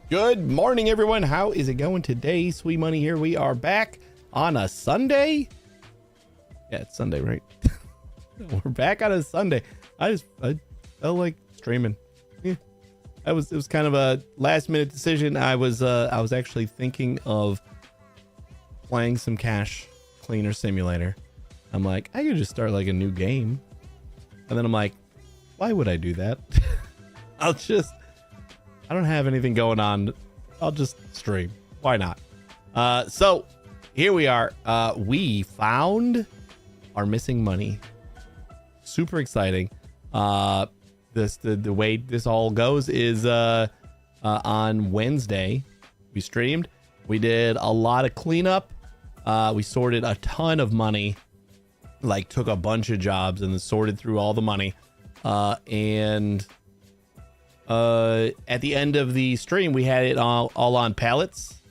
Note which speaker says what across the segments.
Speaker 1: Good morning, everyone. How is it going today? Sweet Money here. We are back on a Sunday. Yeah, it's Sunday, right? We're back on a Sunday. I felt like streaming. Yeah. It was kind of a last minute decision. I was actually thinking of playing some Cash Cleaner Simulator. I'm like, I could just start like a new game. And then I'm like, why would I do that? I don't have anything going on. I'll just stream. Why not? So here we are. We found our missing money. Super exciting. The way this all goes is on Wednesday we streamed. We did a lot of cleanup. We sorted a ton of money. Like took a bunch of jobs and then sorted through all the money. And at the end of the stream, we had it all on pallets,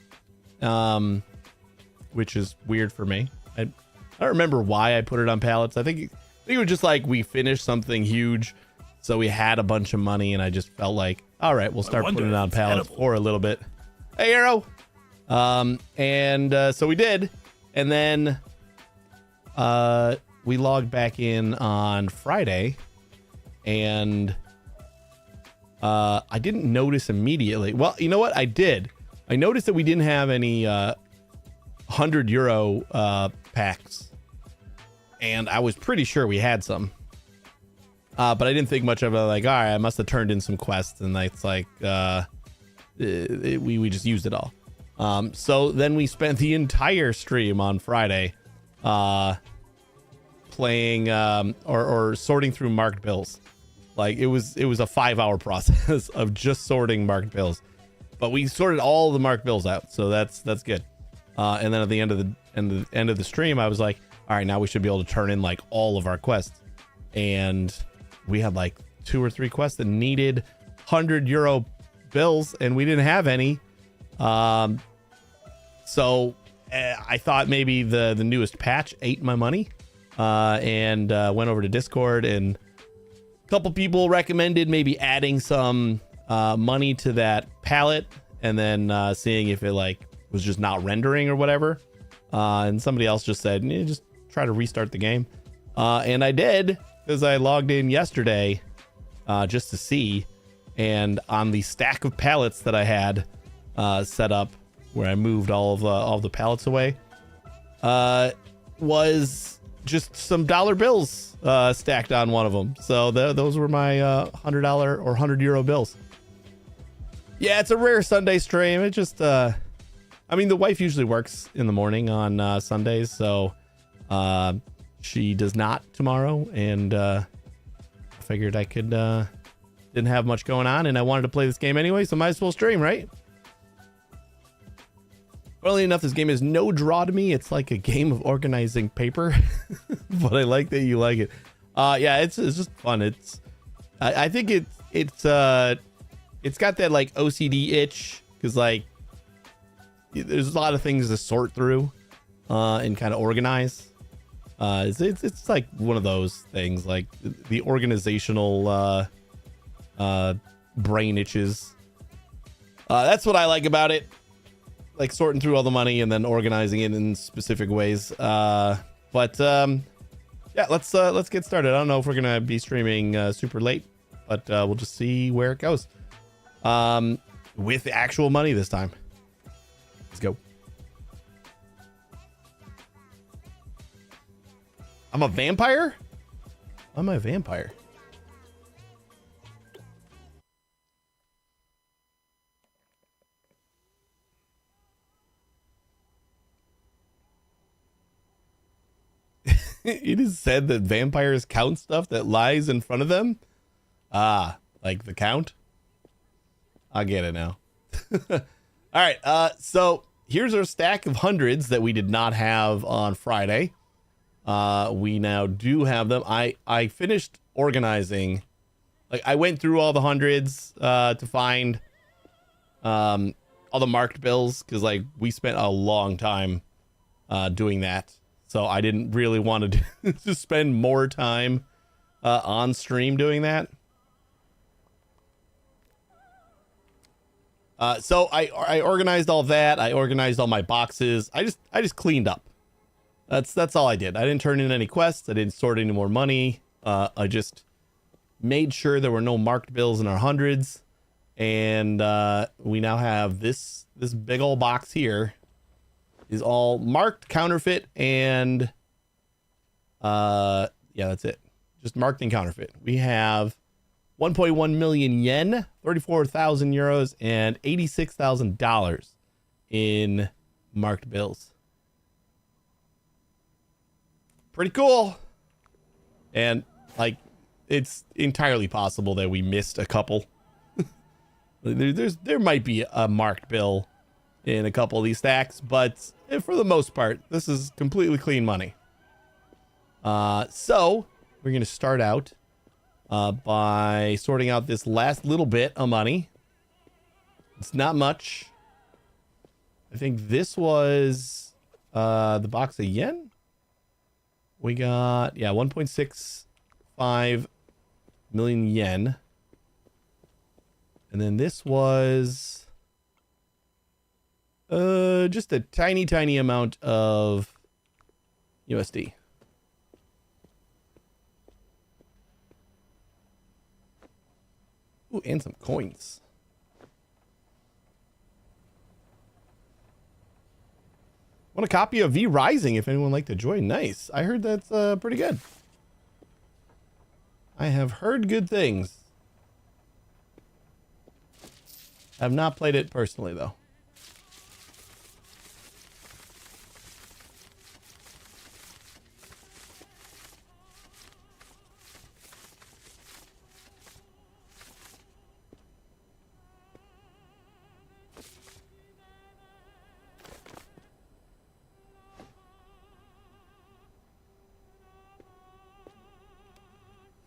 Speaker 1: which is weird for me. I don't remember why I put it on pallets. I think it was just like we finished something huge, so we had a bunch of money, and I just felt like, all right, we'll start putting it on pallets for a little bit. Hey, Arrow. So we did, and then we logged back in on Friday, and I didn't notice immediately. Well, you know what? I did. I noticed that we didn't have any 100 euro packs. And I was pretty sure we had some. But I didn't think much of it. Like, all right, I must have turned in some quests. And it's like, we just used it all. So then we spent the entire stream on Friday playing or sorting through marked bills. Like it was a 5-hour process of just sorting marked bills, but we sorted all the marked bills out, so that's good. And then at the end of the stream, I was like, all right, now we should be able to turn in like all of our quests, and we had like 2 or 3 quests that needed 100 euro bills, and we didn't have any. So I thought maybe the newest patch ate my money, and went over to Discord and. Couple people recommended maybe adding some money to that pallet and then seeing if it like was just not rendering or whatever. And somebody else just said, just try to restart the game. And I did, because I logged in yesterday just to see. And on the stack of pallets that I had set up, where I moved all of the pallets away, was just some dollar bills stacked on one of them. So those were my $100 or 100 euro bills. Yeah, it's a rare Sunday stream. It just I mean, the wife usually works in the morning on Sundays, so she does not tomorrow, and I figured I could didn't have much going on, and I wanted to play this game anyway, so might as well stream, right? Funnily enough, this game is no draw to me. It's like a game of organizing paper, but I like that you like it. Yeah, it's just fun. I think it's got that like OCD itch, because like there's a lot of things to sort through and kind of organize. It's like one of those things, like the organizational brain itches. That's what I like about it. Like sorting through all the money and then organizing it in specific ways. Yeah, let's get started. I don't know if we're gonna be streaming super late, but we'll just see where it goes. With the actual money this time. Let's go. I'm a vampire? I'm a vampire. It is said that vampires count stuff that lies in front of them. Ah, like the count? I get it now. All right, so here's our stack of hundreds that we did not have on Friday. We now do have them. I finished organizing. Like, I went through all the hundreds to find all the marked bills, because like we spent a long time doing that. So I didn't really want to spend more time on stream doing that. So I organized all that. I organized all my boxes. I just cleaned up. That's all I did. I didn't turn in any quests. I didn't sort any more money. I just made sure there were no marked bills in our hundreds. And we now have this big old box here is all marked counterfeit and yeah, that's it. Just marked and counterfeit. We have 1.1 million yen, 34,000 euros, and $86,000 in marked bills. Pretty cool. And like, it's entirely possible that we missed a couple. There might be a marked bill in a couple of these stacks, but for the most part, this is completely clean money. So we're going to start out by sorting out this last little bit of money. It's not much. I think this was the box of yen. We got, yeah, 1.65 million yen. And then this was just a tiny amount of USD. Ooh, and some coins. Want a copy of V Rising if anyone would like to join. Nice. I heard that's pretty good. I have heard good things. I've not played it personally, though.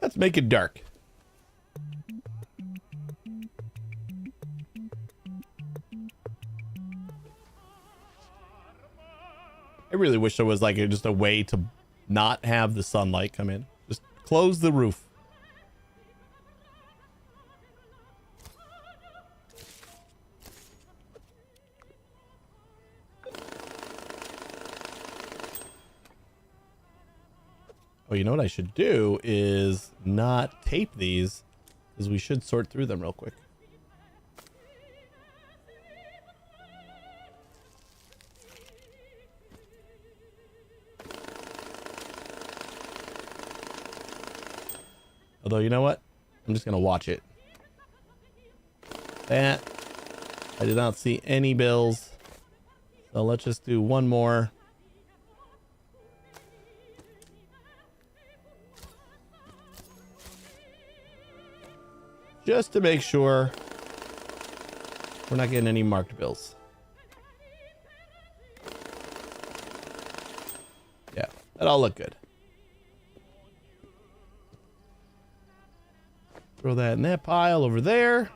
Speaker 1: Let's make it dark. I really wish there was like just a way to not have the sunlight come in. Just close the roof. Oh, you know what I should do is not tape these, because we should sort through them real quick. Although, you know what? I'm just going to watch it. That. I did not see any bills. So let's just do one more. Just to make sure we're not getting any marked bills. Yeah, that all look good. Throw that in that pile over there.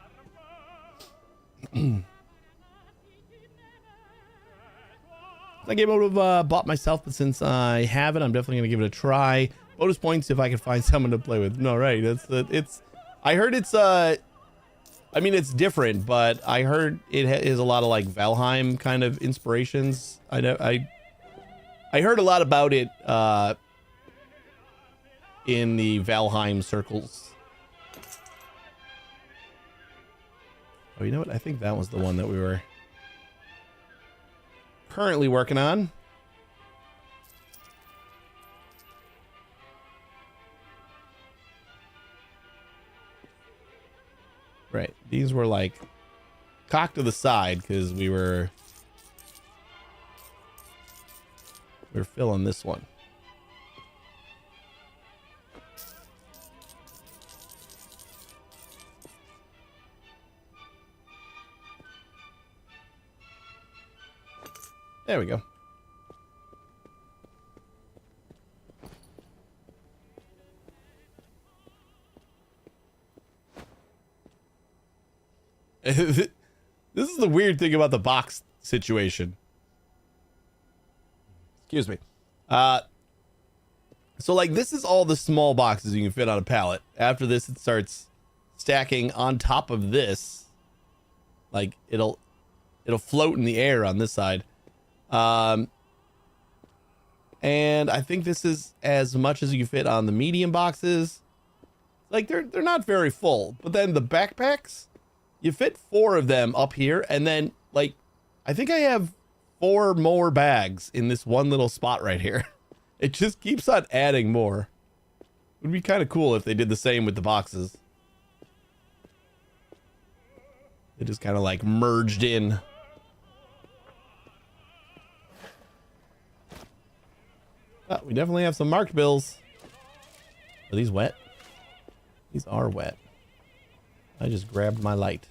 Speaker 1: I game I would have bought myself, but since I haven't, I'm definitely going to give it a try. Bonus points if I can find someone to play with. No, right. It's I heard it's I mean, it's different, but I heard it is a lot of like Valheim kind of inspirations. I heard a lot about it in the Valheim circles. Oh, you know what? I think that was the one that we were currently working on. Right. These were like cocked to the side because we were filling this one. There we go. This is the weird thing about the box situation. Excuse me. So like this is all the small boxes you can fit on a pallet. After this, it starts stacking on top of this. Like it'll float in the air on this side. And I think this is as much as you fit on the medium boxes. Like they're not very full, but then the backpacks, you fit 4 of them up here, and then like I think I have 4 more bags in this one little spot right here. It just keeps on adding more. It would be kind of cool if they did the same with the boxes. It just kind of like merged in. Oh, we definitely have some marked bills. Are these wet? These are wet. I just grabbed my light.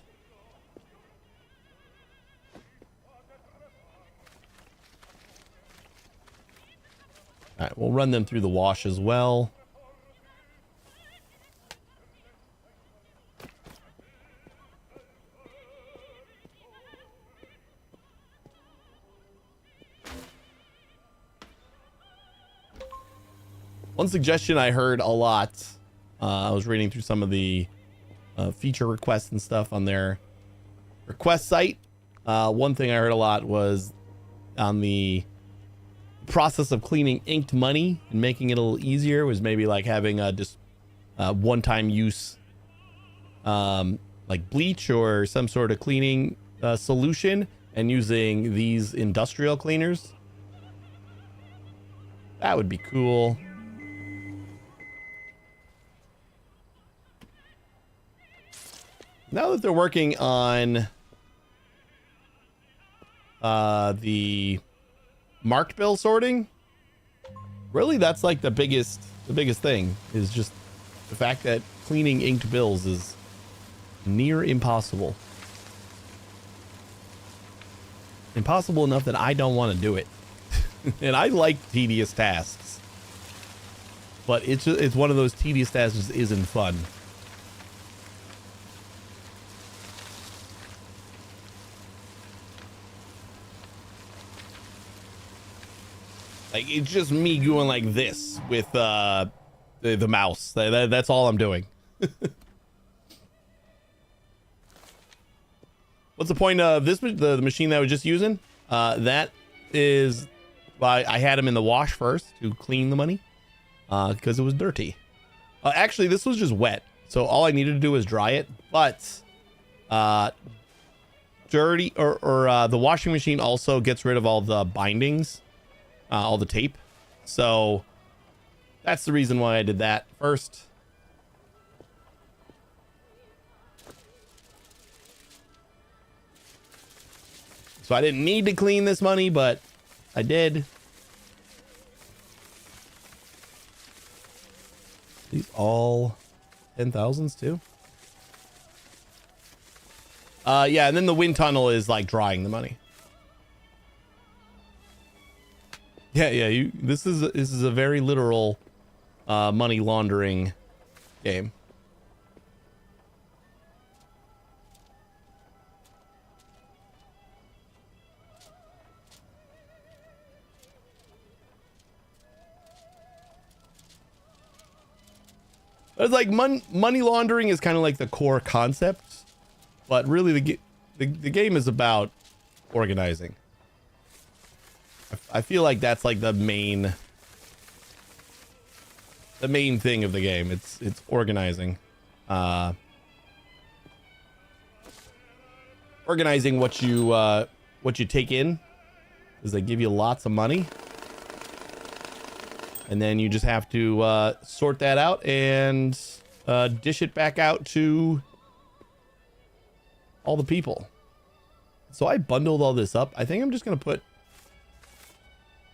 Speaker 1: All right, we'll run them through the wash as well. One suggestion I heard a lot, I was reading through some of the feature requests and stuff on their request site. One thing I heard a lot was on the process of cleaning inked money and making it a little easier was maybe like having just one-time use like bleach or some sort of cleaning solution and using these industrial cleaners. That would be cool. Now that they're working on the marked bill sorting, really that's like the biggest thing is just the fact that cleaning inked bills is near impossible. Impossible enough that I don't want to do it. And I like tedious tasks, but it's one of those tedious tasks that isn't fun. Like, it's just me going like this with the mouse. That's all I'm doing. What's the point of this? The machine that I was just using? That is why I had him in the wash first to clean the money. Because it was dirty. Actually, this was just wet. So all I needed to do was dry it. But dirty or the washing machine also gets rid of all the bindings. All the tape. So that's the reason why I did that first. So I didn't need to clean this money, but I did. These all 10,000s too. Yeah, and then the wind tunnel is like drying the money. Yeah. This is a very literal money laundering game. It's like money laundering is kind of like the core concept, but really the game is about organizing. I feel like that's like the main thing of the game. It's organizing. Organizing what you take in, is they give you lots of money. And then you just have to sort that out and dish it back out to all the people. So I bundled all this up. I think I'm just going to put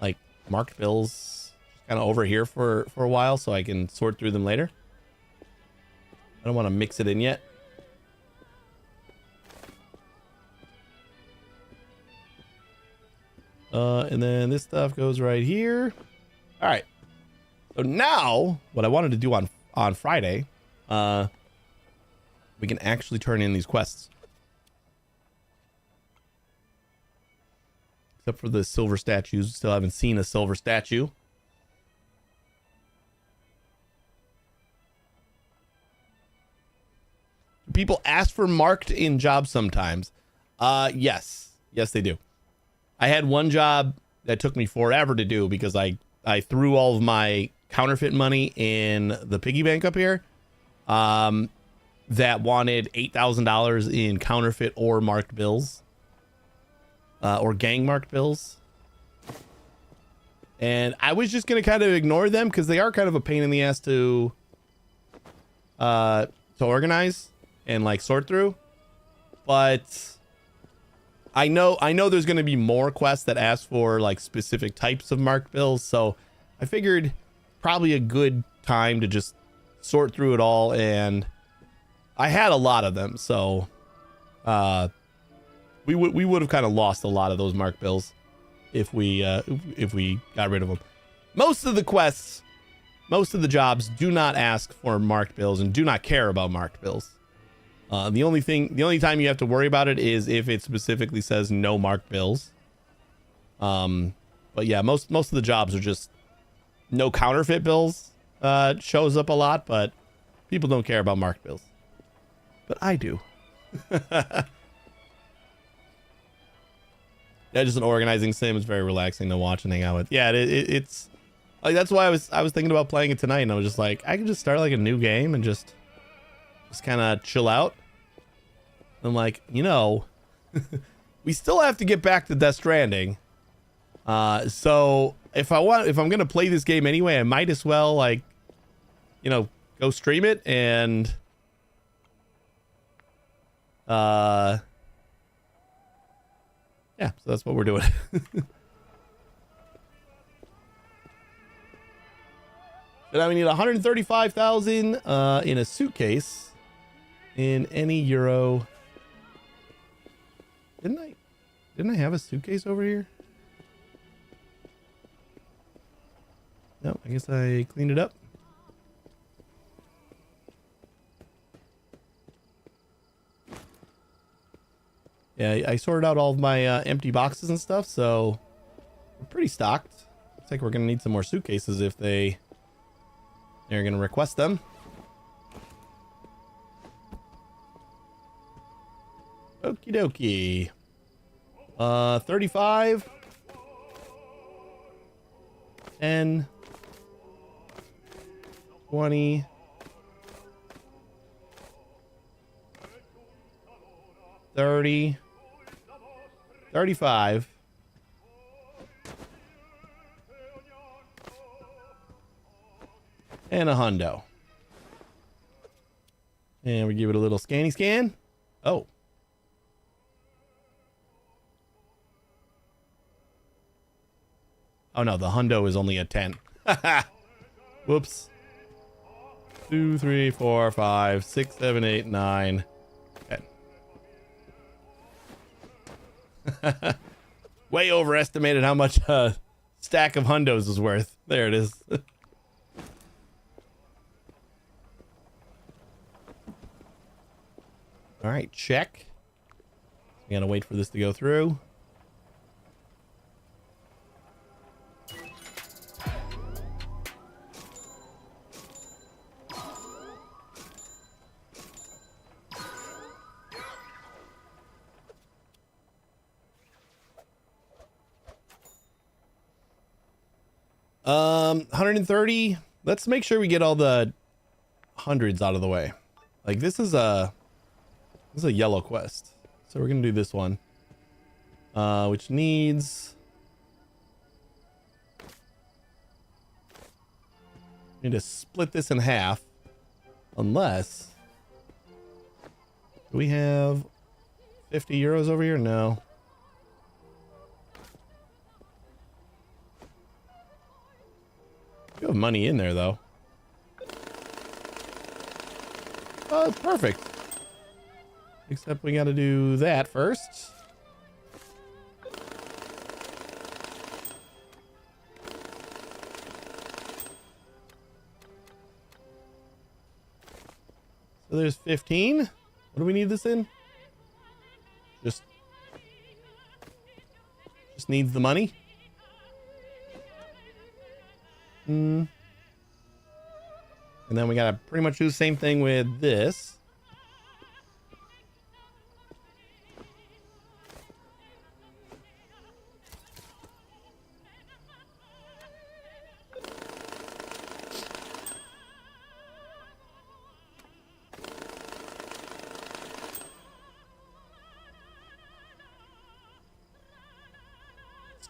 Speaker 1: like marked bills kind of over here for a while so I can sort through them later. I don't want to mix it in yet. And then this stuff goes right here. All right. So now what I wanted to do on Friday, we can actually turn in these quests. Except for the silver statues. Still haven't seen a silver statue. People ask for marked in jobs sometimes. Yes. Yes, they do. I had one job that took me forever to do because I threw all of my counterfeit money in the piggy bank up here. That wanted $8,000 in counterfeit or marked bills. Or gang marked bills. And I was just going to kind of ignore them because they are kind of a pain in the ass to organize and like sort through. But I know there's going to be more quests that ask for like specific types of marked bills. So I figured probably a good time to just sort through it all. And I had a lot of them. So we would have kind of lost a lot of those marked bills if we got rid of them. Most of the quests, most of the jobs do not ask for marked bills and do not care about marked bills. The only time you have to worry about it is if it specifically says no marked bills. But yeah, most of the jobs are just no counterfeit bills. Shows up a lot, but people don't care about marked bills. But I do. Yeah, just an organizing sim. It's very relaxing to watch and hang out with. Yeah, it's like that's why I was thinking about playing it tonight, and I was just like, I could just start like a new game and just kind of chill out. I'm like, we still have to get back to Death Stranding. So if I'm gonna play this game anyway, I might as well like, go stream it and yeah, so that's what we're doing. But now we need 135,000 in a suitcase in any euro. Didn't I have a suitcase over here? No, I guess I cleaned it up. Yeah, I sorted out all of my empty boxes and stuff, so we're pretty stocked. Looks like we're gonna need some more suitcases if they're gonna request them. Okie dokie. 35. 10. 20. 30. 35. And a hundo. And we give it a little scanny scan. Oh. Oh no, the hundo is only a 10. Whoops. 2, 3, 4, 5, 6, 7, 8, 9, 10. Way overestimated how much a stack of hundos is worth. There it is. All right, check. We gotta wait for this to go through. $130. Let's make sure we get all the hundreds out of the way. Like this is a yellow quest, so we're gonna do this one, which needs. We need to split this in half, unless. Do we have 50 euros over here? No. You have money in there, though. Oh, it's perfect. Except we got to do that first. So there's 15. What do we need this in? Just needs the money. And then we gotta pretty much do the same thing with this.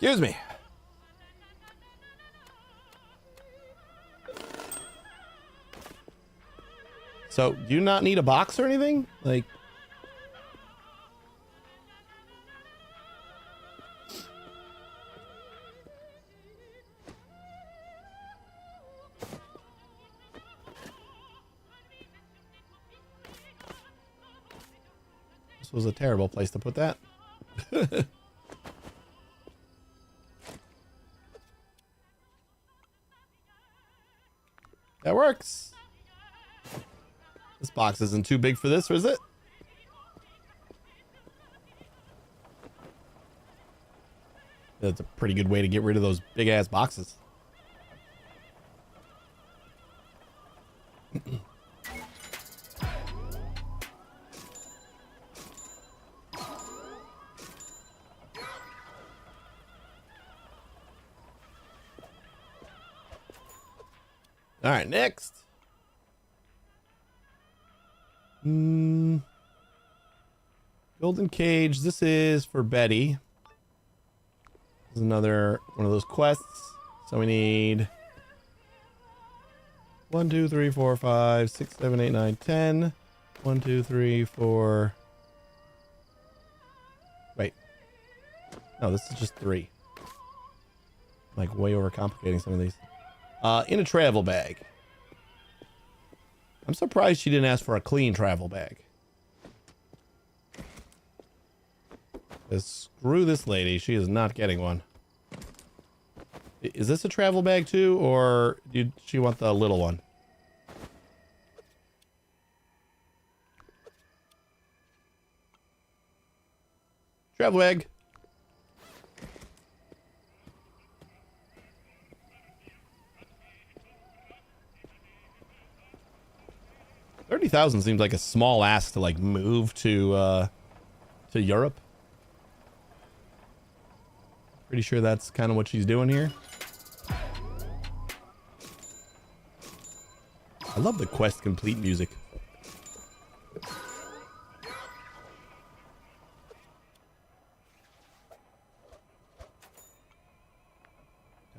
Speaker 1: Excuse me. So, do you not need a box or anything? Like... This was a terrible place to put that. That works. This box isn't too big for this, or is it? That's a pretty good way to get rid of those big ass boxes. All right, next. Golden cage. This is for Betty. This is another one of those quests. So we need 1, 2, 3, 4, 5, 6, 7, 8, 9, 10. 1, 2, 3, 4. Wait. No, this is just 3. Like way overcomplicating some of these. In a travel bag. I'm surprised she didn't ask for a clean travel bag. Screw this lady. She is not getting one. Is this a travel bag too, or did she want the little one? Travel bag. $30,000 seems like a small ask to like move to Europe. Pretty sure that's kind of what she's doing here. I love the quest complete music.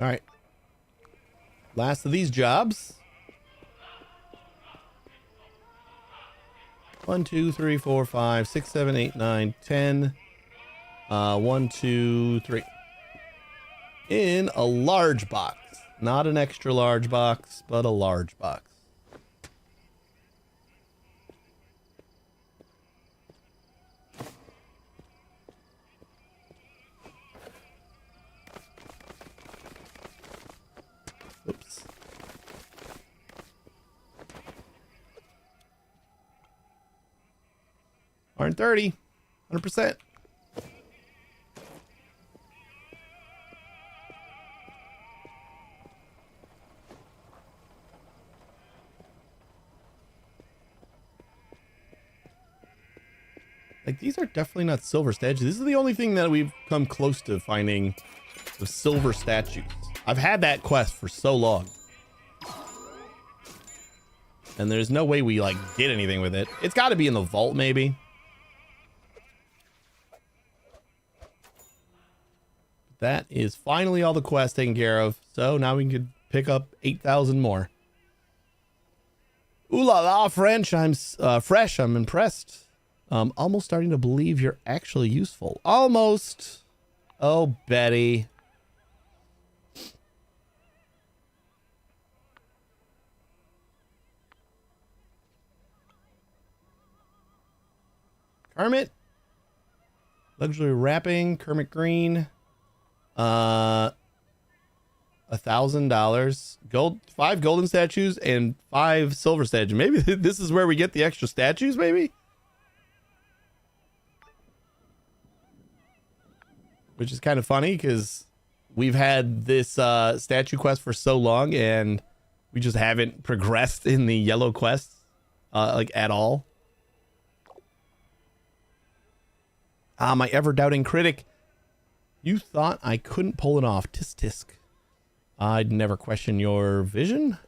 Speaker 1: All right. Last of these jobs. 1, 2, 3, 4, 5, 6, 7, 8, 9, 10. 1, 2, 3. In a large box. Not an extra large box, but a large box. Oops. Aren't 30. 100%. Like, these are definitely not silver statues. This is the only thing that we've come close to finding the silver statues. I've had that quest for so long. And there's no way we, like, did anything with it. It's got to be in the vault, maybe. That is finally all the quests taken care of. So now we can pick up 8,000 more. Ooh la la, French. I'm fresh. I'm impressed. Almost starting to believe you're actually useful. Almost. Oh, Betty. Kermit. Luxury wrapping. Kermit Green. $1,000. Gold. 5 golden statues and 5 silver statues. Maybe this is where we get the extra statues, maybe? Which is kind of funny because we've had this statue quest for so long and we just haven't progressed in the yellow quests like at all. Ah, my ever-doubting critic. You thought I couldn't pull it off. Tisk tisk. I'd never question your vision.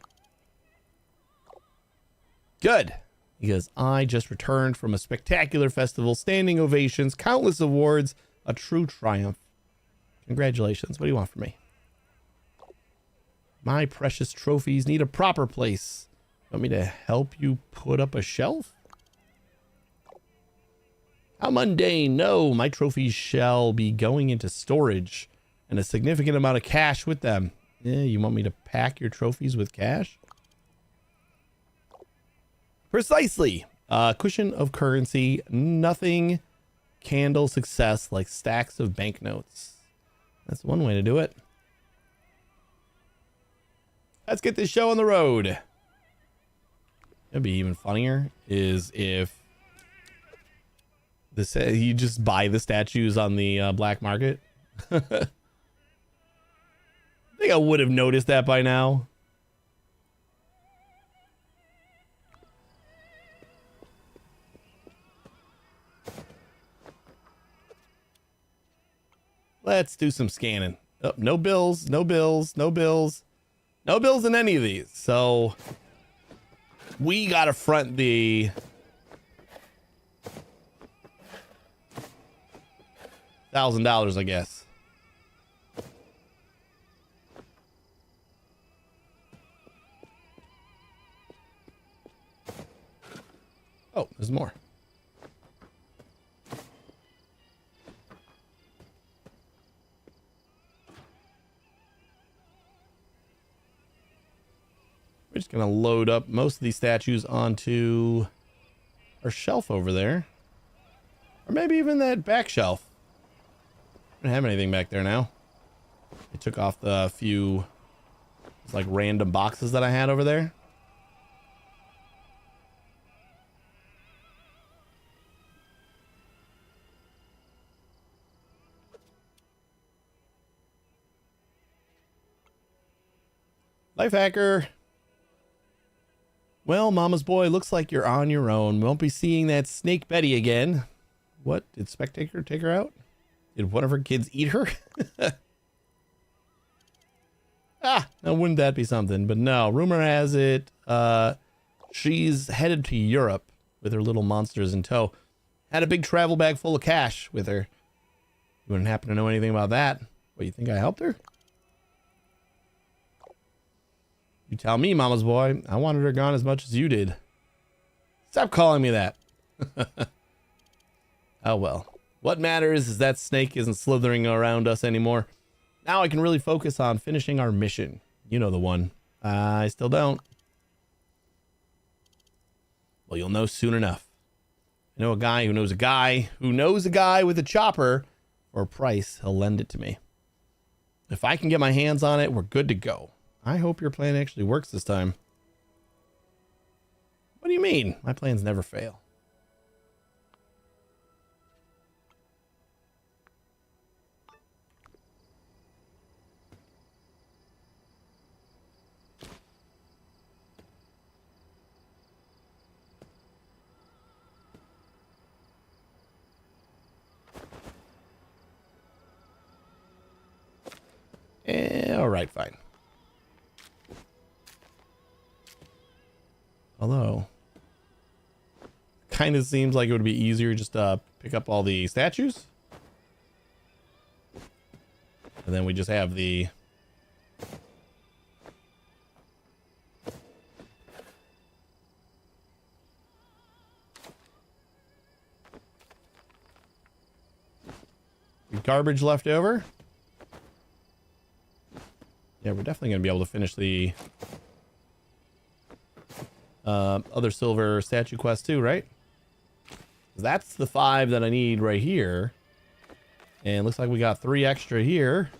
Speaker 1: Good. Because I just returned from a spectacular festival, standing ovations, countless awards, a true triumph. Congratulations. What do you want from me? My precious trophies need a proper place. Want me to help you put up a shelf? How mundane. No, my trophies shall be going into storage and a significant amount of cash with them. Yeah, you want me to pack your trophies with cash? Precisely. Cushion of currency. Nothing candle success like stacks of banknotes. That's one way to do it. Let's get this show on the road. It'd be even funnier is if this you just buy the statues on the black market. I think I would have noticed that by now. Let's do some scanning. Oh, no bills, no bills, no bills. No bills in any of these. So we got to front the $1,000, I guess. Oh, there's more. We're just going to load up most of these statues onto our shelf over there. Or maybe even that back shelf. I don't have anything back there now. I took off the few like random boxes that I had over there. Life hacker. Well, Mama's boy, looks like you're on your own. We won't be seeing that Snake Betty again. What? Did Spectator take her out? Did one of her kids eat her? Now wouldn't that be something? But no, rumor has it she's headed to Europe with her little monsters in tow. Had a big travel bag full of cash with her. You wouldn't happen to know anything about that? What, you think I helped her? You tell me, Mama's boy. I wanted her gone as much as you did. Stop calling me that. Oh well. What matters is that snake isn't slithering around us anymore. Now I can really focus on finishing our mission. You know the one. I still don't. Well, you'll know soon enough. I know a guy who knows a guy who knows a guy with a chopper. For a price, he'll lend it to me. If I can get my hands on it, we're good to go. I hope your plan actually works this time. What do you mean? My plans never fail. All right, fine. Although, kind of seems like it would be easier just to pick up all the statues. And then we just have the... garbage left over. Yeah, we're definitely going to be able to finish the other silver statue quest too, right? That's the 5 that I need right here. And looks like we got 3 extra here.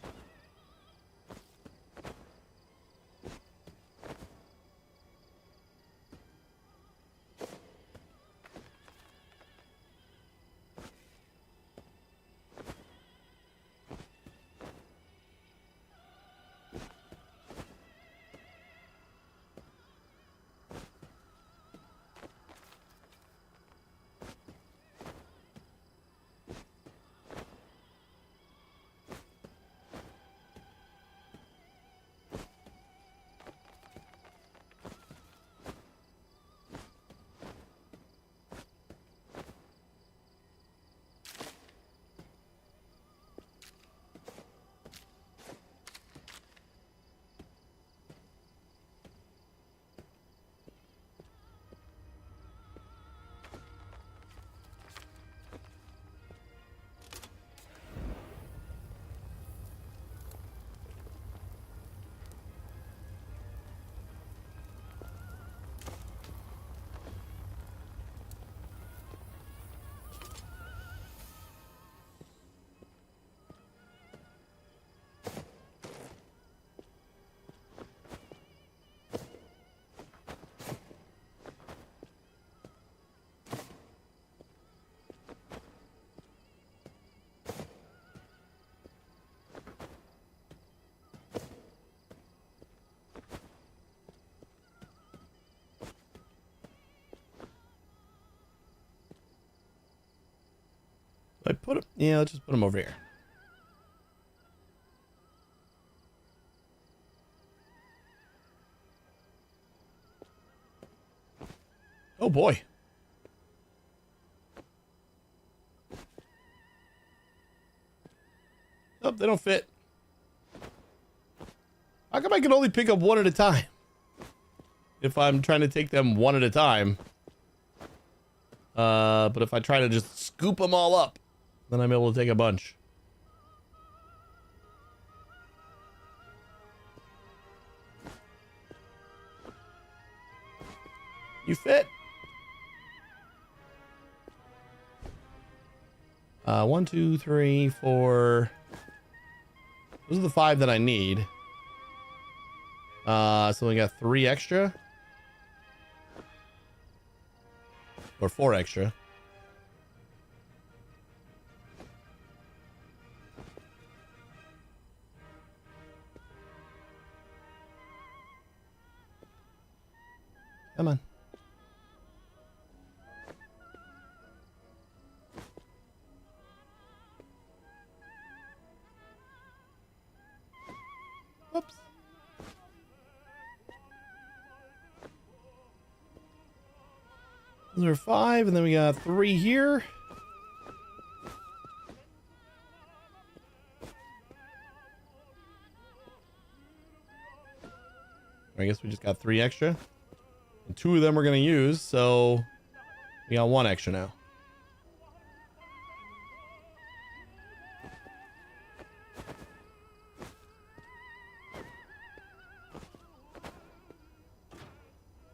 Speaker 1: I put him? Yeah, let's just put him over here. Oh boy. Oh, they don't fit. How come I can only pick up one at a time? If I'm trying to take them one at a time. But if I try to just scoop them all up, then I'm able to take a bunch. You fit. 1, 2, 3, 4. Those are the 5 that I need. So we got 3 extra. Or 4 extra. Come on. Oops. Those are 5, and then we got 3 here. I guess we just got 3 extra. And 2 of them we're going to use, so we got 1 extra now.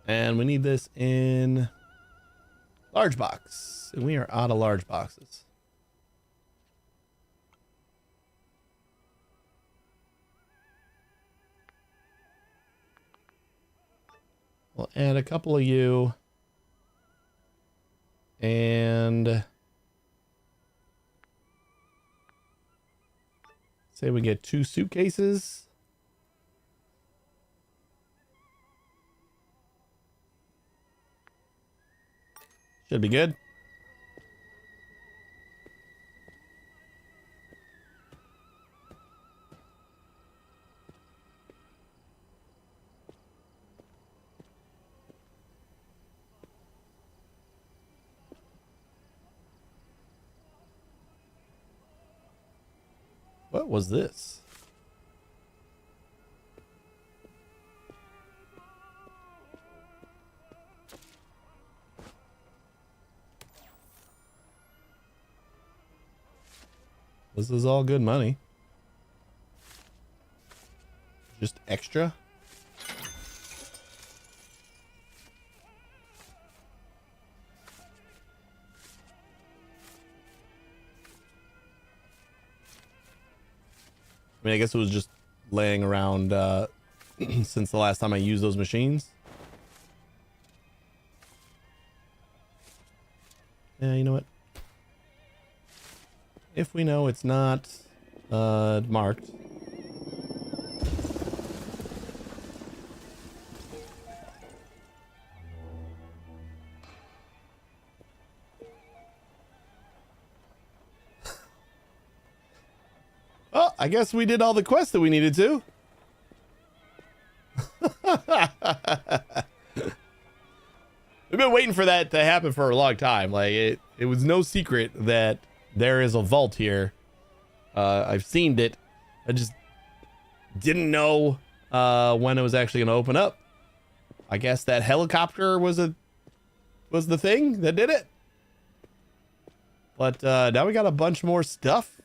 Speaker 1: And we need this in large box. And we are out of large boxes. We'll add a couple of you. And say we get 2 suitcases. Should be good. What was this? This is all good money. Just extra. I mean, I guess it was just laying around since the last time I used those machines. Yeah, you know what? If we know it's not marked. Oh, I guess we did all the quests that we needed to. We've been waiting for that to happen for a long time. Like it was no secret that there is a vault here. I've seen it. I just didn't know when it was actually going to open up. I guess that helicopter was the thing that did it. But now we got a bunch more stuff.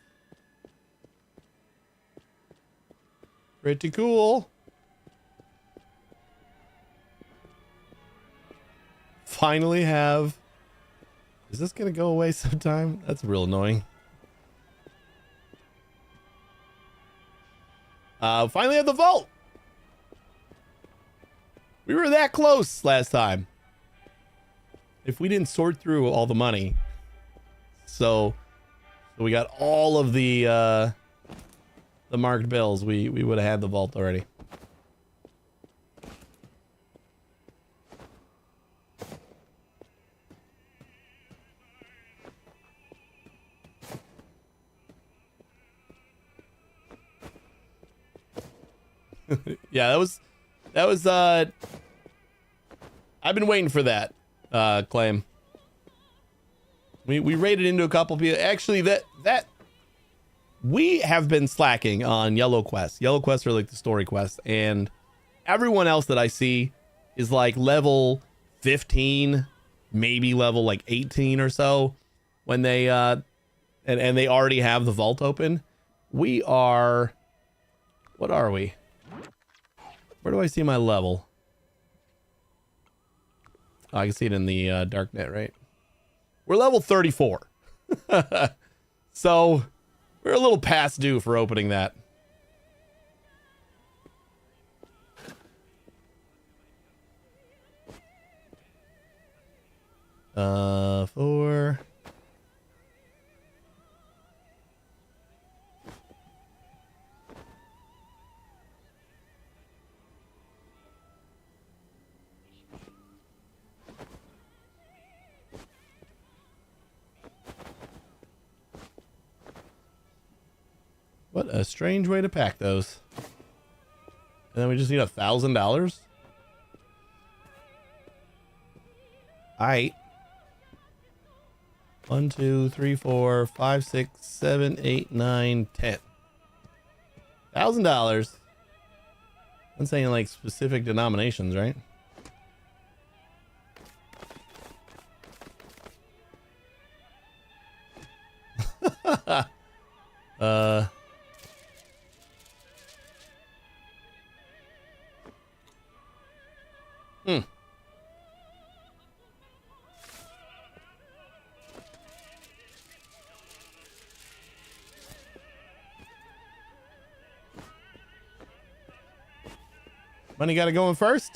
Speaker 1: Pretty cool. Finally have... Is this going to go away sometime? That's real annoying. Finally have the vault. We were that close last time. If we didn't sort through all the money. So we got all of the marked bills. We would have had the vault already. Yeah, that was I've been waiting for that claim. We raided into a couple people. Actually, that we have been slacking on yellow quests. Yellow quests are like the story quests, and everyone else that I see is like level 15, maybe level like 18 or so when they and they already have the vault open. We are, what are we? Where do I see my level? Oh, I can see it in the darknet, right? We're level 34. So we're a little past due for opening that. For what a strange way to pack those. And then we just need $1,000. Aight. 1, 2, 3, 4, 5, 6, 7, 8, 9, 10. $1,000. I'm saying like specific denominations, right? uh Money got to go in first.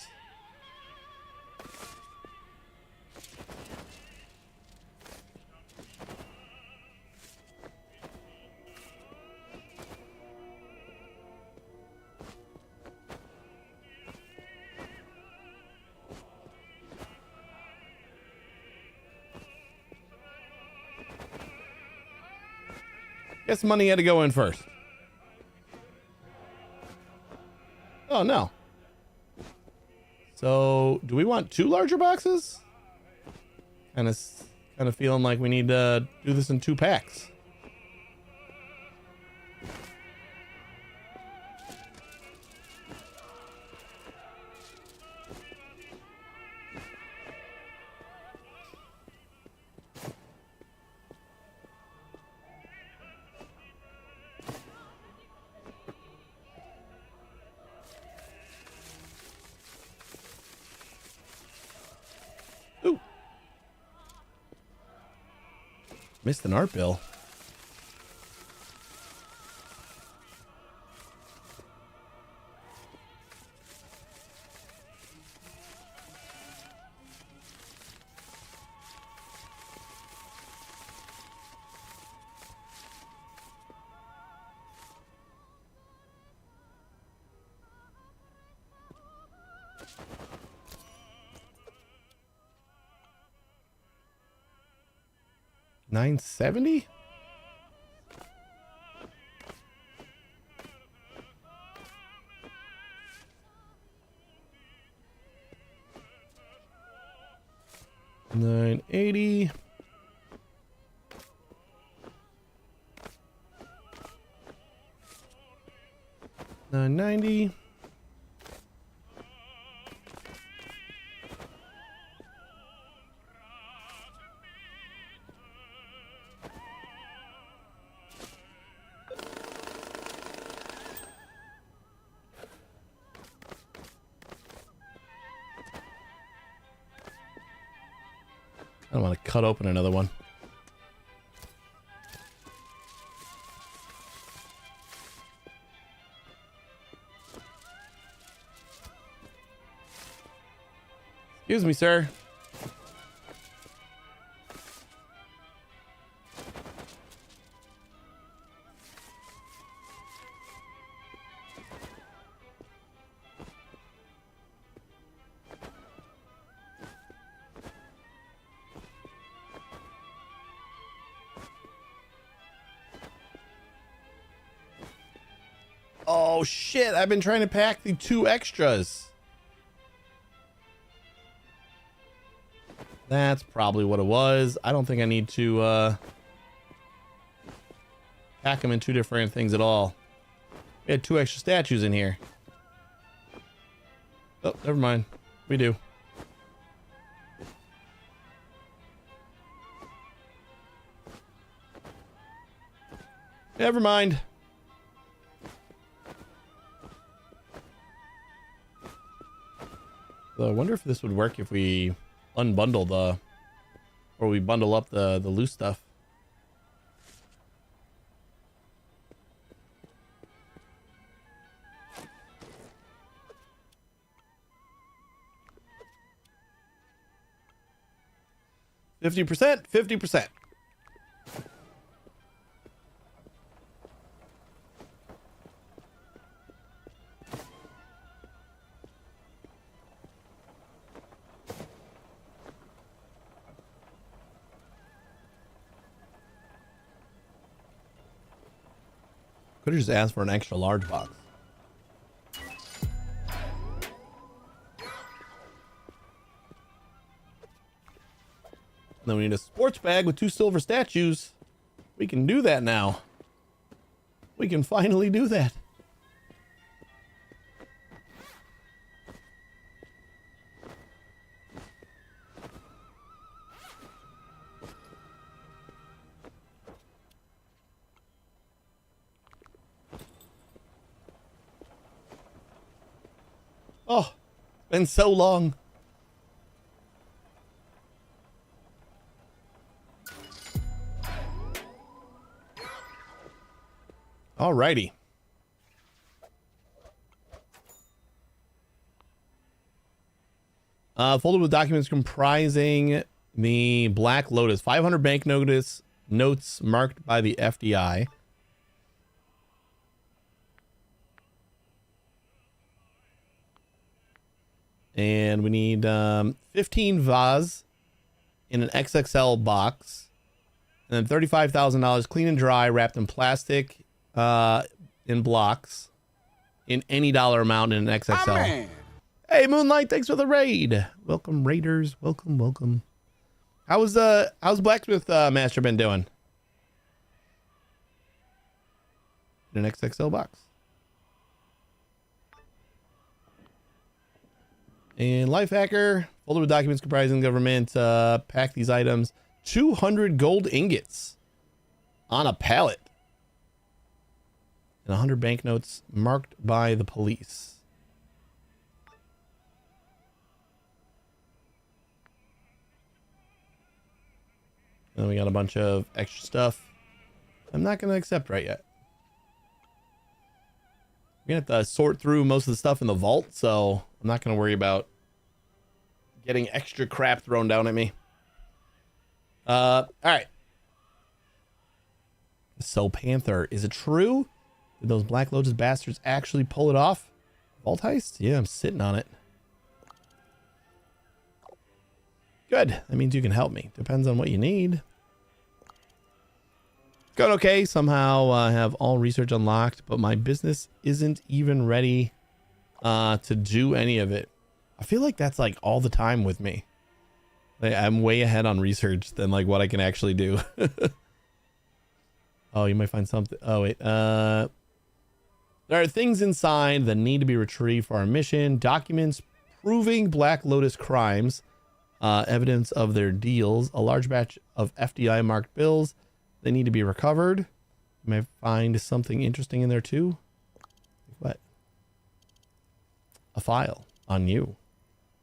Speaker 1: Guess money had to go in first. Oh no. So, do we want 2 larger boxes? Kind of feeling like we need to do this in 2 packs. Ooh. Missed an art bill. $970? $980. $990. I don't want to cut open another one. Excuse me, sir. Oh shit, I've been trying to pack the 2 extras. That's probably what it was. I don't think I need to pack them in 2 different things at all. We had 2 extra statues in here. Oh, never mind. We do. Never mind. So I wonder if this would work if we unbundle the, or we bundle up the loose stuff. %, 50%. Could have just asked for an extra large box. Then we need a sports bag with 2 silver statues. We can do that now. We can finally do that. Oh, it's been so long. Alrighty. Folder with documents comprising the Black Lotus. 500 bank notes marked by the FDI. And we need 15 vase in an XXL box. And then $35,000 clean and dry, wrapped in plastic, in blocks, in any dollar amount in an XXL. Hey, Moonlight, thanks for the raid. Welcome, raiders. Welcome, welcome. How's Blacksmith Master been doing? In an XXL box. And Lifehacker, folder with documents comprising government, pack these items. 200 gold ingots on a pallet. And 100 banknotes marked by the police. And then we got a bunch of extra stuff I'm not going to accept right yet. We're going to have to sort through most of the stuff in the vault, so I'm not going to worry about getting extra crap thrown down at me. All right. So, Panther, is it true? Did those Black Lotus bastards actually pull it off? Vault heist? Yeah, I'm sitting on it. Good. That means you can help me. Depends on what you need. Going okay. Somehow I have all research unlocked, but my business isn't even ready to do any of it. I feel like that's like all the time with me. Like, I'm way ahead on research than like what I can actually do. Oh, you might find something. Oh, wait. There are things inside that need to be retrieved for our mission. Documents proving Black Lotus crimes. Evidence of their deals. A large batch of FDI marked bills. They need to be recovered. You may find something interesting in there too. What? A file on you.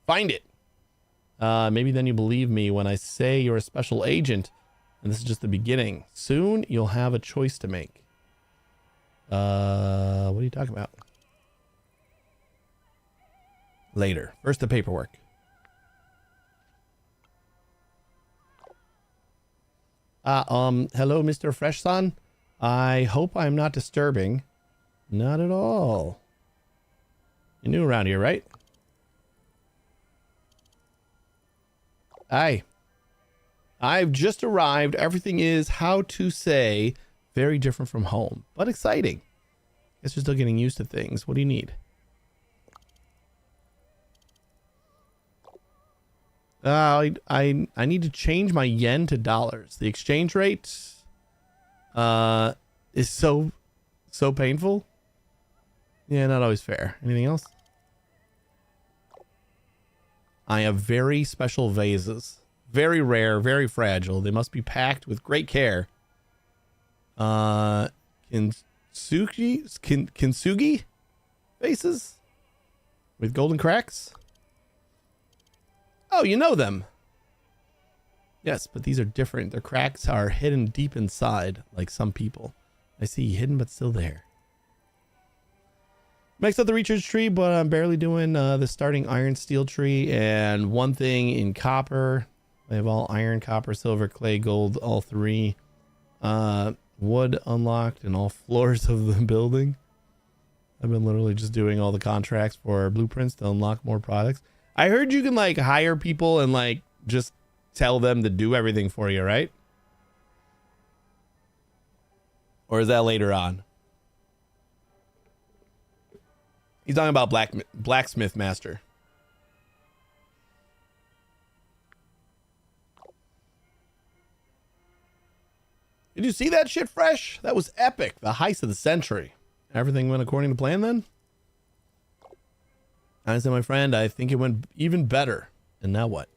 Speaker 1: Find it. Maybe then you believe me when I say you're a special agent. And this is just the beginning. Soon you'll have a choice to make. What are you talking about? Later. First the paperwork. Hello, Mr. Freshson. I hope I'm not disturbing. Not at all. You're new around here, right? Hi. I've just arrived. Everything is, how to say, very different from home, but exciting. Guess you're still getting used to things. What do you need? I need to change my yen to dollars. The exchange rate is so painful. Yeah, not always fair. Anything else? I have very special vases. Very rare, very fragile. They must be packed with great care. Kintsugi vases with golden cracks. Oh, you know them. Yes, but these are different. Their cracks are hidden deep inside, like some people. I see, hidden but still there. Maxed out the research tree, but I'm barely doing the starting iron steel tree and one thing in copper. I have all iron, copper, silver, clay, gold, all three. Wood unlocked in all floors of the building. I've been literally just doing all the contracts for blueprints to unlock more products. I heard you can like hire people and like just tell them to do everything for you, right? Or is that later on? He's talking about blacksmith master. Did you see that shit fresh? That was epic. The heist of the century. Everything went according to plan then? I said, my friend, I think it went even better. And now what?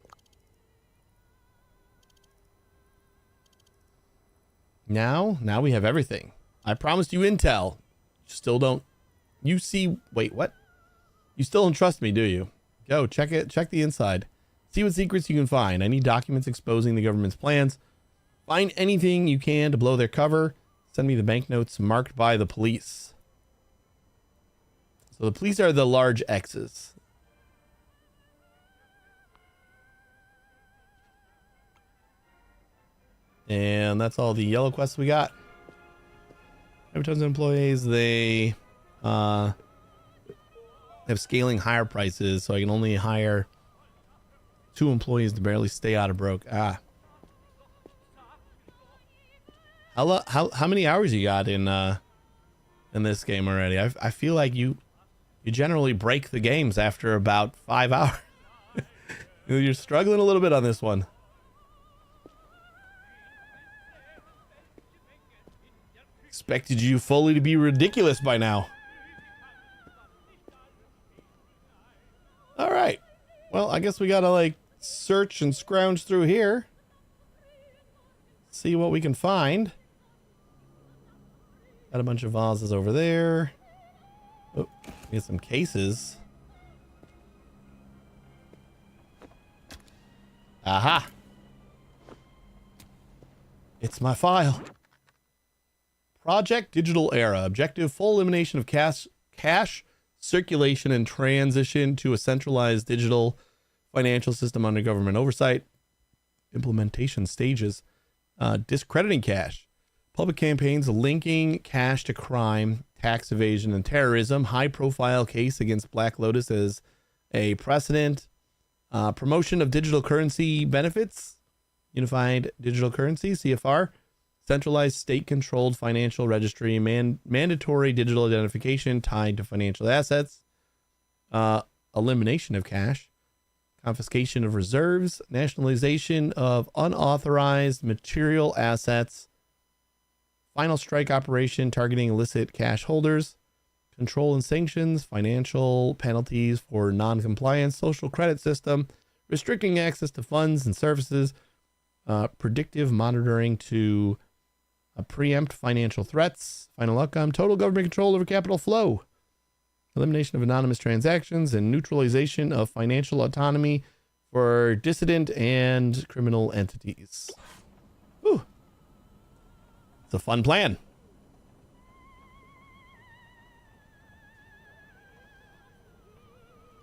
Speaker 1: Now we have everything. I promised you intel. Still don't. You see, wait, what? You still don't trust me, do you? Go, check it. Check the inside. See what secrets you can find. I need documents exposing the government's plans. Find anything you can to blow their cover. Send me the banknotes marked by the police. So the police are the large X's. And that's all the yellow quests we got. Every tons of employees, they have scaling higher prices, so I can only hire 2 employees to barely stay out of broke. How many hours you got in this game already? I feel like you generally break the games after about 5 hours. You're struggling a little bit on this one. Expected you fully to be ridiculous by now. All right. Well, I guess we gotta like search and scrounge through here. See what we can find. Got a bunch of vases over there. Oh, we got some cases. Aha. It's my file. Project Digital Era. Objective: full elimination of cash circulation and transition to a centralized digital financial system under government oversight. Implementation stages. Discrediting cash. Public campaigns linking cash to crime, tax evasion, and terrorism. High-profile case against Black Lotus as a precedent. Promotion of digital currency benefits. Unified digital currency, CFR. Centralized state-controlled financial registry, mandatory digital identification tied to financial assets, elimination of cash, confiscation of reserves, nationalization of unauthorized material assets, final strike operation targeting illicit cash holders, control and sanctions, financial penalties for non-compliance, social credit system, restricting access to funds and services, predictive monitoring to preempt financial threats, final outcome, total government control over capital flow, elimination of anonymous transactions, and neutralization of financial autonomy for dissident and criminal entities. Whew. It's a fun plan.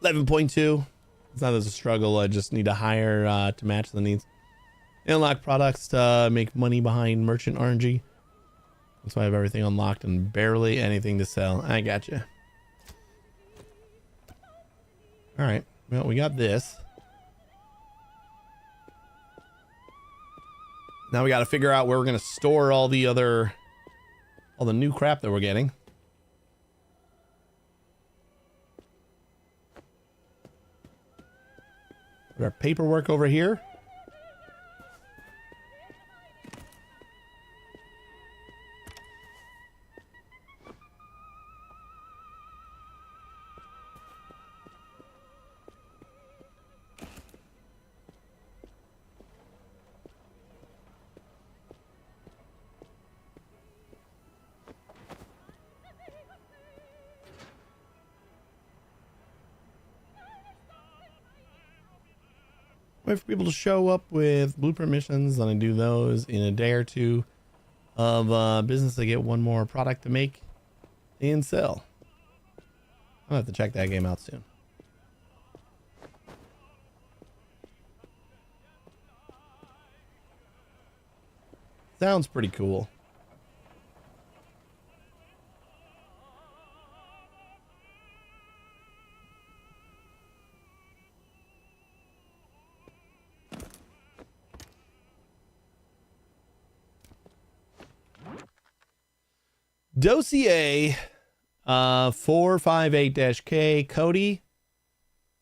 Speaker 1: $11.2. It's not as a struggle. I just need to hire to match the needs. Unlock products to make money behind merchant RNG. That's why I have everything unlocked and barely anything to sell. I got you. All right. Well, we got this. Now we got to figure out where we're going to store all the new crap that we're getting. Our paperwork over here. Wait for people to show up with blueprint missions, then I do those in a day or two of business to get one more product to make and sell. I'll have to check that game out soon. Sounds pretty cool. Dossier 458-K, Cody,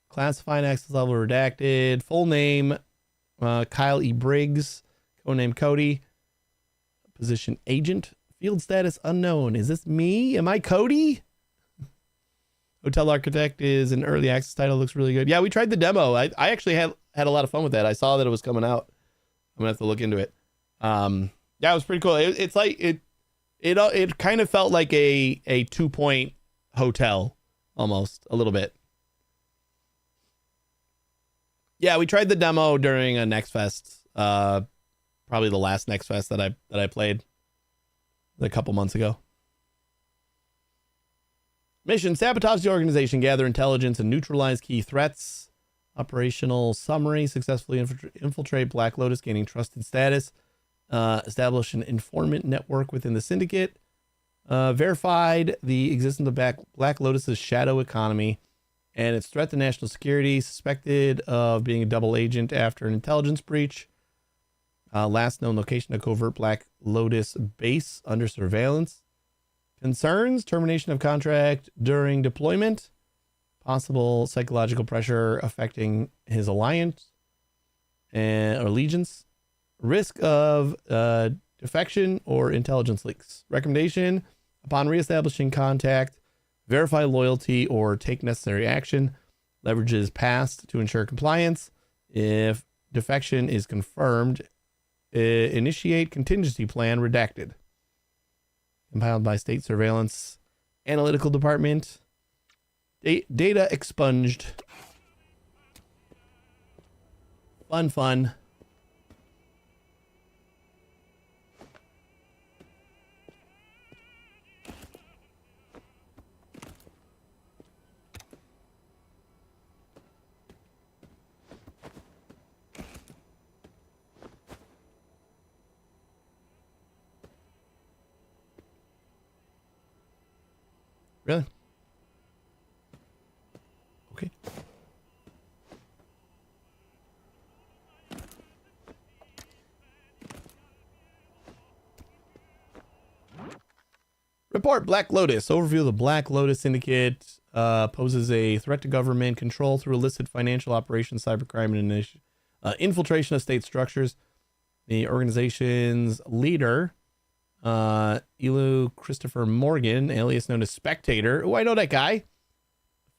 Speaker 1: classified access level redacted, full name Kyle E. Briggs, codename Cody, position agent, field status unknown. Is this me? Am I Cody? Hotel Architect is an early access title, looks really good. Yeah, we tried the demo. I actually had a lot of fun with that. I saw that it was coming out. I'm gonna have to look into it. Yeah, it was pretty cool. It's like it kind of felt like a 2-point hotel almost a little bit. Yeah, we tried the demo during a Next Fest, probably the last Next Fest that I played a couple months ago. Mission: sabotage the organization, gather intelligence, and neutralize key threats. Operational summary: successfully infiltrate Black Lotus, gaining trusted status. Establish an informant network within the syndicate. Verified the existence of Black Lotus's shadow economy and its threat to national security. Suspected of being a double agent after an intelligence breach. Last known location: a covert Black Lotus base under surveillance. Concerns: termination of contract during deployment. Possible psychological pressure affecting his alliance or allegiance. Risk of defection or intelligence leaks. Recommendation: upon reestablishing contact, verify loyalty or take necessary action. Leverages past to ensure compliance. If defection is confirmed, initiate contingency plan redacted. Compiled by State Surveillance Analytical Department. Data expunged. Fun. Really? Okay. Report: Black Lotus. Overview of the Black Lotus Syndicate poses a threat to government control through illicit financial operations, cybercrime, and infiltration of state structures. The organization's leader, Elu Christopher Morgan, alias known as Spectator. Oh, I know that guy.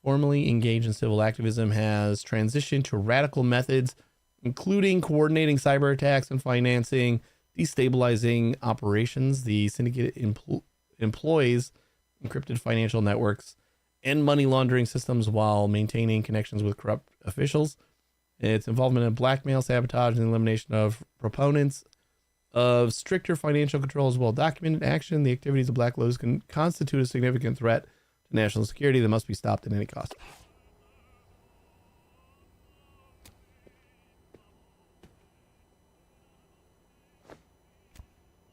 Speaker 1: Formerly engaged in civil activism, has transitioned to radical methods, including coordinating cyber attacks and financing destabilizing operations. The syndicate employs encrypted financial networks and money laundering systems while maintaining connections with corrupt officials. Its involvement in blackmail, sabotage, and elimination of proponents of stricter financial control is well documented. Action: the activities of Black Lotus can constitute a significant threat to national security that must be stopped at any cost.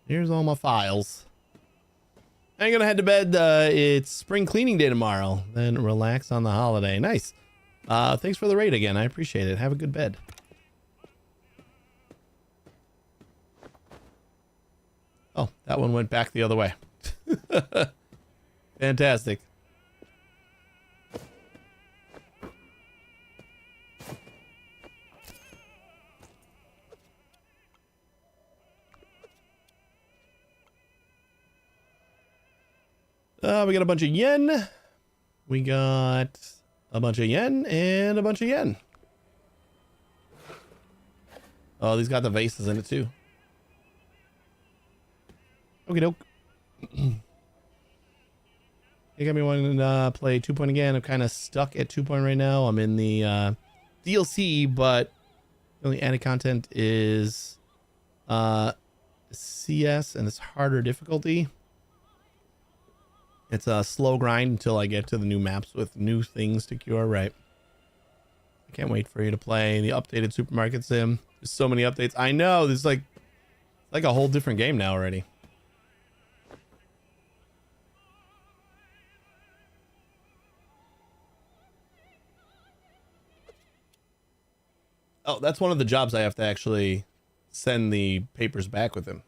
Speaker 1: Here's all my files. I'm gonna head to bed. It's spring cleaning day tomorrow. Then relax on the holiday. Nice. Thanks for the raid again. I appreciate it. Have a good bed. Oh, that one went back the other way. Fantastic. We got a bunch of yen. We got a bunch of yen and a bunch of yen. Oh, these got the vases in it too. Okie doke. You got me wanting to play 2 Point again. I'm kind of stuck at 2 Point right now. I'm in the DLC, but the only added content is CS, and it's harder difficulty. It's a slow grind until I get to the new maps with new things to cure. Right. I can't wait for you to play the updated Supermarket Sim. There's so many updates. I know. There's like a whole different game now already. Oh, that's one of the jobs I have to actually send the papers back with him.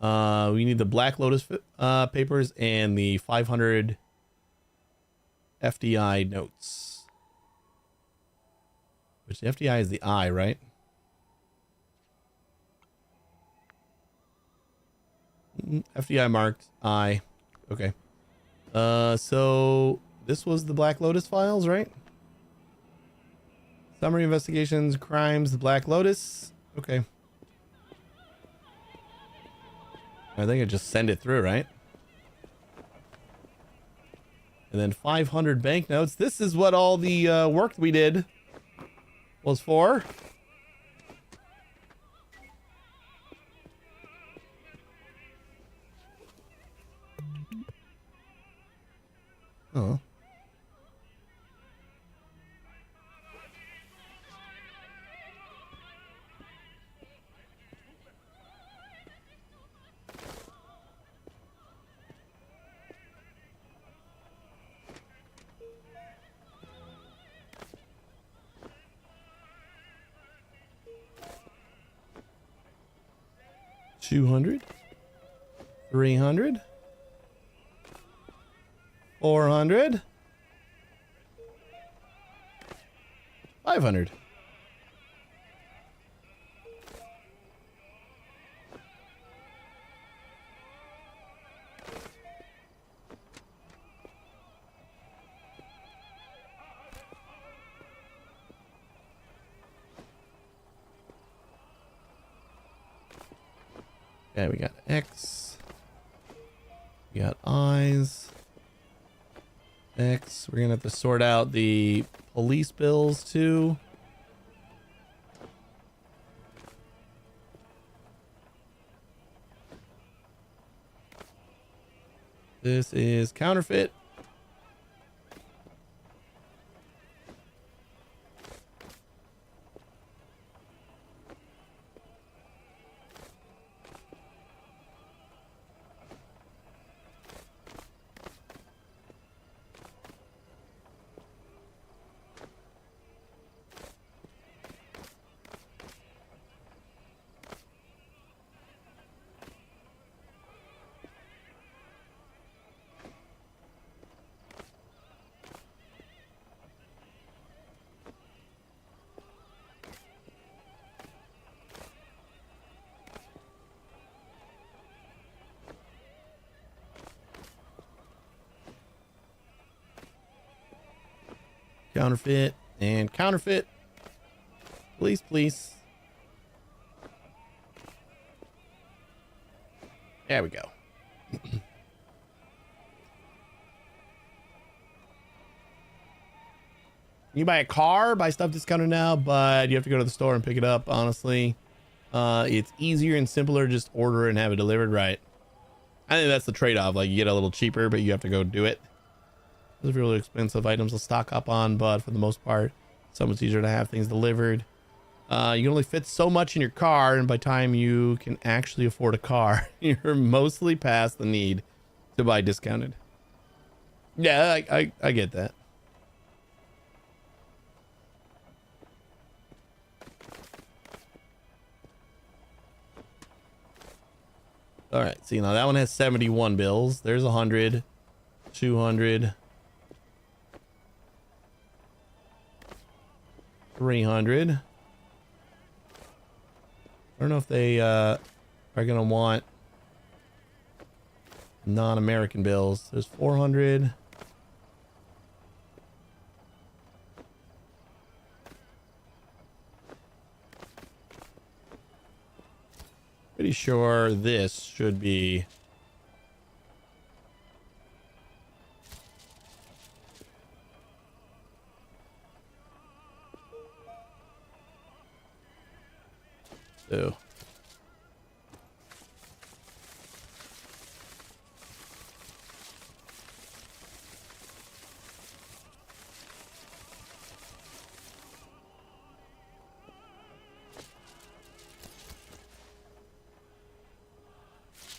Speaker 1: We need the Black Lotus papers and the 500 FDI notes. Which the FDI is the I, right? FDI marked I. Okay. So this was the Black Lotus files, right? Summary investigations, crimes, the Black Lotus. Okay. I think I just send it through, right? And then 500 banknotes. This is what all the work we did was for. Oh. $200, $300, $400, $500. Okay, we got X. We got I's. X. We're gonna have to sort out the police bills too. This is counterfeit. Counterfeit and counterfeit. Please, please. There we go. You buy a car, buy stuff discounted now, but you have to go to the store and pick it up, honestly. It's easier and simpler, just order and have it delivered, right? I think that's the trade-off. Like, you get a little cheaper, but you have to go do it. Those are really expensive items to stock up on, but for the most part, so much easier to have things delivered. You can only fit so much in your car, and by the time you can actually afford a car, you're mostly past the need to buy discounted. Yeah, I get that. All right, see, now that one has 71 bills. There's 100, 200, 300. I don't know if they are gonna want Non-American bills. There's 400. Pretty sure this should be two.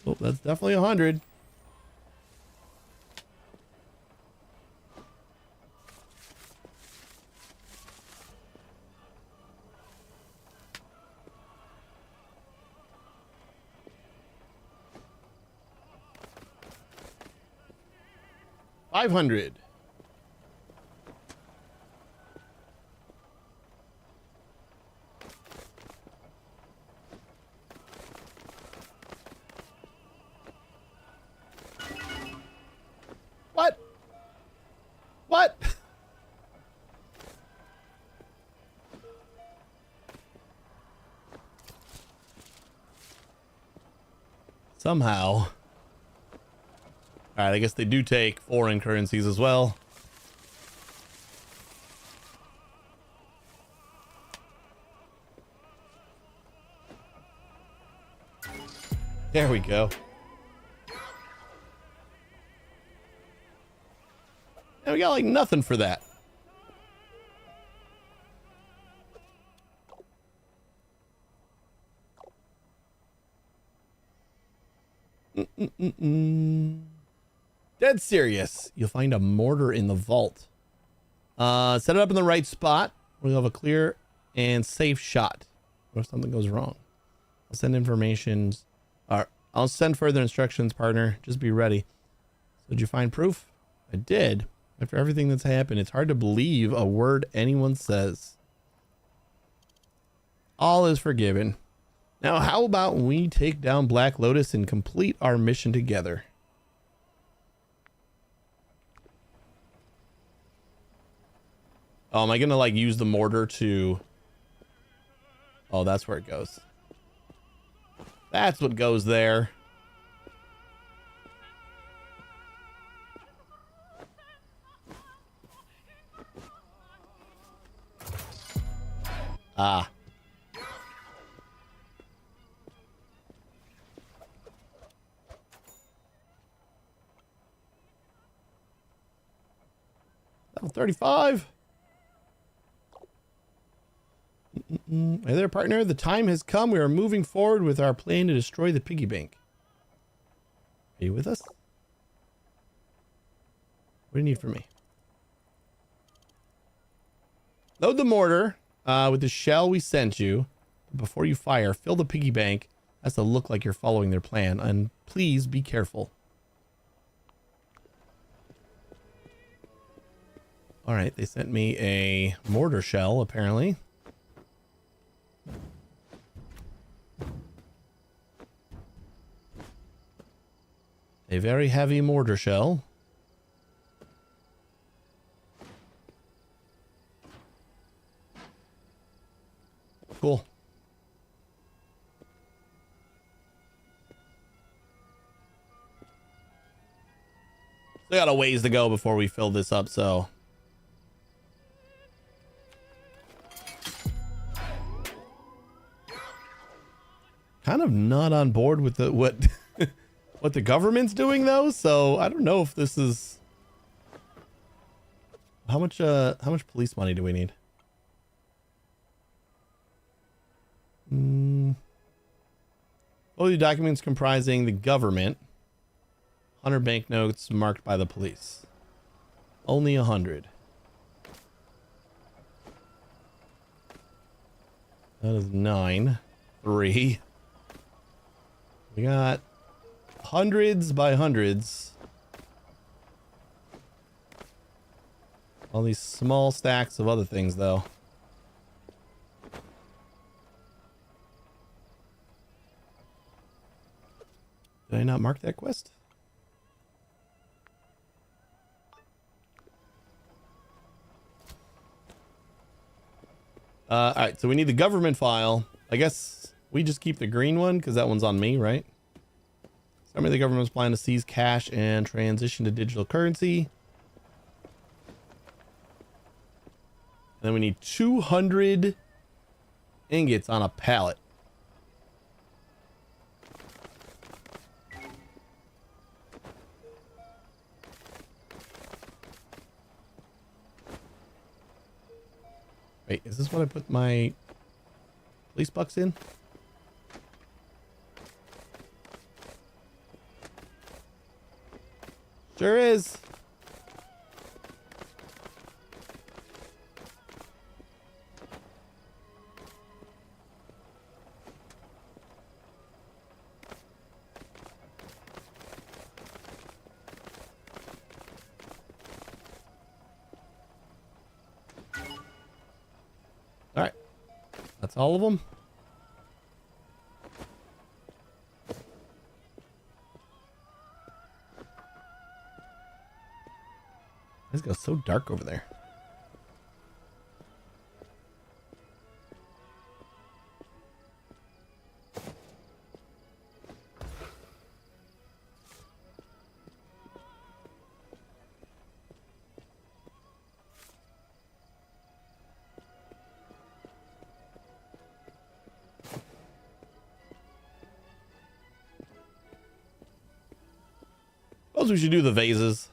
Speaker 1: Oh, that's definitely 100. $500. What? What? Somehow. All right, I guess they do take foreign currencies as well. There we go. And we got like nothing for that. Dead serious. You'll find a mortar in the vault. Set it up in the right spot. We'll have a clear and safe shot. What if something goes wrong? I'll send informations. I'll send further instructions, partner. Just be ready. So did you find proof? I did. After everything that's happened, it's hard to believe a word anyone says. All is forgiven. Now, how about we take down Black Lotus and complete our mission together? Oh, am I gonna like use the mortar to... Oh, that's where it goes. That's what goes there. Ah. Level 35. Hey there, partner. The time has come. We are moving forward with our plan to destroy the piggy bank. Are you with us? What do you need from me? Load the mortar with the shell we sent you. Before you fire, fill the piggy bank. Has to look like you're following their plan. And please be careful. All right, they sent me a mortar shell, apparently. A very heavy mortar shell. Cool. We got a ways to go before we fill this up, so... Kind of not on board with the what what the government's doing though, so I don't know if this is... how much police money do we need? All the documents comprising the government. 100 banknotes marked by the police. Only 100. That is 9. 3. We got hundreds by hundreds. All these small stacks of other things, though. Did I not mark that quest? All right, so we need the government file. I guess we just keep the green one because that one's on me, right? Some of the government's plan to seize cash and transition to digital currency. And then we need 200 ingots on a pallet. Wait, is this what I put my police bucks in? Sure is. All right. That's all of them. This goes so dark over there. Suppose we should do the vases.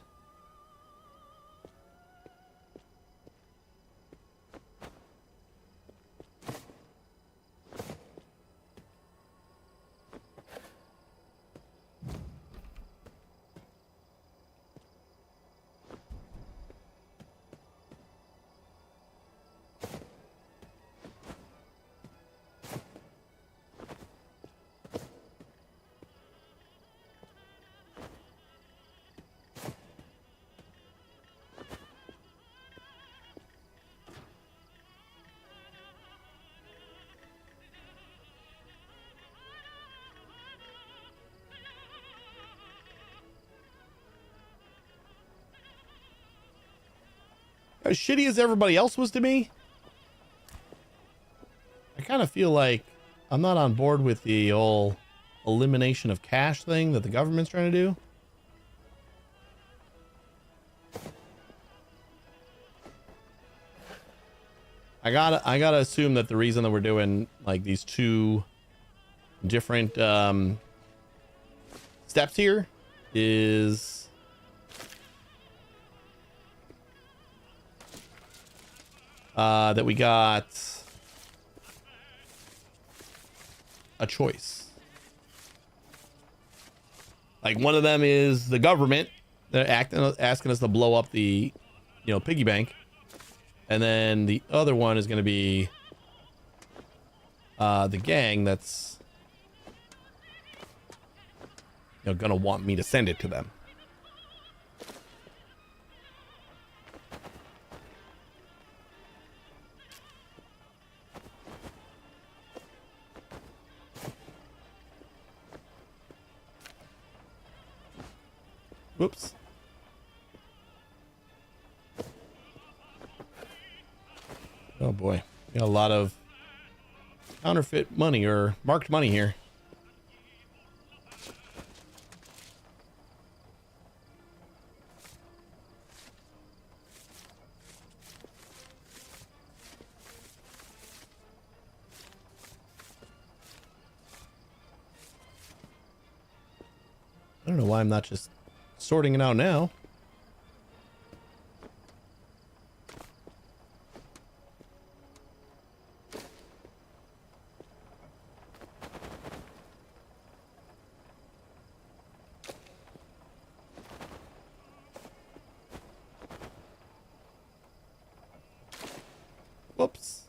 Speaker 1: As shitty as everybody else was to me, I kind of feel like I'm not on board with the whole elimination of cash thing that the government's trying to do. I gotta assume that the reason that we're doing like these two different steps here is that we got a choice. Like one of them is the government. They're asking us to blow up the, piggy bank. And then the other one is going to be the gang that's, going to want me to send it to them. Whoops. Oh boy. We got a lot of counterfeit money or marked money here. I don't know why I'm not just sorting it out now. Whoops.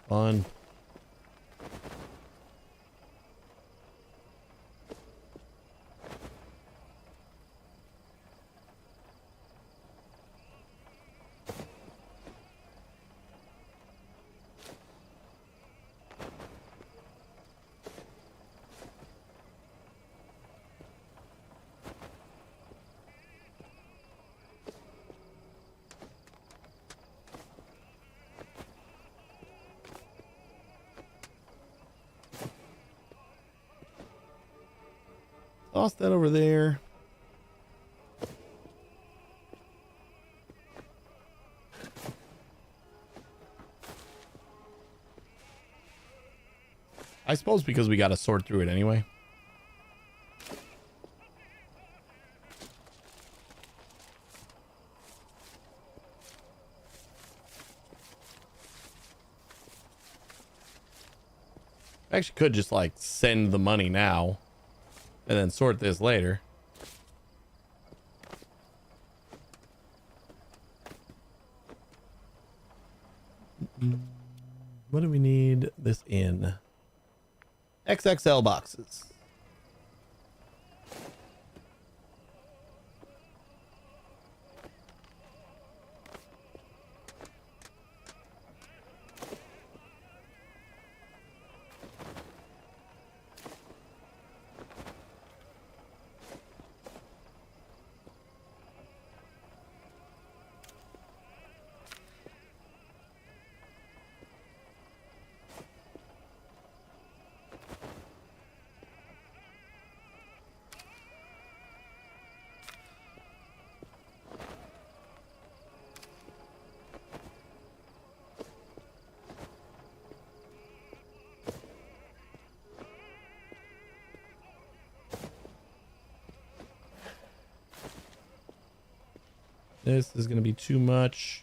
Speaker 1: Fun. Toss that over there. I suppose because we got to sort through it anyway. I actually could just like send the money now and then sort this later. What do we need this in? XXL boxes. This is going to be too much.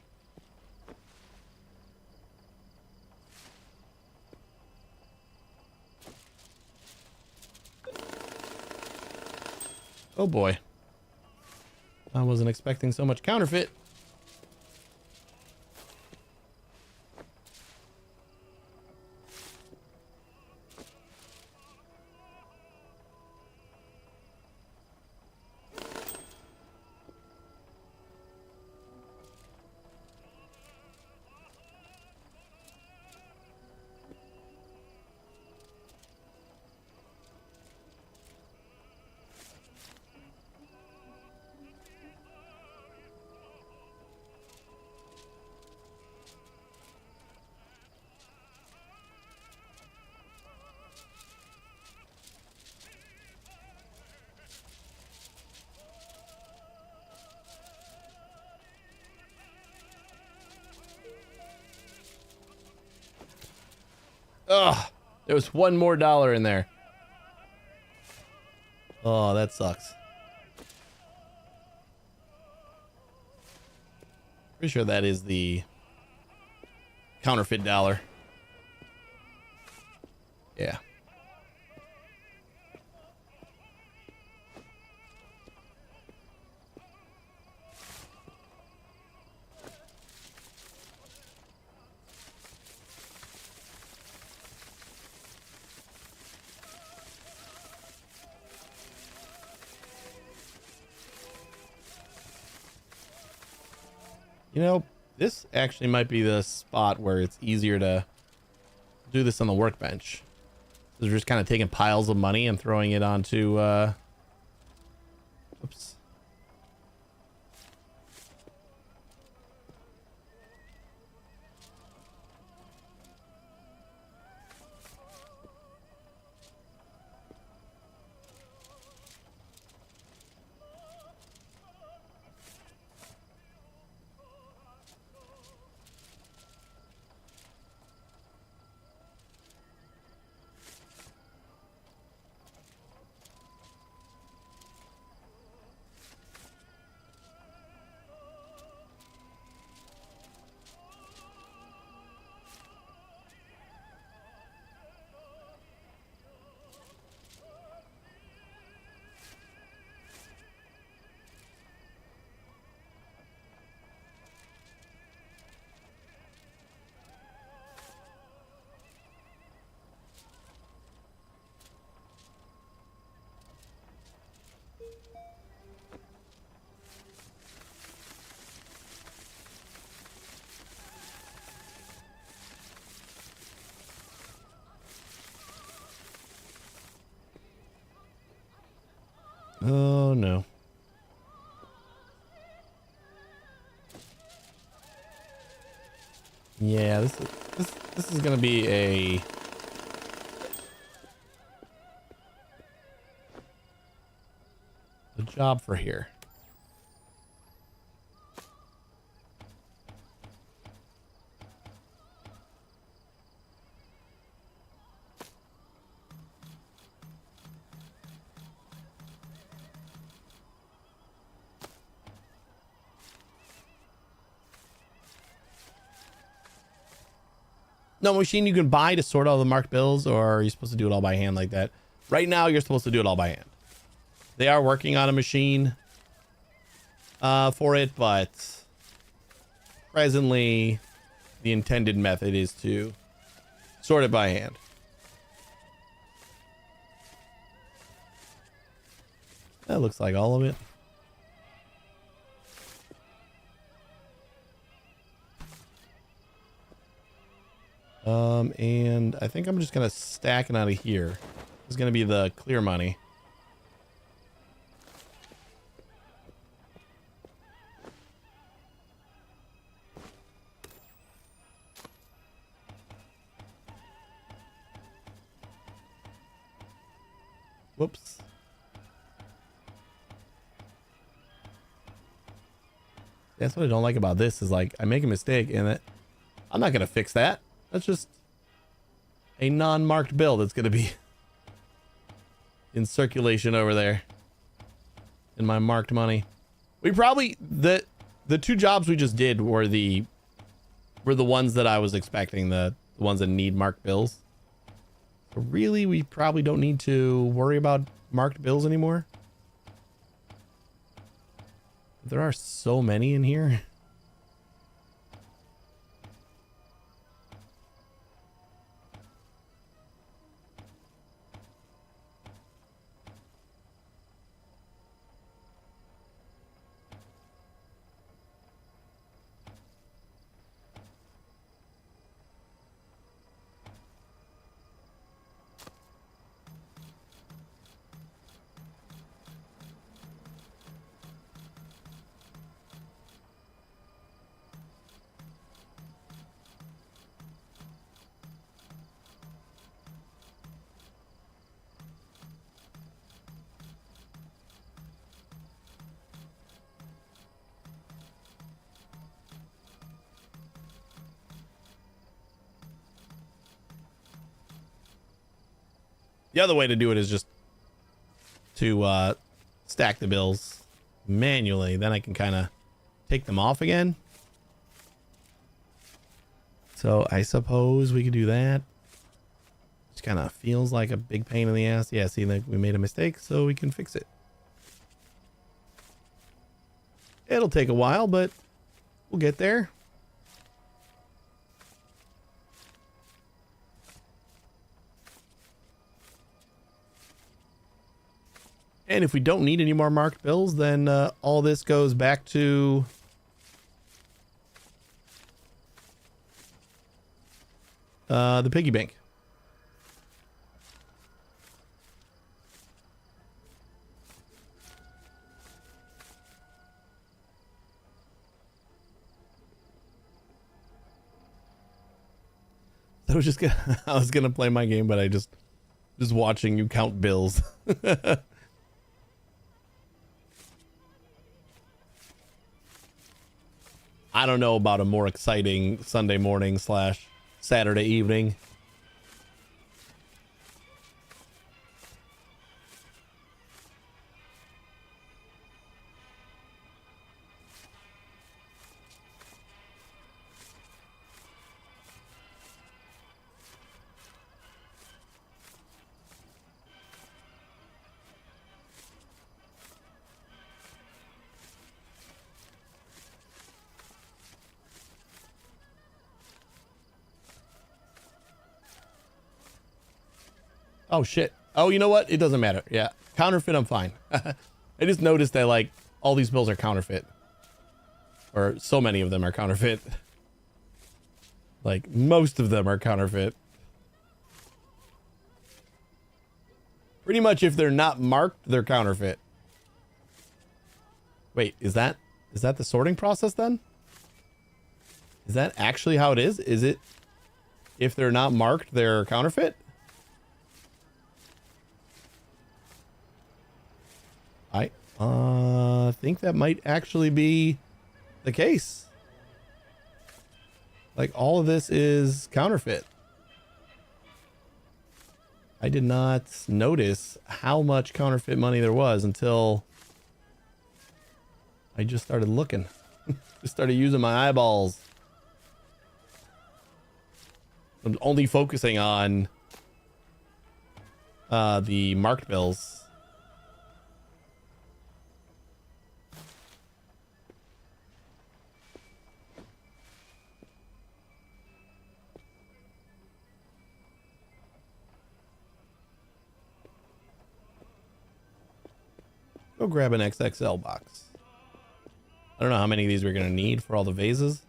Speaker 1: Oh boy. I wasn't expecting so much counterfeit. Ugh, there was one more dollar in there. Oh, that sucks. Pretty sure that is the counterfeit dollar. Yeah. You know, this actually might be the spot where it's easier to do this on the workbench. They're just kind of taking piles of money and throwing it onto, oops. Oh no. Yeah, this is gonna be job for here. No machine you can buy to sort all the marked bills, or are you supposed to do it all by hand like that? Right now, you're supposed to do it all by hand. They are working on a machine for it, but presently the intended method is to sort it by hand. That looks like all of it. And I think I'm just gonna stack it out of here. This is gonna be the clear money. Whoops. That's what I don't like about this is like I make a mistake and I'm not gonna fix that. That's just a non-marked bill that's gonna be in circulation over there in my marked money. We probably the two jobs we just did were the ones that I was expecting, the ones that need marked bills. So really, we probably don't need to worry about marked bills anymore. There are so many in here. The other way to do it is just to stack the bills manually. Then I can kind of take them off again. So I suppose we could do that. Just kind of feels like a big pain in the ass. Yeah, see, like we made a mistake, so we can fix it. It'll take a while, but we'll get there. And if we don't need any more marked bills, then all this goes back to the piggy bank. I was just gonna, I was gonna play my game, but I just watching you count bills. I don't know about a more exciting Sunday morning / Saturday evening. Oh shit. Oh, you know what? It doesn't matter. Yeah. Counterfeit, I'm fine. I just noticed that like all these bills are counterfeit. Or so many of them are counterfeit. Like most of them are counterfeit. Pretty much if they're not marked, they're counterfeit. Wait, is that the sorting process then? Is that actually how it is? Is it if they're not marked, they're counterfeit? I think that might actually be the case. Like, all of this is counterfeit. I did not notice how much counterfeit money there was until I just started looking. Just started using my eyeballs. I'm only focusing on the marked bills. Go grab an XXL box. I don't know how many of these we're going to need for all the vases.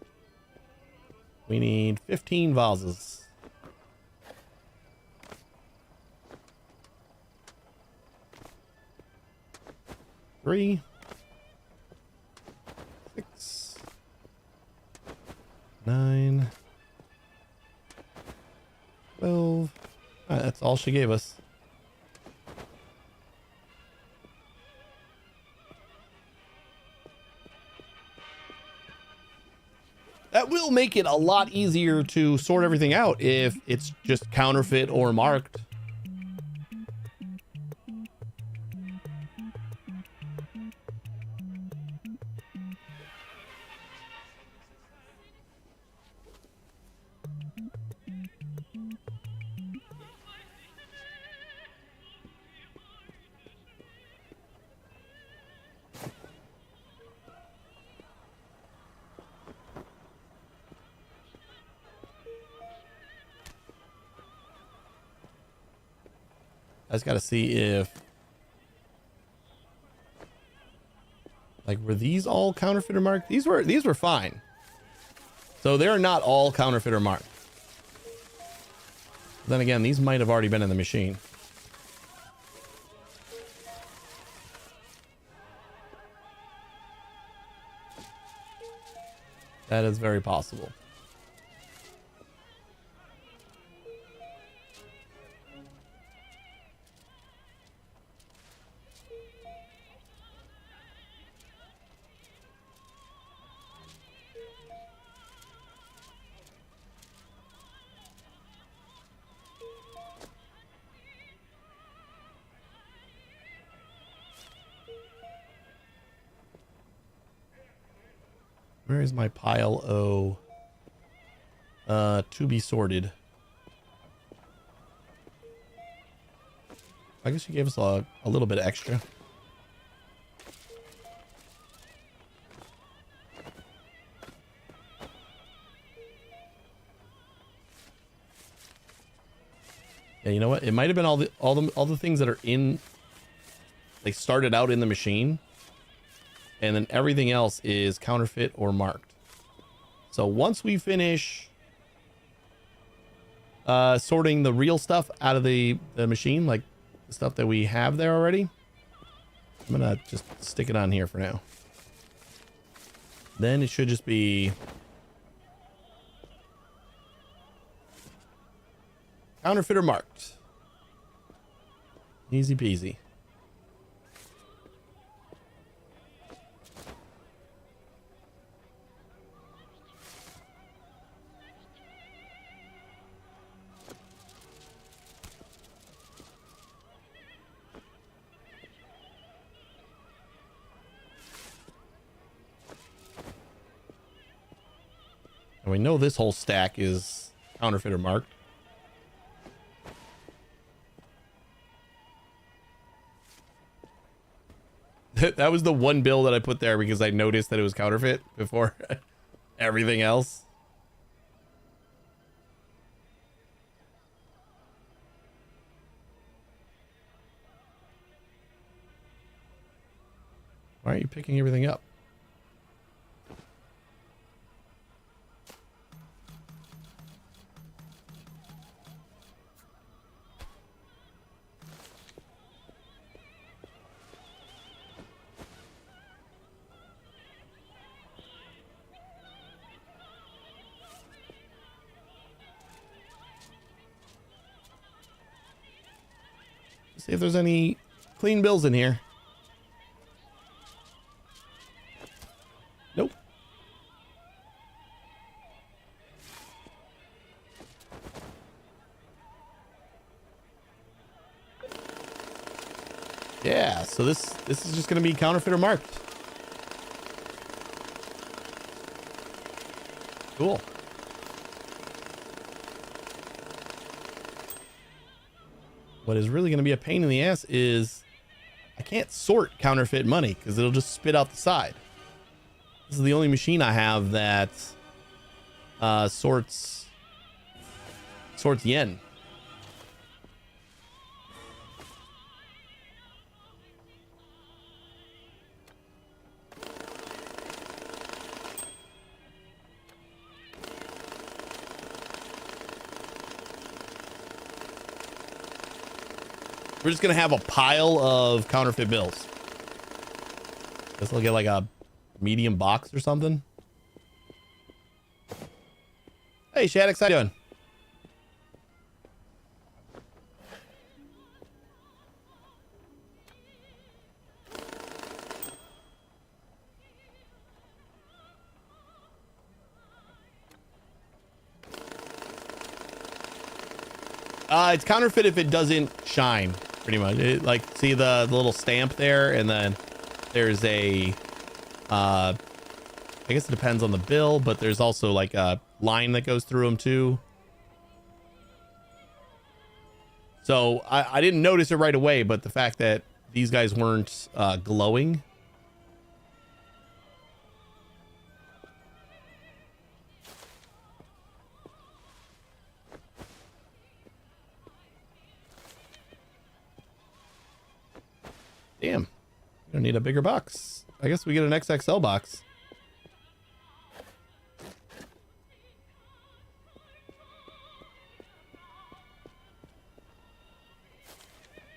Speaker 1: We need 15 vases. Three, 6, 9, 12. All right, that's all she gave us. That will make it a lot easier to sort everything out if it's just counterfeit or marked. I just got to see if, like, were these all counterfeiter marked? These were fine. So they're not all counterfeiter marked. Then again, these might have already been in the machine. That is very possible. Where is my pile O? To be sorted. I guess she gave us a little bit extra. Yeah, you know what? It might have been all the things that are in. They started out in the machine. And then everything else is counterfeit or marked. So once we finish sorting the real stuff out of the machine, like the stuff that we have there already, I'm gonna just stick it on here for now. Then it should just be counterfeit or marked. Easy peasy. And we know this whole stack is counterfeit or marked. That was the one bill that I put there because I noticed that it was counterfeit before everything else. Why aren't you picking everything up? See if there's any clean bills in here. Yeah, so this is just gonna be counterfeiter marked. Cool. What is really gonna be a pain in the ass is I can't sort counterfeit money because it'll just spit out the side. This is the only machine I have that sorts yen. We're just gonna have a pile of counterfeit bills. Guess I'll get like a medium box or something. Hey Shaddix, how you doing? It's counterfeit if it doesn't shine, pretty much. Like, see the little stamp there, and then there's a, I guess it depends on the bill, but there's also like a line that goes through them too. So I didn't notice it right away, but the fact that these guys weren't glowing. Damn, we don't need a bigger box. I guess we get an XXL box.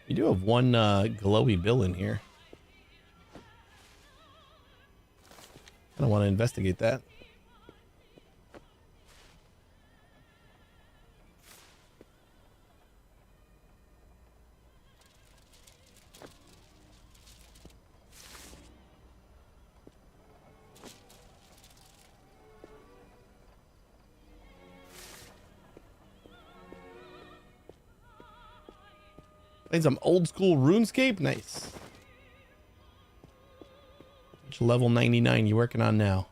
Speaker 1: You do have one glowy bill in here. I don't want to investigate that. Playing some old school RuneScape. Nice. Which level 99 you working on now?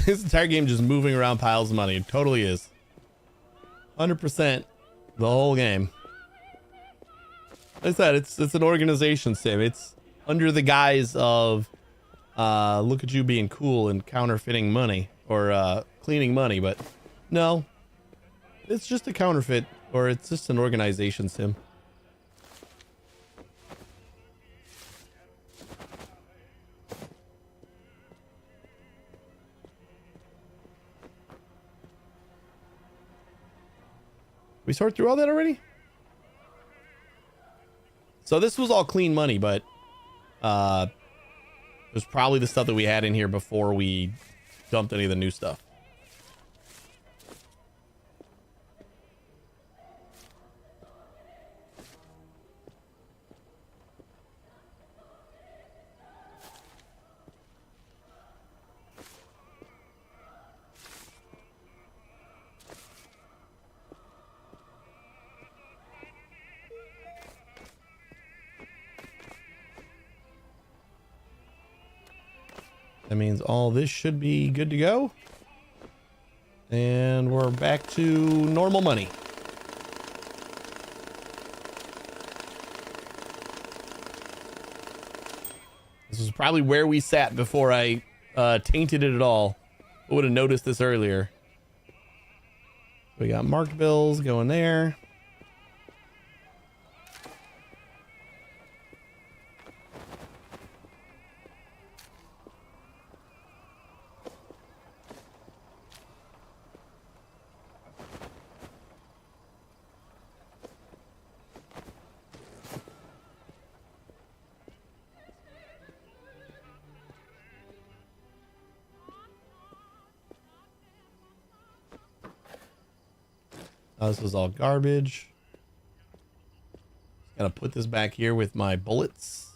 Speaker 1: This entire game just moving around piles of money. It totally is. 100% the whole game. Like I said, it's an organization sim. It's under the guise of look at you being cool and counterfeiting money or cleaning money, but no. It's just a counterfeit, or it's just an organization sim. We sort through all that already? So this was all clean money, but it was probably the stuff that we had in here before we dumped any of the new stuff. That means all this should be good to go. And we're back to normal money. This is probably where we sat before I tainted it at all. I would have noticed this earlier. We got marked bills going there. This was all garbage. Gotta put this back here with my bullets.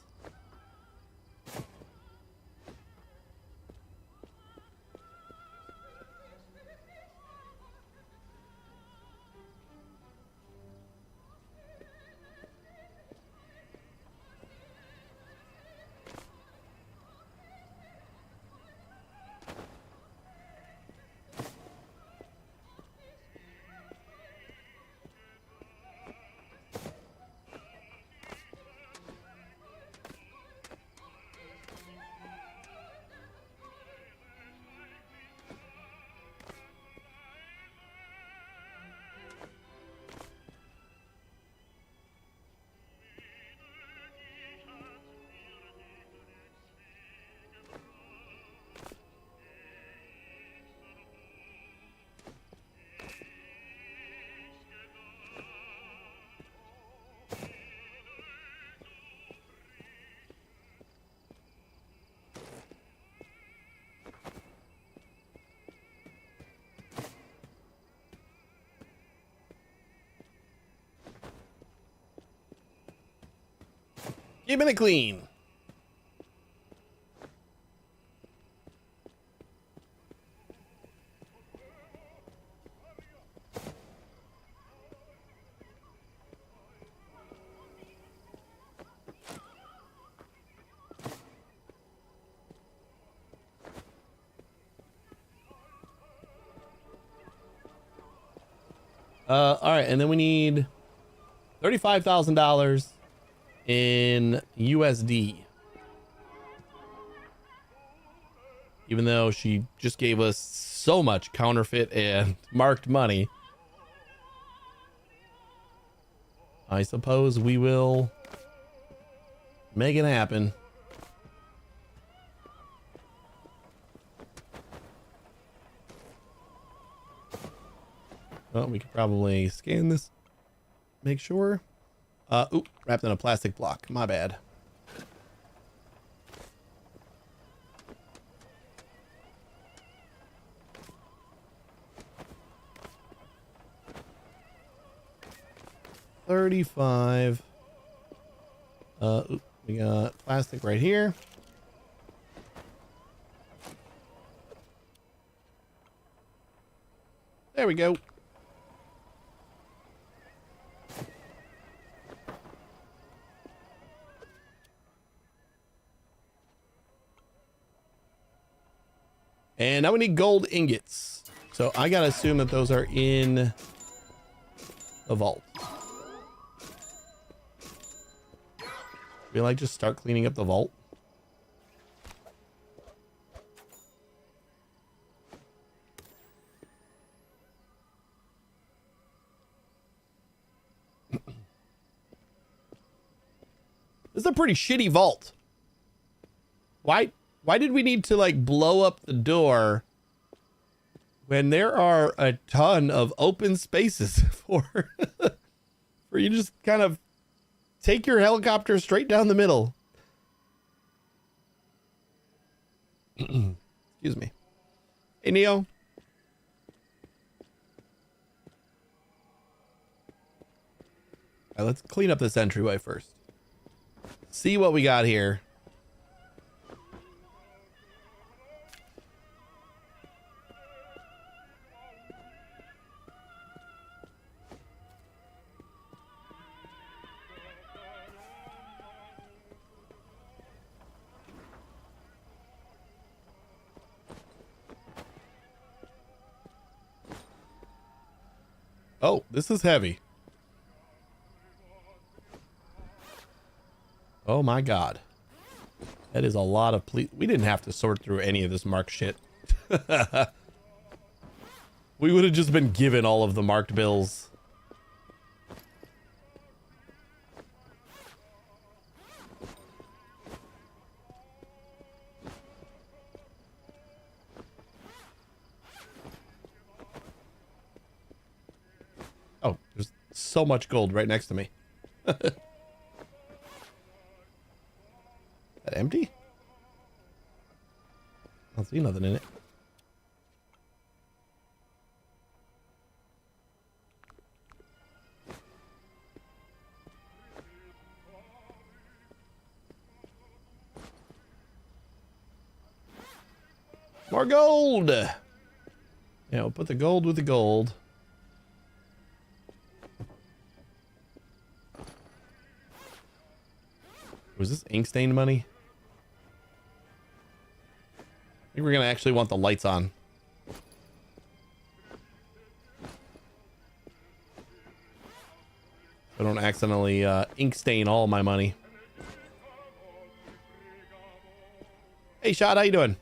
Speaker 1: Keeping it clean. All right, and then we need $35,000 in USD. Even though she just gave us so much counterfeit and marked money, I suppose we will make it happen. Well, we could probably scan this, make sure. Oop, wrapped in a plastic block. My bad. $35. Oop, we got plastic right here. There we go. And now we need gold ingots. So I gotta assume that those are in the vault. We like just start cleaning up the vault. This is a pretty shitty vault. Why did we need to like blow up the door when there are a ton of open spaces for you to just kind of take your helicopter straight down the middle? Excuse me. Hey, Neo. All right, let's clean up this entryway first. See what we got here. Oh, this is heavy. Oh my God. That is a lot of we didn't have to sort through any of this marked shit. We would have just been given all of the marked bills. Oh, there's so much gold right next to me. That empty? I don't see nothing in it. More gold. Yeah, we'll put the gold with the gold. Was this ink stained money? I think we're gonna actually want the lights on. I don't accidentally ink stain all my money. Hey, Shot, how you doing?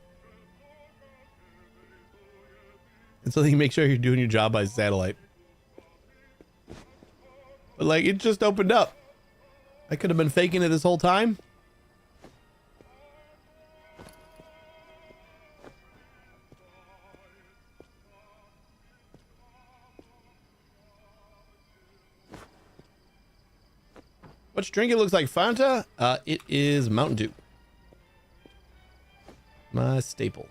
Speaker 1: And so you make sure you're doing your job by satellite. But like, it just opened up. I could have been faking it this whole time. What you drink? It looks like Fanta. It is Mountain Dew. My staple.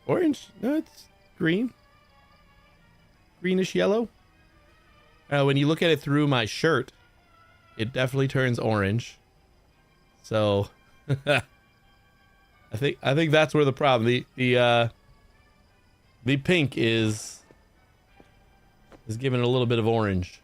Speaker 1: Orange? No, it's green. Greenish yellow. When you look at it through my shirt, it definitely turns orange. So I think that's where the problem. The pink is given a little bit of orange.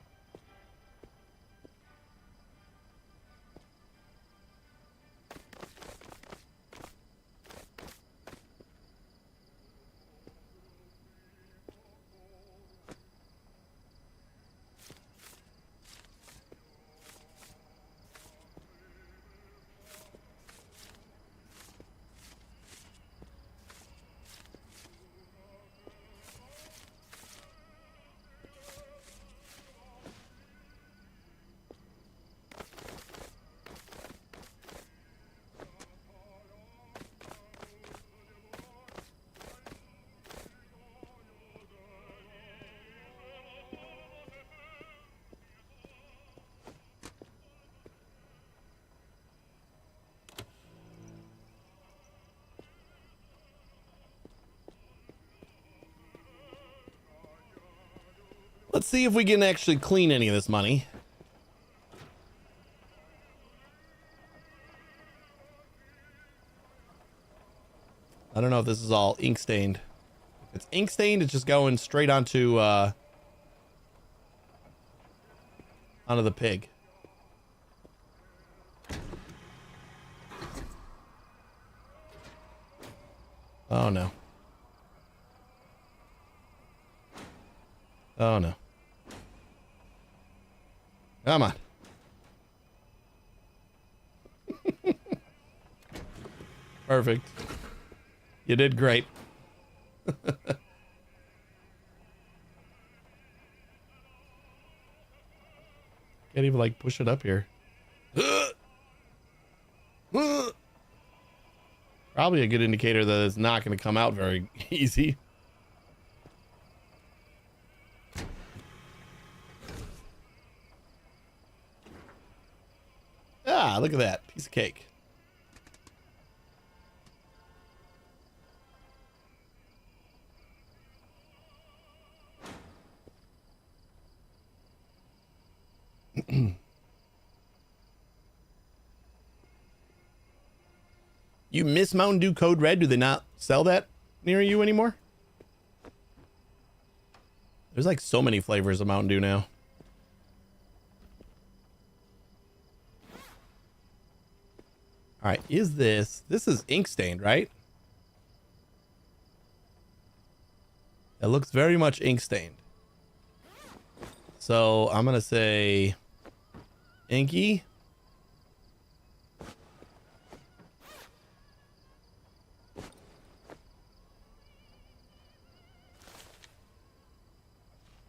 Speaker 1: Let's see if we can actually clean any of this money. I don't know if this is all ink stained. If it's ink stained, it's just going straight onto the pig. Oh no. Oh no. Come on. Perfect. You did great. Can't even like push it up here. Probably a good indicator that it's not going to come out very easy. Ah, look at that piece of cake. You miss Mountain Dew Code Red? Do they not sell that near you anymore? There's like so many flavors of Mountain Dew now. All right, this is ink stained, right? It looks very much ink stained. So I'm gonna say inky.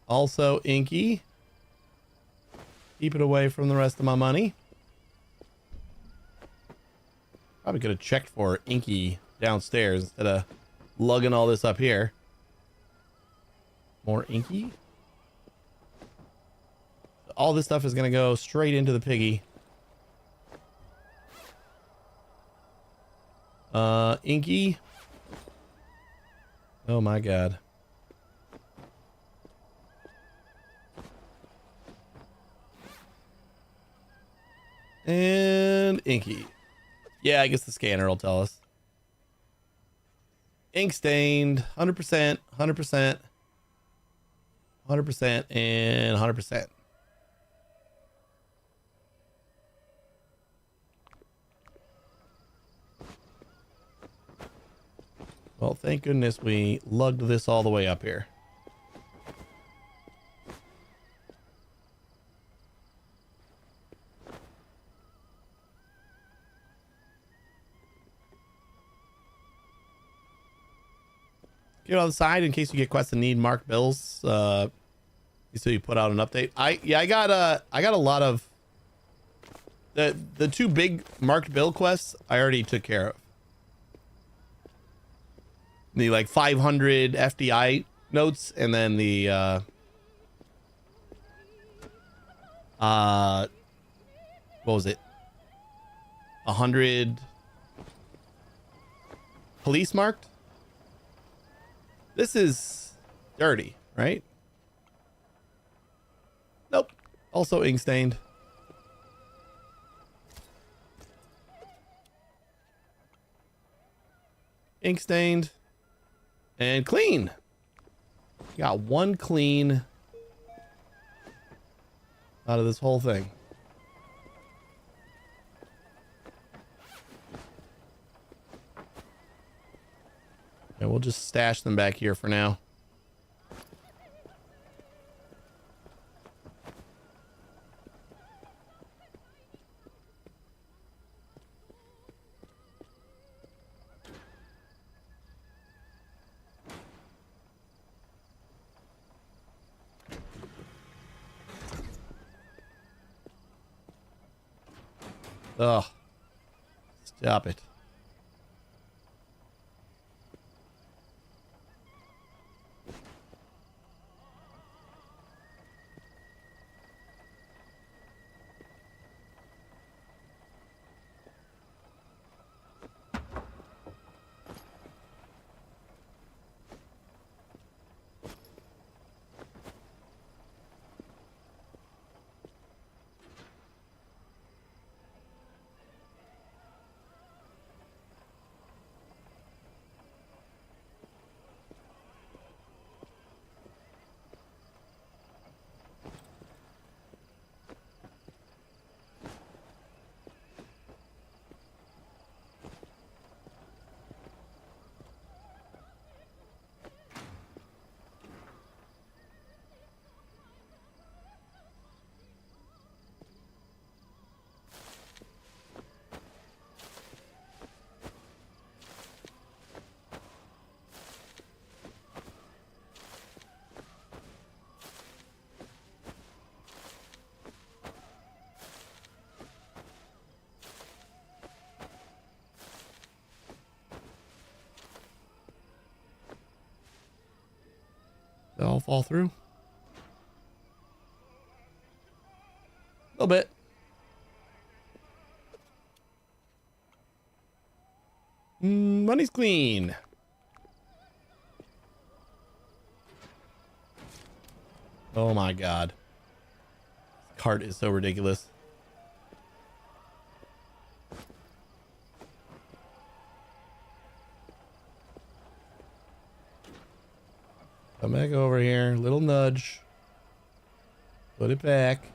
Speaker 1: Also inky. Keep it away from the rest of my money. Probably could have checked for inky downstairs instead of lugging all this up here. More inky. All this stuff is going to go straight into the piggy. Inky. Oh my god. And inky. Yeah, I guess the scanner will tell us. Ink stained, 100%, 100%, 100%, and 100%. Well, thank goodness we lugged this all the way up here. Get on the side in case you get quests that need marked bills. So you put out an update. I got a lot of the two big marked bill quests I already took care of. The like 500 FDI notes, and then the what was it? 100 police marked. This is dirty, right? Nope. Also ink stained. Ink stained. And clean. Got one clean out of this whole thing. And we'll just stash them back here for now. Ugh. Stop it. They all fall through. A little bit. Money's clean. Oh my god. This cart is so ridiculous. Come back over here. Little nudge. Put it back.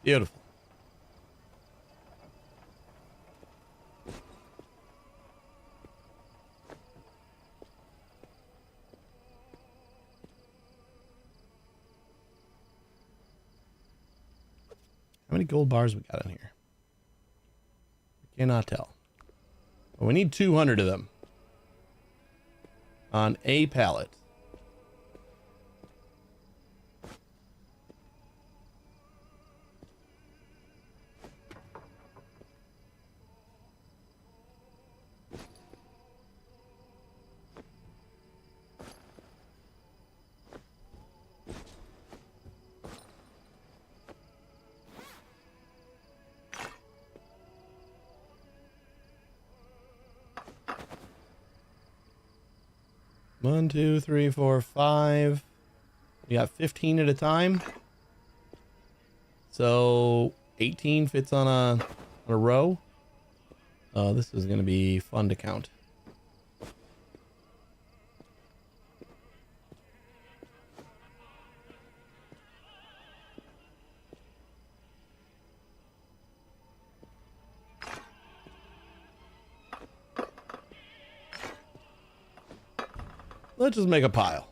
Speaker 1: Beautiful. How many gold bars we got in here? I cannot tell. We need 200 of them on a pallet. One, two, three, four, five. We got 15 at a time. So 18 fits on a row. Oh, this is going to be fun to count. Let's just make a pile.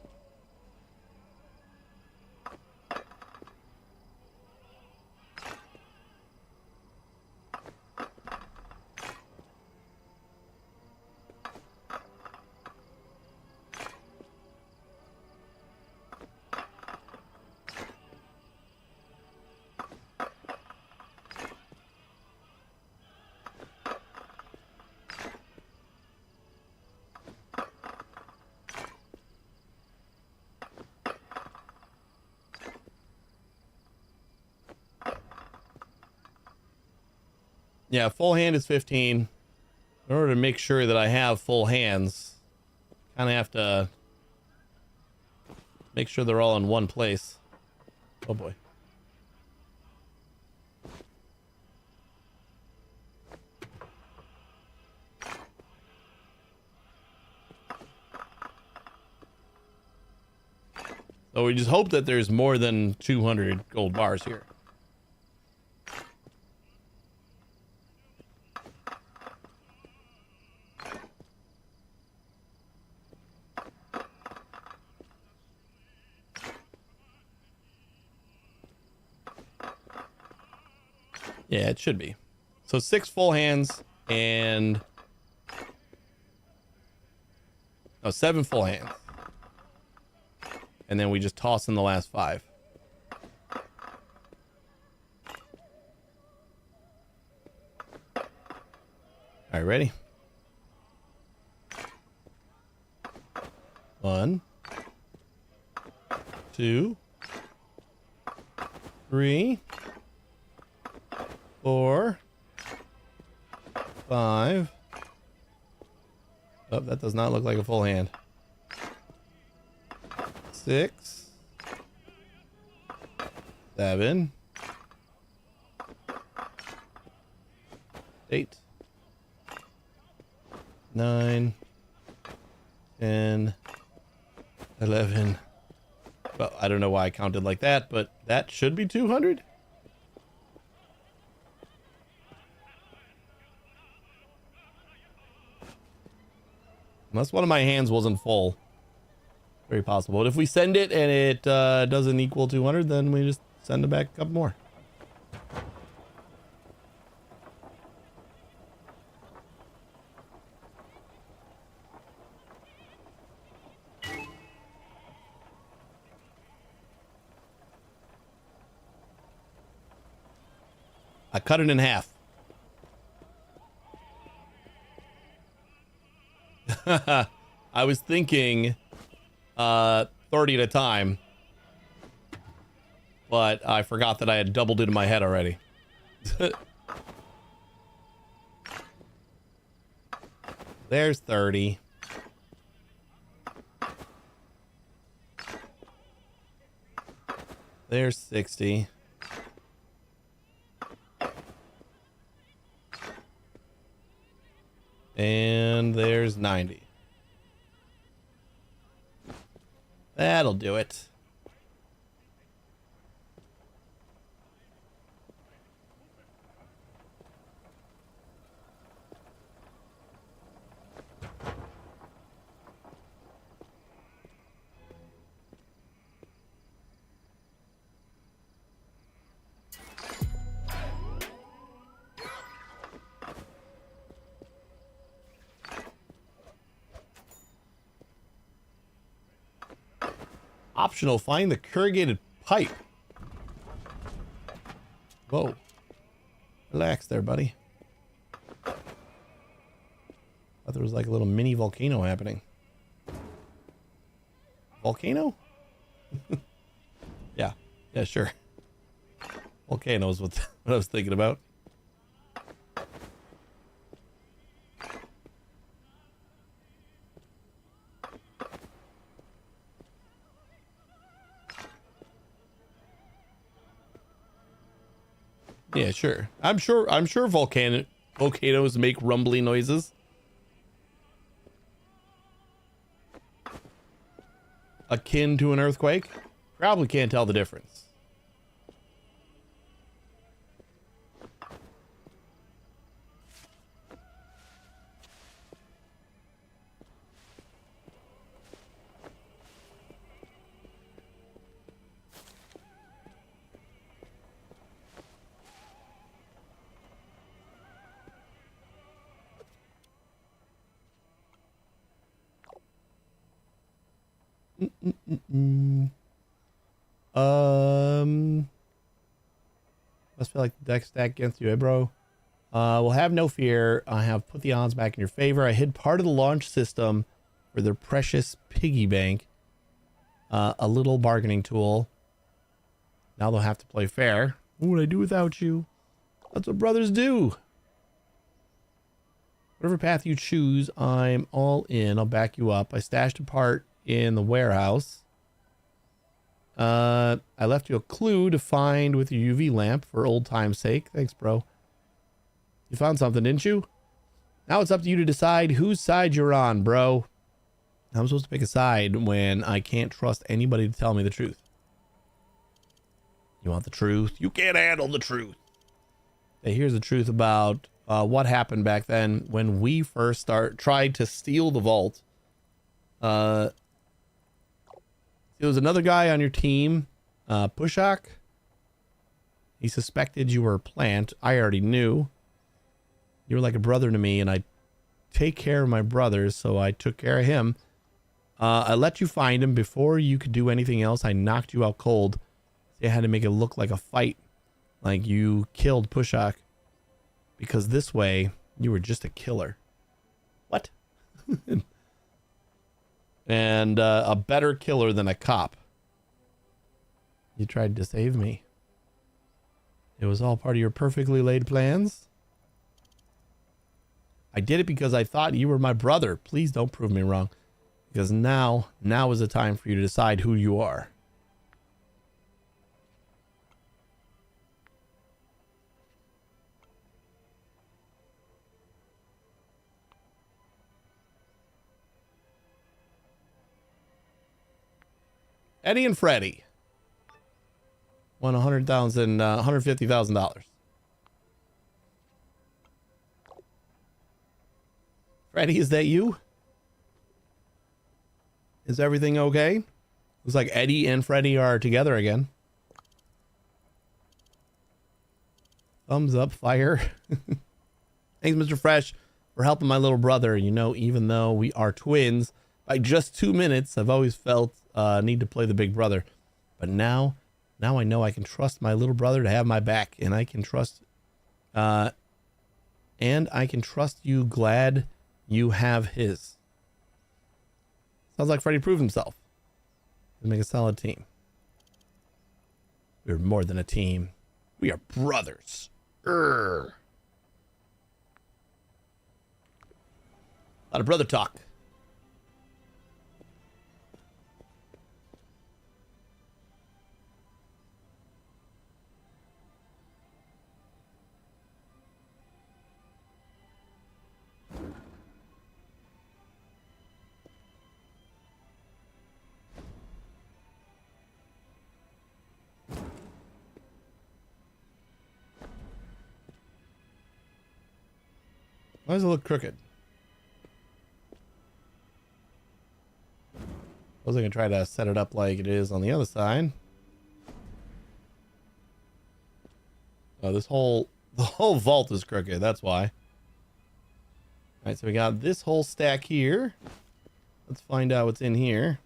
Speaker 1: Yeah, full hand is 15. In order to make sure that I have full hands, kind of have to make sure they're all in one place. Oh boy. So we just hope that there's more than 200 gold bars here. Yeah, it should be. So 6 full hands and 7 full hands. And then we just toss in the last 5. All right, ready? 1, 2, 3, 4, 5. Oh, that does not look like a full hand. 6, 7, 8, 9, 10, 11. Well, I don't know why I counted like that, but that should be 200. Unless one of my hands wasn't full. Very possible. But if we send it and it doesn't equal 200, then we just send it back a couple more. I cut it in half. I was thinking 30 at a time, but I forgot that I had doubled it in my head already. There's 30. There's 60. And there's 90. That'll do it. Optional, find the corrugated pipe. Whoa. Relax there, buddy. Thought there was like a little mini volcano happening. Volcano? Yeah. Yeah, sure. Volcano is what I was thinking about. Yeah, sure. I'm sure volcanoes make rumbly noises. Akin to an earthquake. Probably can't tell the difference. Must feel like the deck stack against you, eh, bro? Well, have no fear. I have put the odds back in your favor. I hid part of the launch system for their precious piggy bank. A little bargaining tool. Now they'll have to play fair. What would I do without you? That's what brothers do. Whatever path you choose, I'm all in. I'll back you up. I stashed a part in the warehouse. I left you a clue to find with your UV lamp for old time's sake. Thanks, bro. You found something, didn't you? Now it's up to you to decide whose side you're on, bro. I'm supposed to pick a side when I can't trust anybody to tell me the truth. You want the truth? You can't handle the truth. Hey, here's the truth about what happened back then when we first tried to steal the vault. There was another guy on your team, Pushak. He suspected you were a plant. I already knew. You were like a brother to me, and I take care of my brothers, so I took care of him. I let you find him before you could do anything else. I knocked you out cold. I had to make it look like a fight, like you killed Pushak, because this way you were just a killer. What? And a better killer than a cop. You tried to save me. It was all part of your perfectly laid plans. I did it because I thought you were my brother. Please don't prove me wrong. Because now is the time for you to decide who you are. Eddie and Freddie won $150,000. Freddie, is that you? Is everything okay? Looks like Eddie and Freddie are together again. Thumbs up, fire. Thanks, Mr. Fresh, for helping my little brother. You know, even though we are twins, by just 2 minutes, I've always felt need to play the big brother. But now I know I can trust my little brother to have my back, and I can trust you. Glad you have his. Sounds like Freddie proved himself. We make a solid team. We're more than a team. We are brothers. A lot of brother talk. Why does it look crooked? I was going to try to set it up like it is on the other side. Oh, the whole vault is crooked. That's why. All right, so we got this whole stack here. Let's find out what's in here.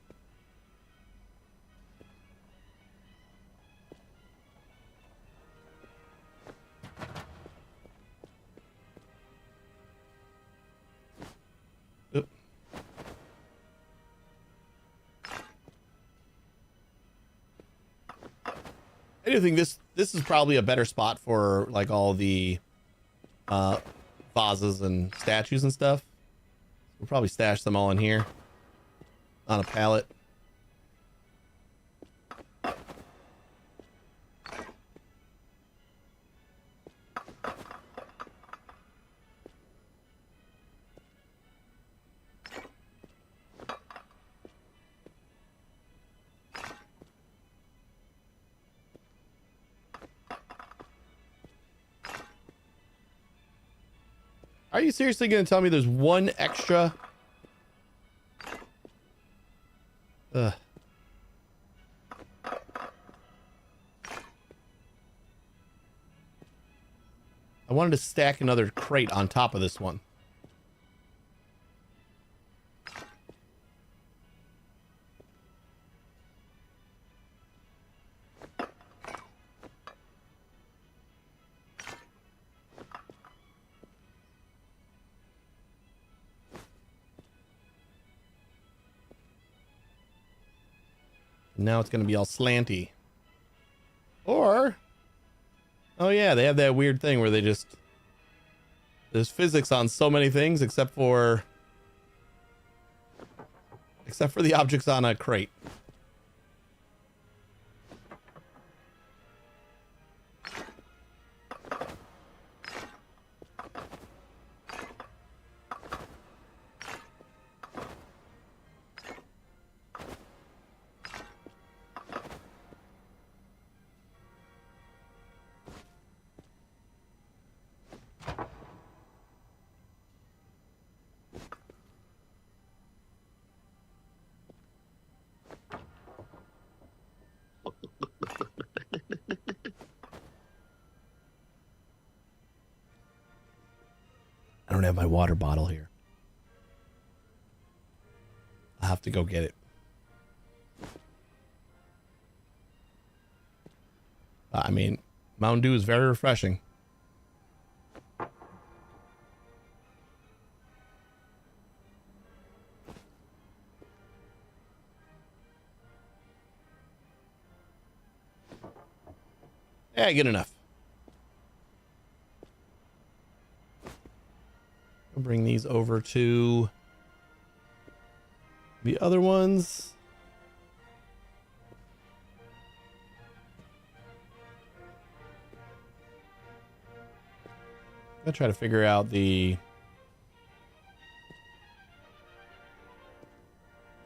Speaker 1: I do think this is probably a better spot for like all the vases and statues and stuff. We'll probably stash them all in here on a pallet. Are you seriously going to tell me there's one extra? Ugh. I wanted to stack another crate on top of this one. Now it's going to be all slanty. Or, oh yeah, they have that weird thing where they just, there's physics on so many things except for the objects on a crate. I don't have my water bottle here. I'll have to go get it. I mean, Mountain Dew is very refreshing. Yeah, good enough. I'll bring these over to the other ones. I'm gonna try to figure out the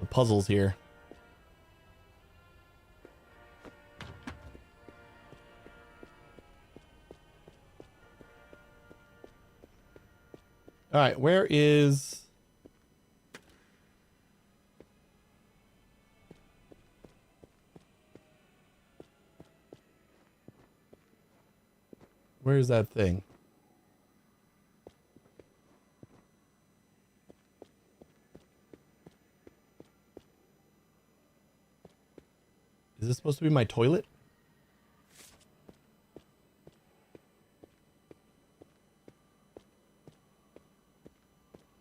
Speaker 1: puzzles here. All right, where is... Where's that thing? Is this supposed to be my toilet?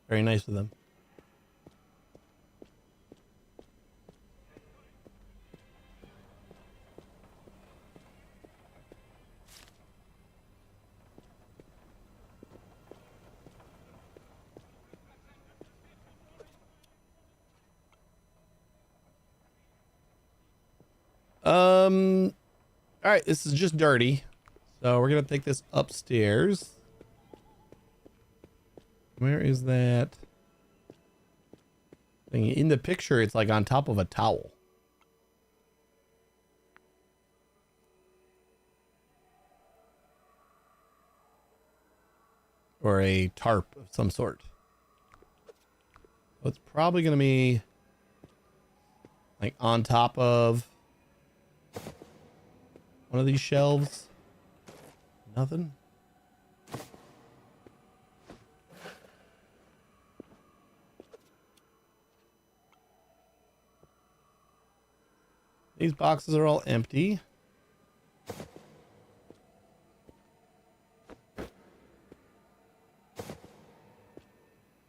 Speaker 1: Very nice of them. All right, this is just dirty. So we're going to take this upstairs. Where is that thing? In the picture, it's like on top of a towel. Or a tarp of some sort. So it's probably going to be like on top of one of these shelves. Nothing. These boxes are all empty.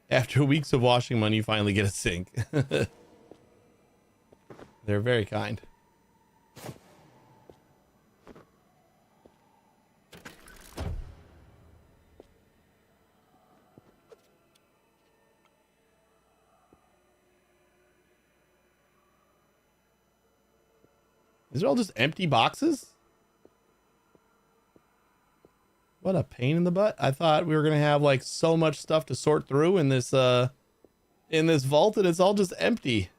Speaker 1: After weeks of washing money, you finally get a sink. They're very kind. These are all just empty boxes? What a pain in the butt. I thought we were gonna have like so much stuff to sort through in this vault, and it's all just empty.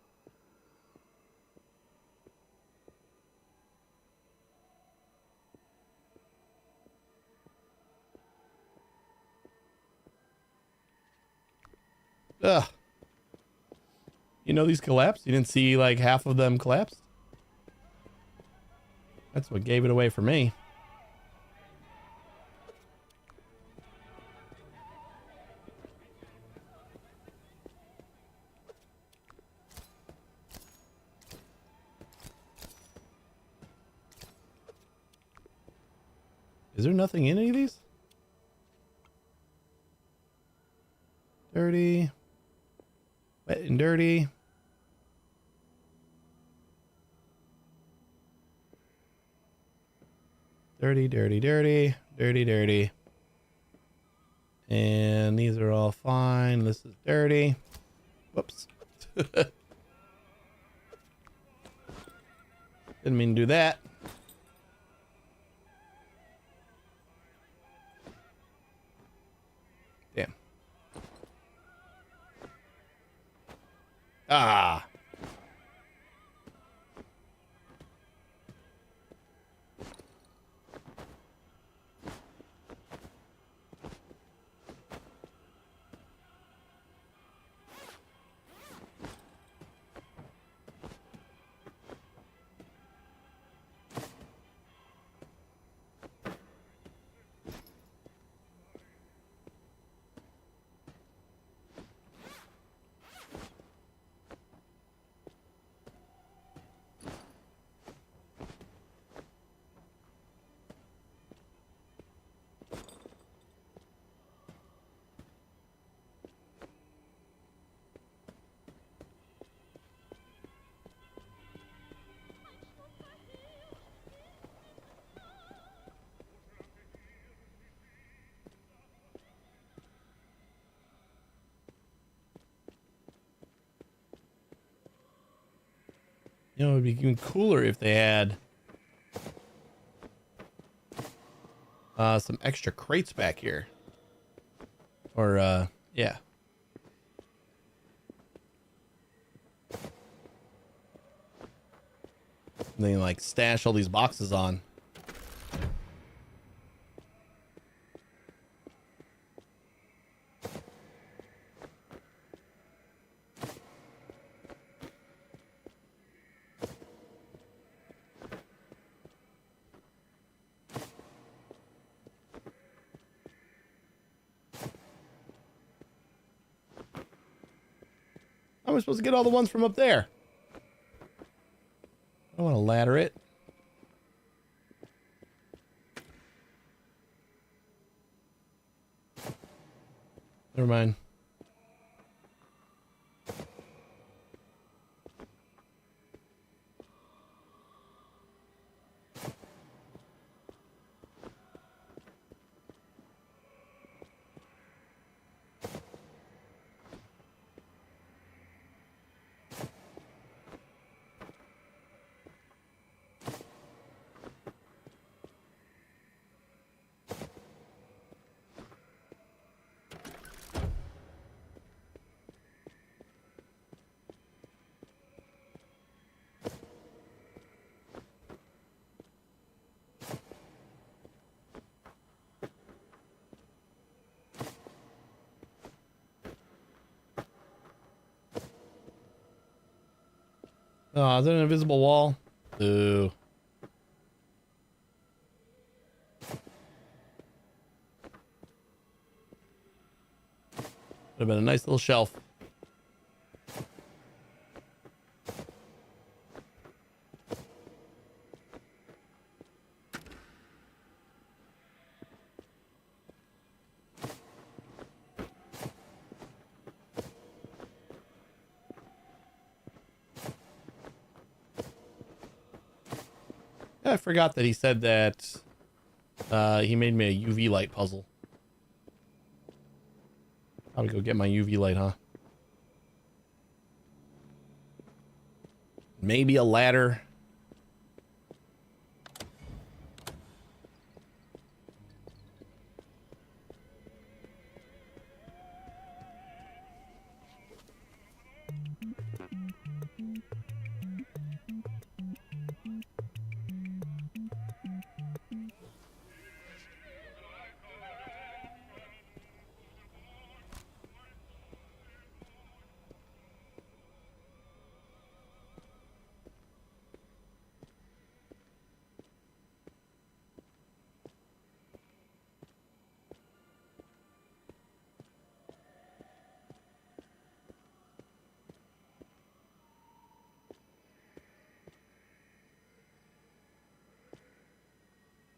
Speaker 1: Ugh. You know these collapsed? You didn't see like half of them collapsed? That's what gave it away for me. Is there nothing in any of these? Dirty. Wet and dirty. Dirty, dirty, dirty. Dirty, dirty. And these are all fine. This is dirty. Whoops. Didn't mean to do that. Damn. Ah. You know, it would be even cooler if they had some extra crates back here. Or, yeah. And they like stash all these boxes on. How am I supposed to get all the ones from up there? I don't want to ladder it. Never mind. Oh, is that an invisible wall? Ooh. Would have been a nice little shelf. I forgot that he said that he made me a UV light puzzle. Probably go get my UV light, huh? Maybe a ladder.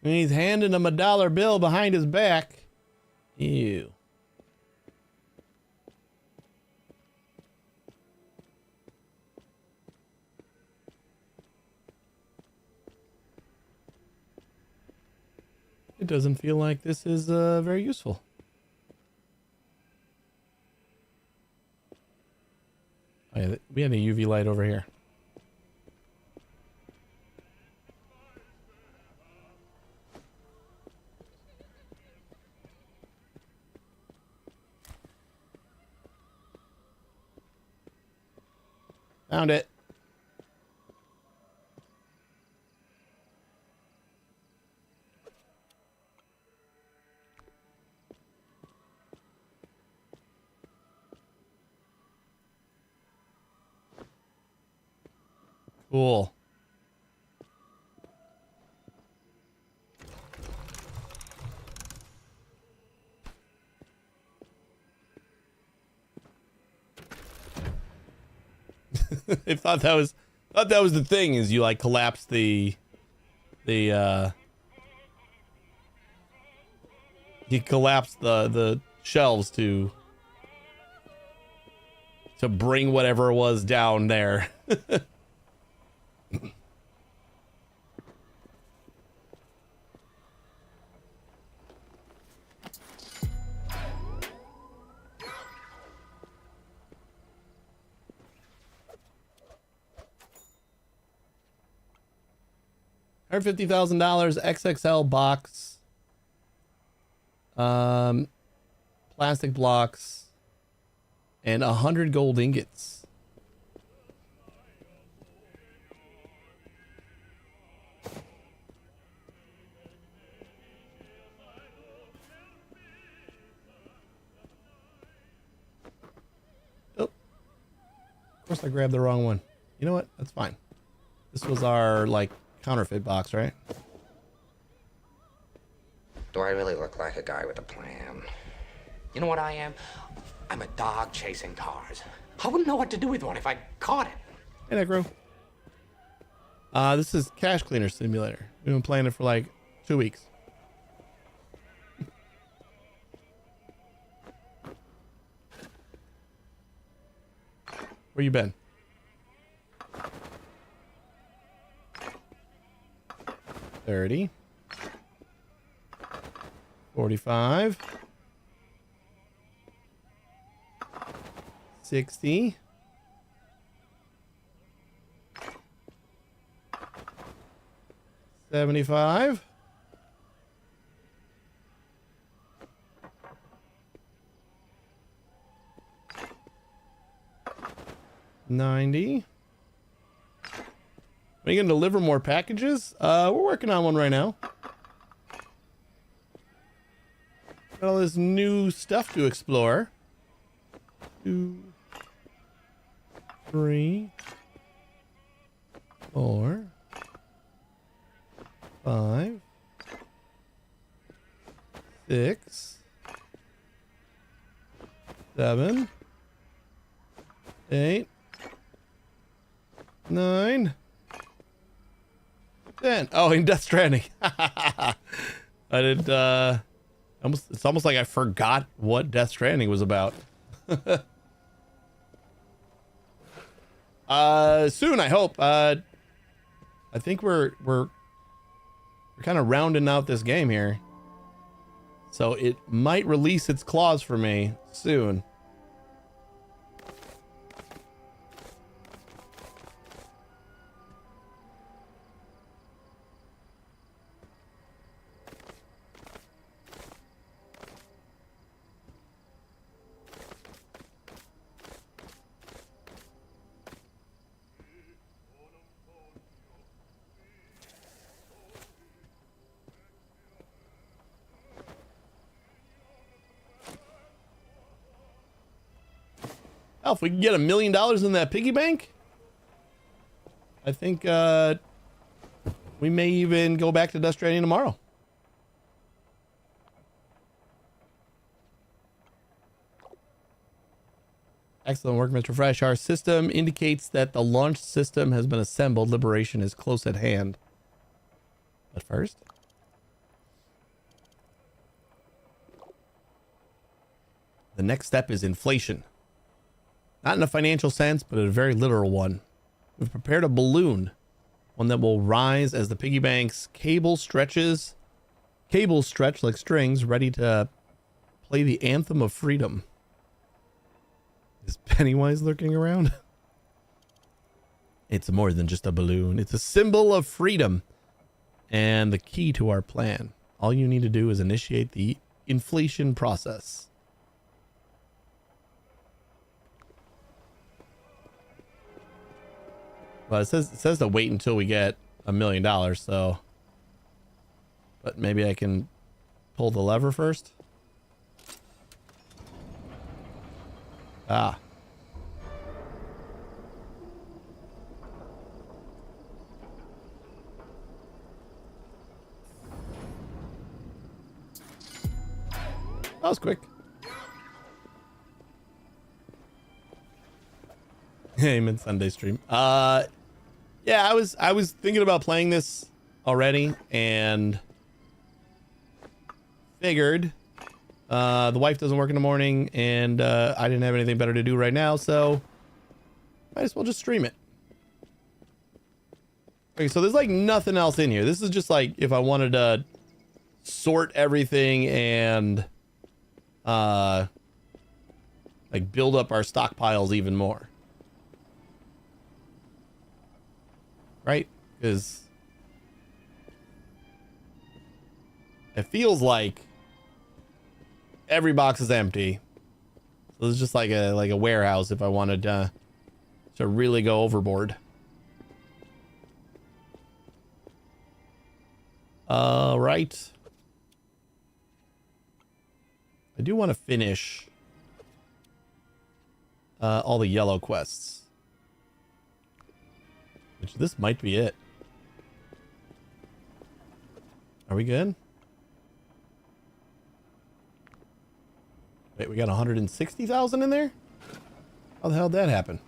Speaker 1: And he's handing him a dollar bill behind his back. Ew. It doesn't feel like this is very useful. Oh, yeah, we had a UV light over here. Found it. Cool. I thought that was the thing, is you like collapse the you collapse the shelves to bring whatever was down there. $150,000 XXL box, plastic blocks, and 100 gold ingots. Oh, of course I grabbed the wrong one. You know what? That's fine. This was our like counterfeit box, right?
Speaker 2: Do I really look like a guy with a plan? You know what I am? I'm a dog chasing cars. I wouldn't know what to do with one if I caught it.
Speaker 1: Hey, Necro. This is Cash Cleaner Simulator. We've been playing it for like 2 weeks. Where you been? $30, $45, $60, $75, $90. Are you going to deliver more packages? We're working on one right now. Got all this new stuff to explore. 2, 3, 4, 5, 6, 7, 8, 9, 10. Oh, in Death Stranding. I did, it's almost like I forgot what Death Stranding was about. Soon, I hope. I think we're kind of rounding out this game here. So it might release its claws for me soon. Hell, if we can get $1 million in that piggy bank, I think we may even go back to Death Stranding tomorrow. Excellent work, Mr. Fresh. Our system indicates that the launch system has been assembled. Liberation is close at hand. But first, The next step is inflation. Not in a financial sense, but a very literal one. We've prepared a balloon, one that will rise as the piggy bank's cables stretch like strings, ready to play the anthem of freedom. Is Pennywise lurking around? It's more than just a balloon. It's a symbol of freedom and the key to our plan. All you need to do is initiate the inflation process. Well, it says to wait until we get $1 million, so. But maybe I can pull the lever first. Ah. That was quick. Amen Sunday stream. Yeah, I was thinking about playing this already and figured the wife doesn't work in the morning and I didn't have anything better to do right now, so might as well just stream it. Okay, so there's like nothing else in here. This is just like if I wanted to sort everything and like build up our stockpiles even more. Right? Because it feels like every box is empty. So it's just like a warehouse if I wanted to really go overboard. Right. I do want to finish all the yellow quests. Which this might be it. Are we good? Wait, we got 160,000 in there? How the hell did that happen?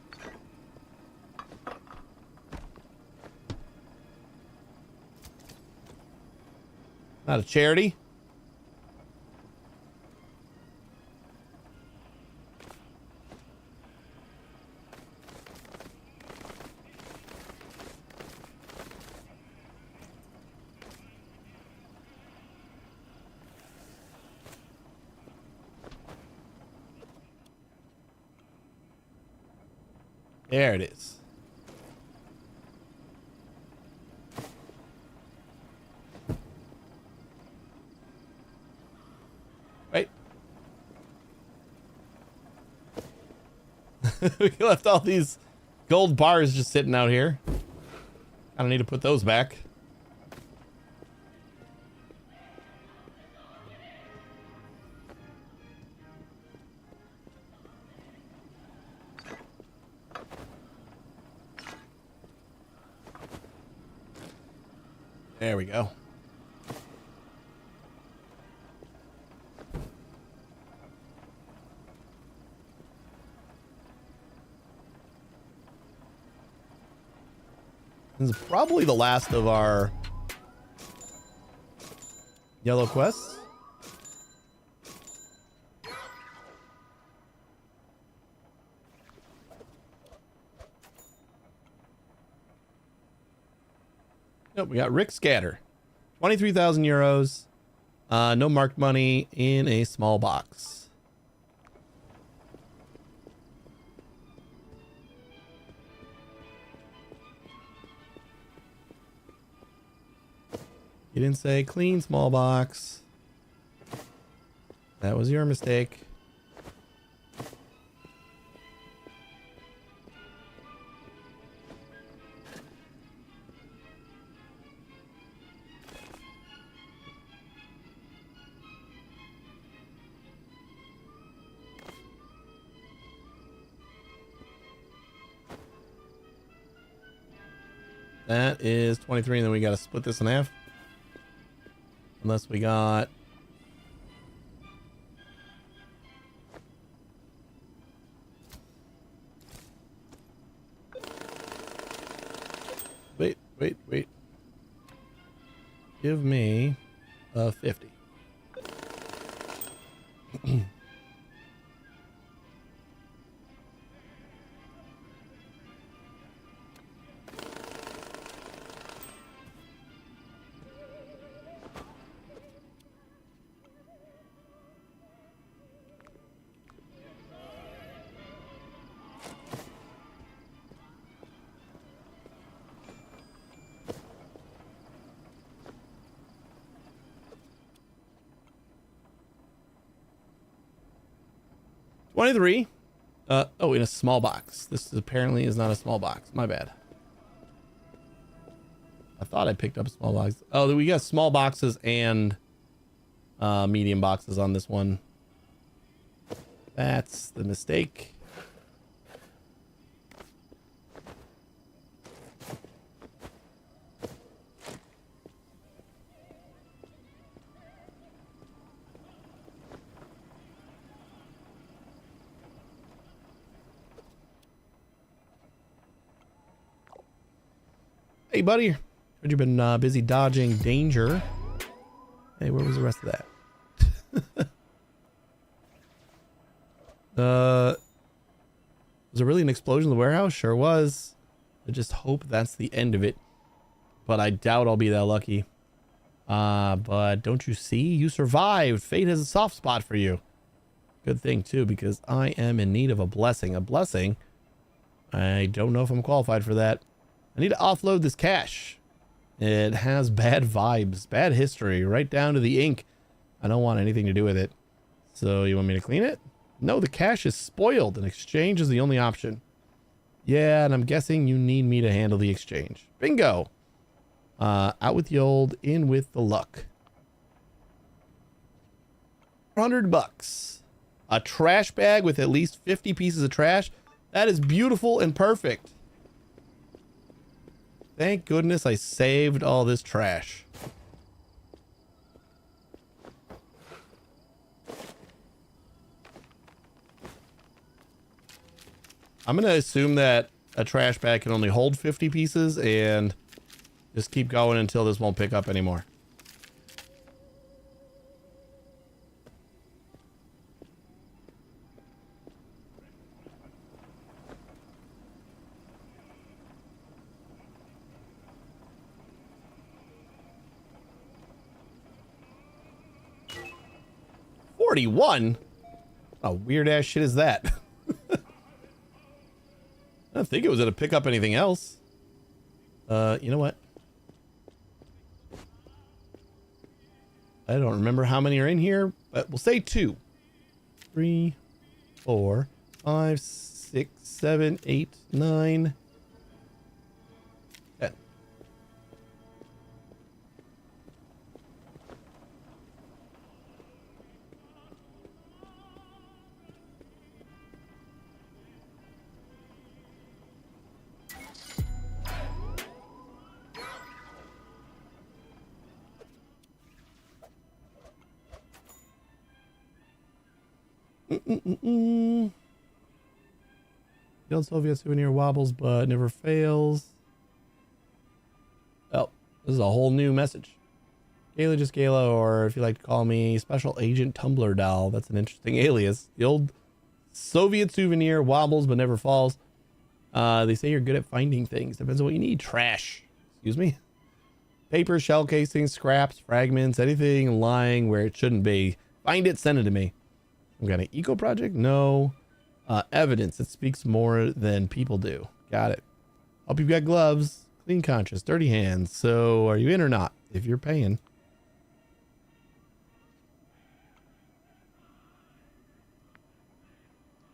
Speaker 1: Not a charity? There it is. Right. We left all these gold bars just sitting out here. I don't need to put those back. There we go. This is probably the last of our yellow quests. Nope, we got Rick Scatter. 23,000 euros. No marked money in a small box. You didn't say clean small box. That was your mistake. That is 23, and then we got to split this in half. Unless we got... Wait. Give me a 50. 23. Oh, in a small box. This apparently is not a small box. My bad. I thought I picked up a small box. Oh, we got small boxes and medium boxes on this one. That's the mistake. Hey, buddy. Heard you've been busy dodging danger. Hey, where was the rest of that? Was there really an explosion in the warehouse? Sure was. I just hope that's the end of it. But I doubt I'll be that lucky. But don't you see? You survived. Fate has a soft spot for you. Good thing, too, because I am in need of a blessing. A blessing? I don't know if I'm qualified for that. I need to offload this cash. It has bad vibes, bad history, right down to the ink. I don't want anything to do with it. So you want me to clean it? No, the cash is spoiled and exchange is the only option. Yeah, and I'm guessing you need me to handle the exchange. Bingo. Out with the old, in with the luck. $100. A trash bag with at least 50 pieces of trash. That is beautiful and perfect. Thank goodness I saved all this trash. I'm going to assume that a trash bag can only hold 50 pieces and just keep going until this won't pick up anymore. $41? What weird ass shit is that? I don't think it was gonna pick up anything else. You know what? I don't remember how many are in here, but we'll say 2. 3, 4, 5, 6, 7, 8, 9, 10. The old Soviet souvenir wobbles but never fails. Oh, this is a whole new message. Gala just Gala, or if you like to call me Special Agent Tumbler Doll. That's an interesting alias. The old Soviet souvenir wobbles but never falls. They say you're good at finding things. Depends on what you need. Trash. Excuse me. Paper, shell casings, scraps, fragments, anything lying where it shouldn't be. Find it, send it to me. We got an eco project? No. Evidence that speaks more than people do. Got it. Hope you've got gloves, clean conscience, dirty hands. So are you in or not? If you're paying.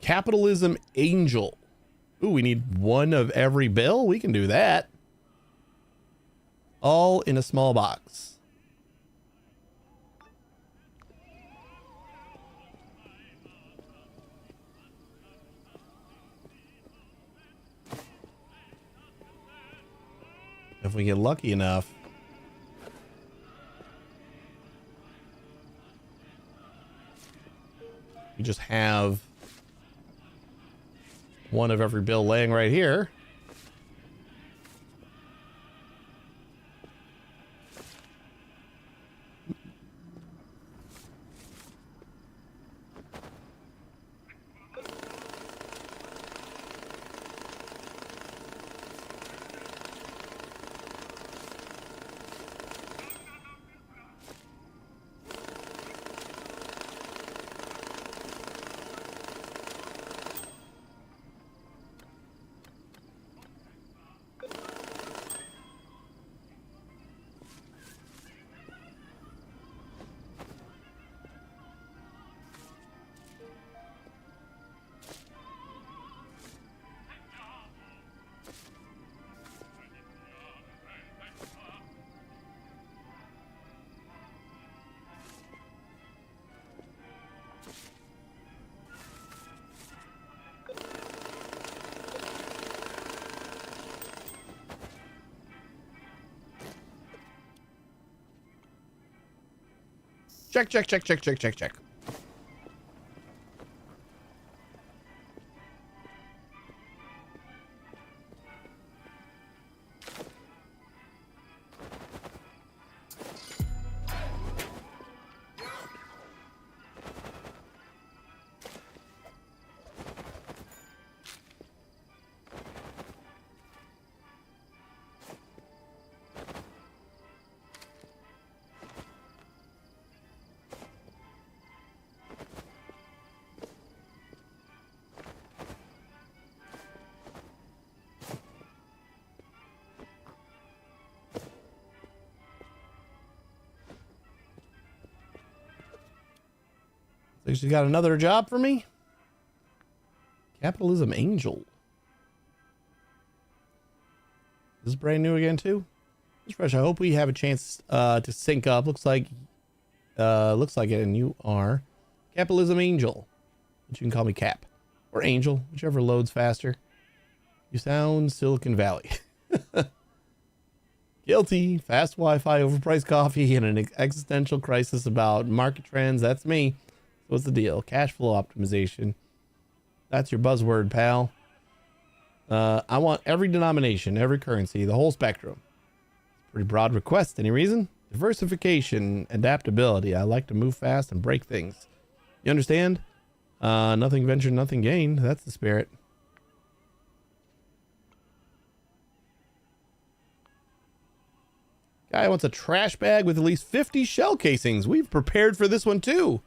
Speaker 1: Capitalism Angel. Ooh, we need one of every bill. We can do that. All in a small box. If we get lucky enough. You just have one of every bill laying right here. Check, check, check, check, check, check, check. So she's got another job for me. Capitalism Angel. This is brand new again too. It's fresh. I hope we have a chance to sync up. Looks like it, and you are Capitalism Angel. But you can call me Cap or Angel, whichever loads faster. You sound Silicon Valley. Guilty. Fast Wi-Fi, overpriced coffee, and an existential crisis about market trends. That's me. So what's the deal? Cash flow optimization. That's your buzzword, pal. I want every denomination, every currency, the whole spectrum. Pretty broad request. Any reason? Diversification, adaptability. I like to move fast and break things. You understand? Nothing ventured, nothing gained. That's the spirit. Guy wants a trash bag with at least 50 shell casings. We've prepared for this one too.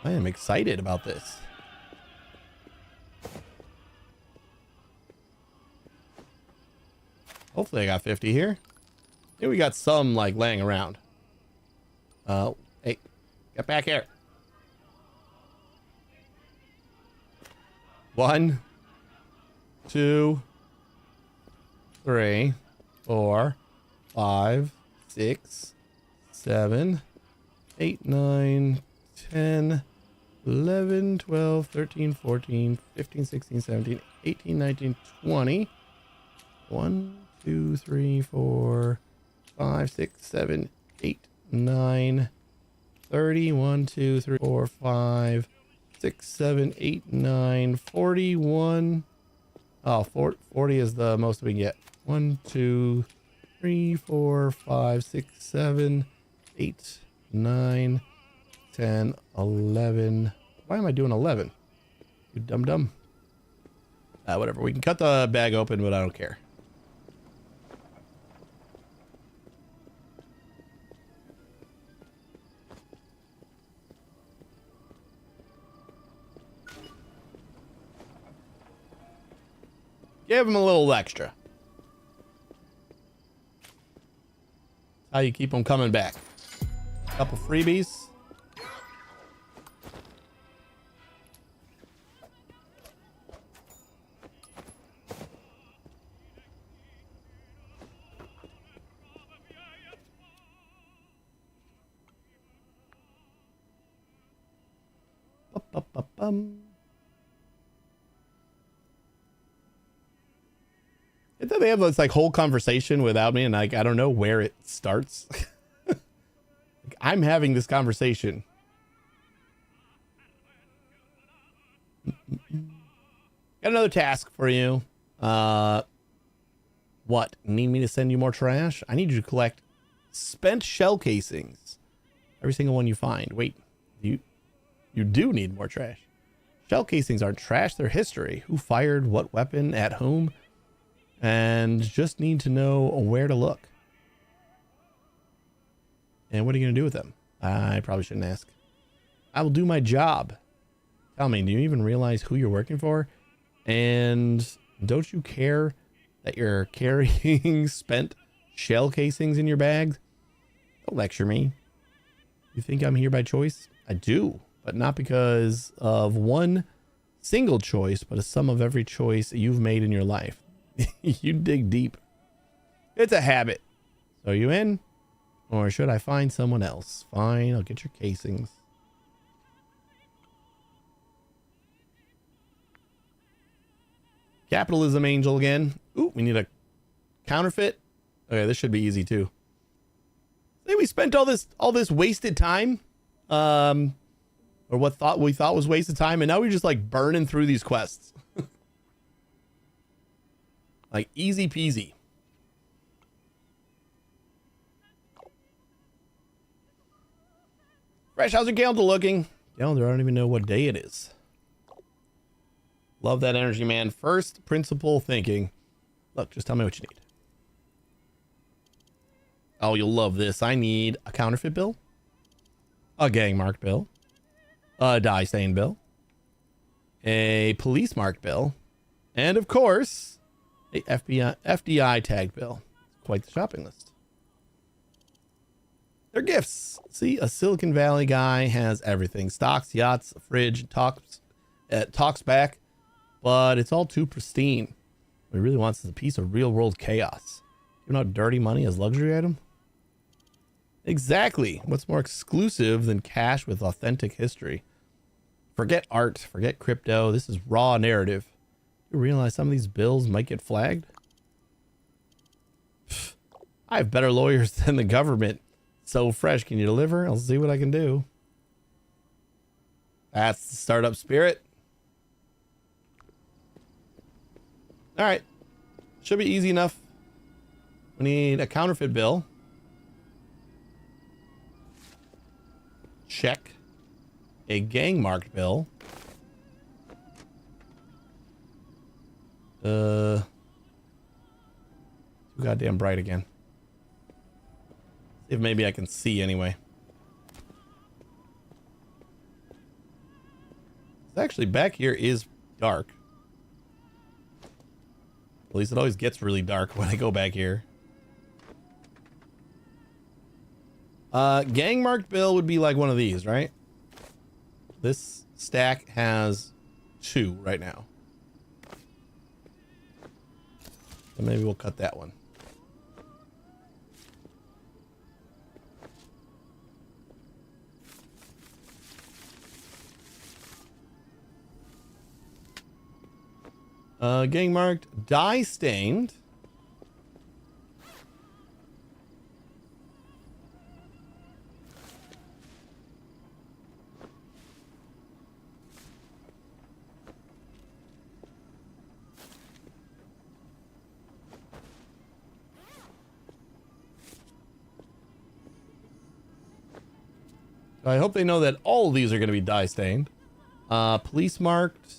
Speaker 1: I am excited about this. Hopefully I got 50 here. Maybe we got some like laying around. Hey, get back here. 1, 2, 3, 4, 5, 6, 7, 8, 9, 10, 11, 12, 13, 14, 15, 16, 17, 18, 19, 20. 1, 2, 3, 4, 5, 6, 7, 8, 9, 30. 1, 2, 3, 4, 5, 6, 7, 8, 9, 41. Oh, 40 is the most we can get. 1, 2, 3, 4, 5, 6, 7, 8, 9, 10, 11. Why am I doing 11? You dumb. Whatever. We can cut the bag open, but I don't care. Give him a little extra. How you keep them coming back. Couple freebies. And then they have this like whole conversation without me, and like I don't know where it starts. Like, I'm having this conversation. Got another task for you. What? Need me to send you more trash? I need you to collect spent shell casings. Every single one you find. Wait, you do need more trash. Shell casings aren't trash, they're history. Who fired what weapon at whom? And just need to know where to look. And what are you going to do with them? I probably shouldn't ask. I will do my job. Tell me, do you even realize who you're working for? And don't you care that you're carrying spent shell casings in your bags? Don't lecture me. You think I'm here by choice? I do, but not because of one single choice, but a sum of every choice you've made in your life. You dig deep. It's a habit. So are you in? Or should I find someone else? Fine, I'll get your casings. Capitalism Angel again. Ooh, we need a counterfeit. Okay, this should be easy too. I think we spent all this wasted time, or what we thought was wasted time, and now we're just like burning through these quests. Like easy peasy. Fresh, how's your calendar looking? Calendar, I don't even know what day it is. Love that energy, man. First principle thinking. Look, just tell me what you need. Oh, you'll love this. I need a counterfeit bill, a gang marked bill, a dye stain bill, a police marked bill, and of course, a FDI tagged bill. Quite the shopping list. They're gifts. See, a Silicon Valley guy has everything. Stocks, yachts, a fridge, talks back, but it's all too pristine. What he really wants is a piece of real world chaos. Giving out dirty money as luxury item? Exactly. What's more exclusive than cash with authentic history? Forget art, forget crypto. This is raw narrative. You realize some of these bills might get flagged? Pfft, I have better lawyers than the government. So Fresh, can you deliver? I'll see what I can do. That's the startup spirit. All right. Should be easy enough. We need a counterfeit bill. Check. A gang marked bill. Too goddamn bright again. See if maybe I can see anyway. Actually, back here is dark. At least it always gets really dark when I go back here. Gang marked bill would be like one of these, right? This stack has 2 right now. So maybe we'll cut that one. Gang marked, dye stained. I hope they know that all of these are going to be dye stained. Police marked.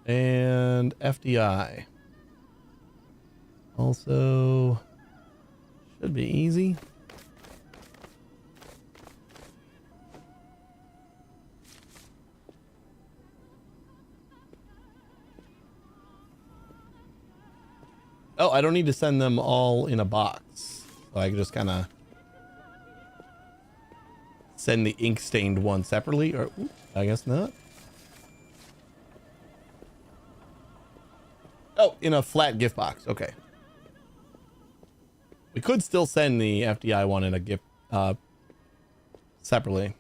Speaker 1: And FDI. Also, should be easy. Oh, I don't need to send them all in a box. So I can just kind of send the ink stained one separately, or I guess not. Oh, in a flat gift box. Okay. We could still send the FDI one in a gift separately.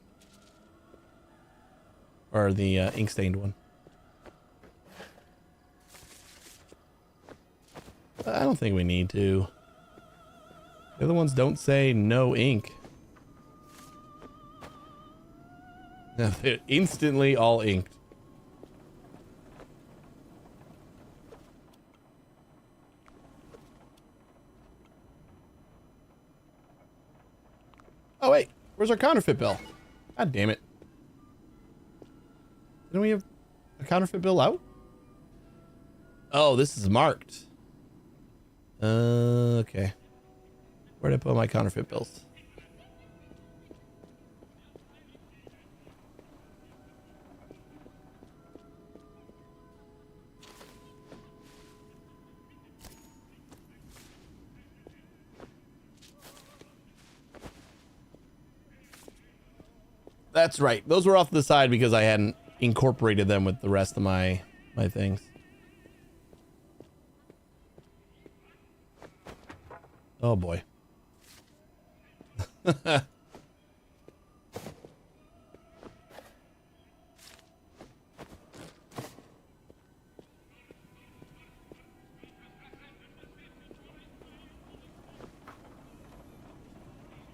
Speaker 1: Or the ink stained one. I don't think we need to. The other ones don't say no ink. They're instantly all inked. Oh wait, where's our counterfeit bill? God damn it. Didn't we have a counterfeit bill out? Oh, this is marked. Okay. Where'd I put my counterfeit bills? That's right. Those were off to the side because I hadn't incorporated them with the rest of my things. Oh boy.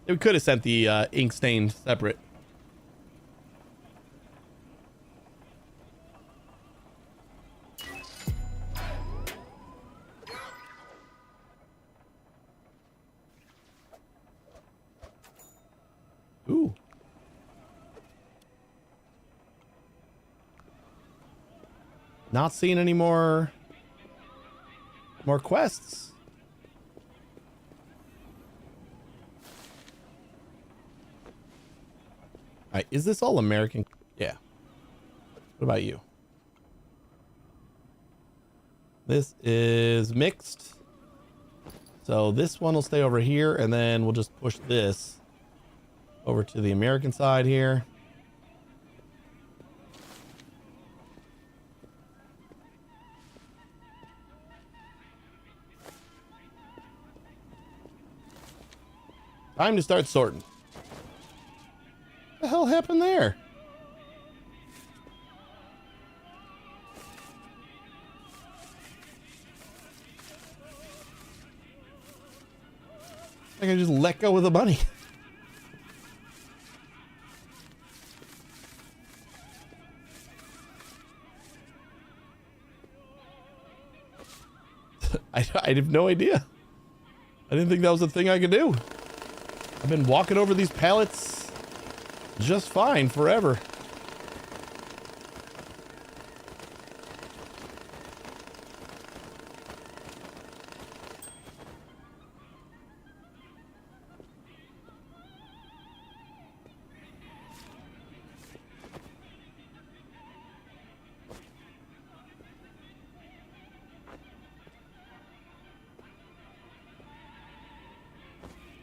Speaker 1: We could have sent the ink stain separate. Ooh. Not seeing any more quests. All right, is this all American? Yeah. What about you? This is mixed. So this one will stay over here, and then we'll just push this over to the American side here. Time to start sorting. What the hell happened there? I can just let go of the money. I have no idea. I didn't think that was a thing I could do. I've been walking over these pallets just fine forever.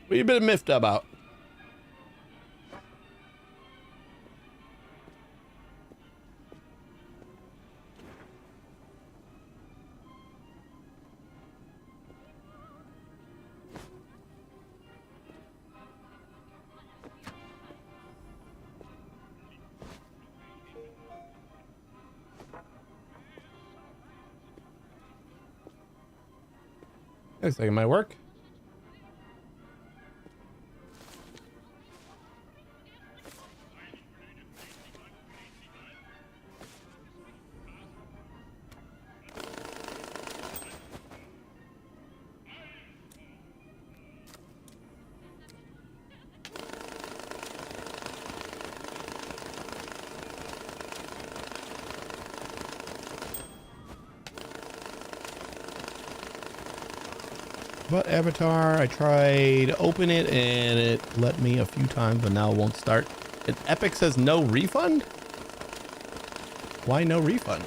Speaker 1: What you been miffed about? Looks like it might work. But Avatar, I tried to open it and it let me a few times, but now it won't start. Epic says no refund? Why no refund?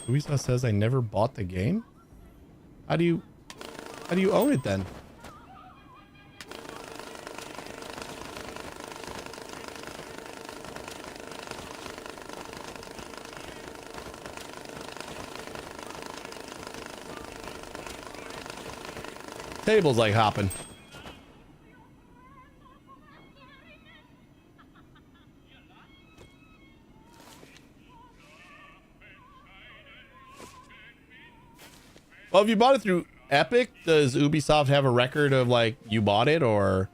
Speaker 1: Ubisoft says I never bought the game? How do you own it then? Table's like hopping. Well, if you bought it through Epic, does Ubisoft have a record of like you bought it, or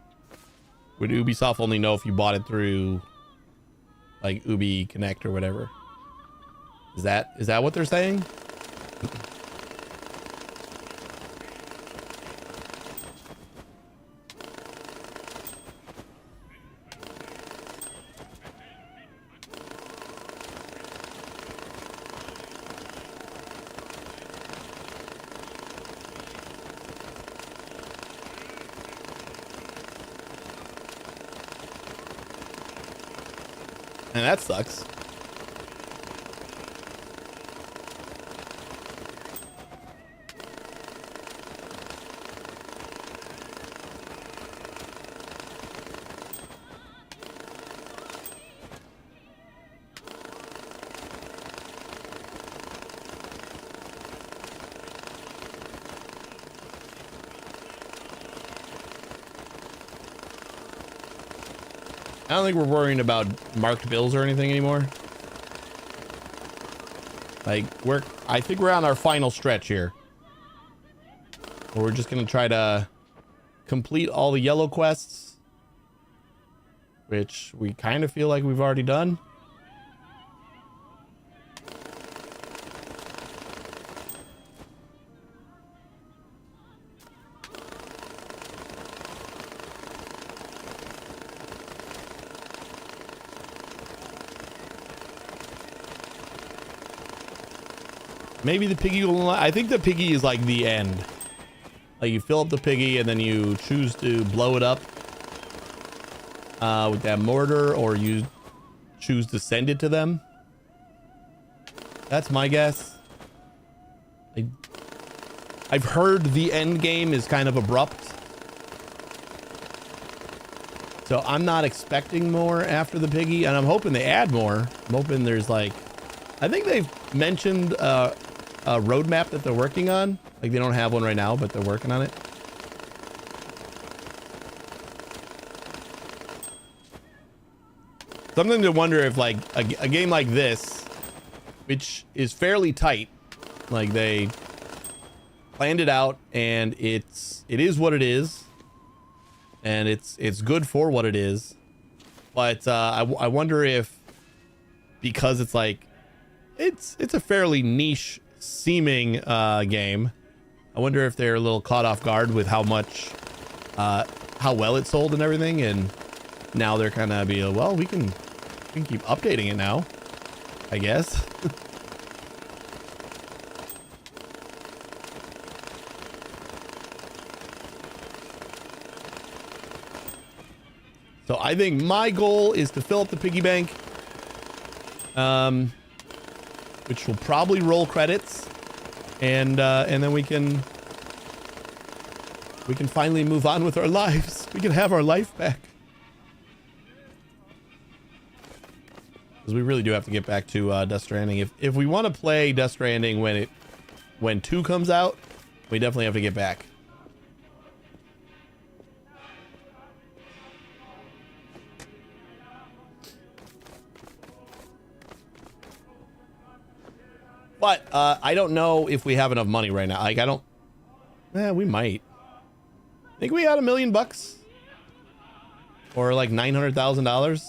Speaker 1: would Ubisoft only know if you bought it through like Ubi Connect or whatever? Is that what they're saying? And that sucks. I don't think we're worrying about marked bills or anything anymore. Like, I think we're on our final stretch here. We're just gonna try to complete all the yellow quests, which we kind of feel like we've already done. Maybe the piggy will, I think the piggy is like the end. Like, you fill up the piggy and then you choose to blow it up with that mortar, or you choose to send it to them. That's my guess. I've heard the end game is kind of abrupt, so I'm not expecting more after the piggy, and I'm hoping they add more. I'm hoping there's like, I think they've mentioned a roadmap that they're working on. Like, they don't have one right now, but they're working on it. Something to wonder if, like, a game like this, which is fairly tight, like, they planned it out, and it is what it is, and it's good for what it is. But I wonder if, because it's like, it's a fairly niche seeming game, I wonder if they're a little caught off guard with how well it sold and everything, and now they're kind of be like, well, we can keep updating it now, I guess. So I think my goal is to fill up the piggy bank, which will probably roll credits, and then we can finally move on with our lives. We can have our life back, because we really do have to get back to Death Stranding. If we want to play Death Stranding when 2 comes out, we definitely have to get back. But I don't know if we have enough money right now. Like, we might. I think we got $1 million or like $900,000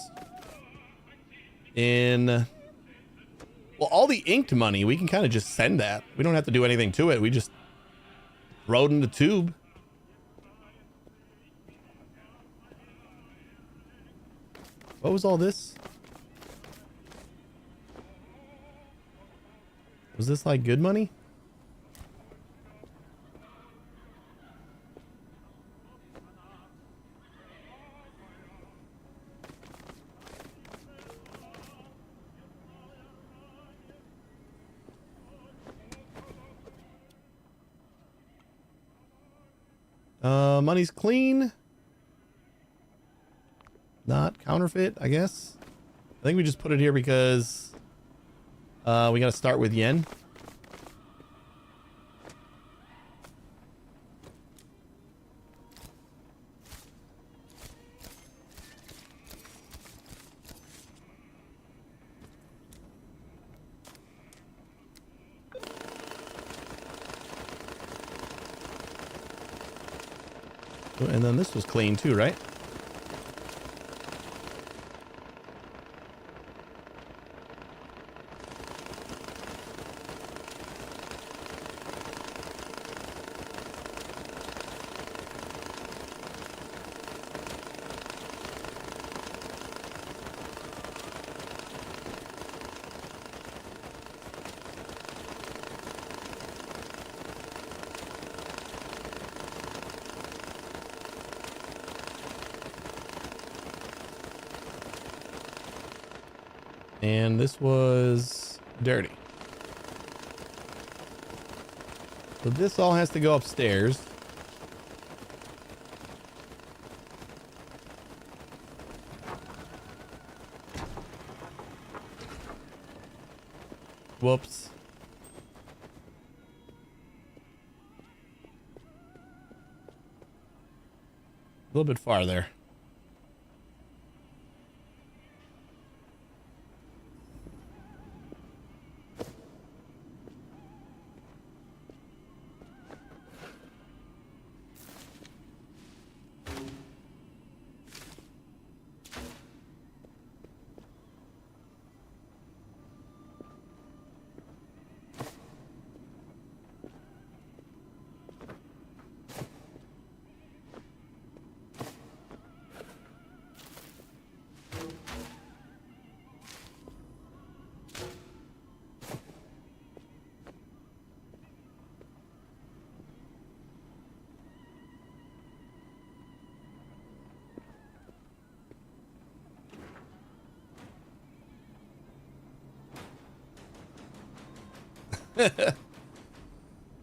Speaker 1: in. Well, all the inked money, we can kind of just send that. We don't have to do anything to it. We just throw it in the tube. What was all this? Was this like good money? Money's clean. Not counterfeit, I guess. I think we just put it here because we got to start with yen. And then this was clean too, right? And this was dirty. So this all has to go upstairs. Whoops. A little bit far there.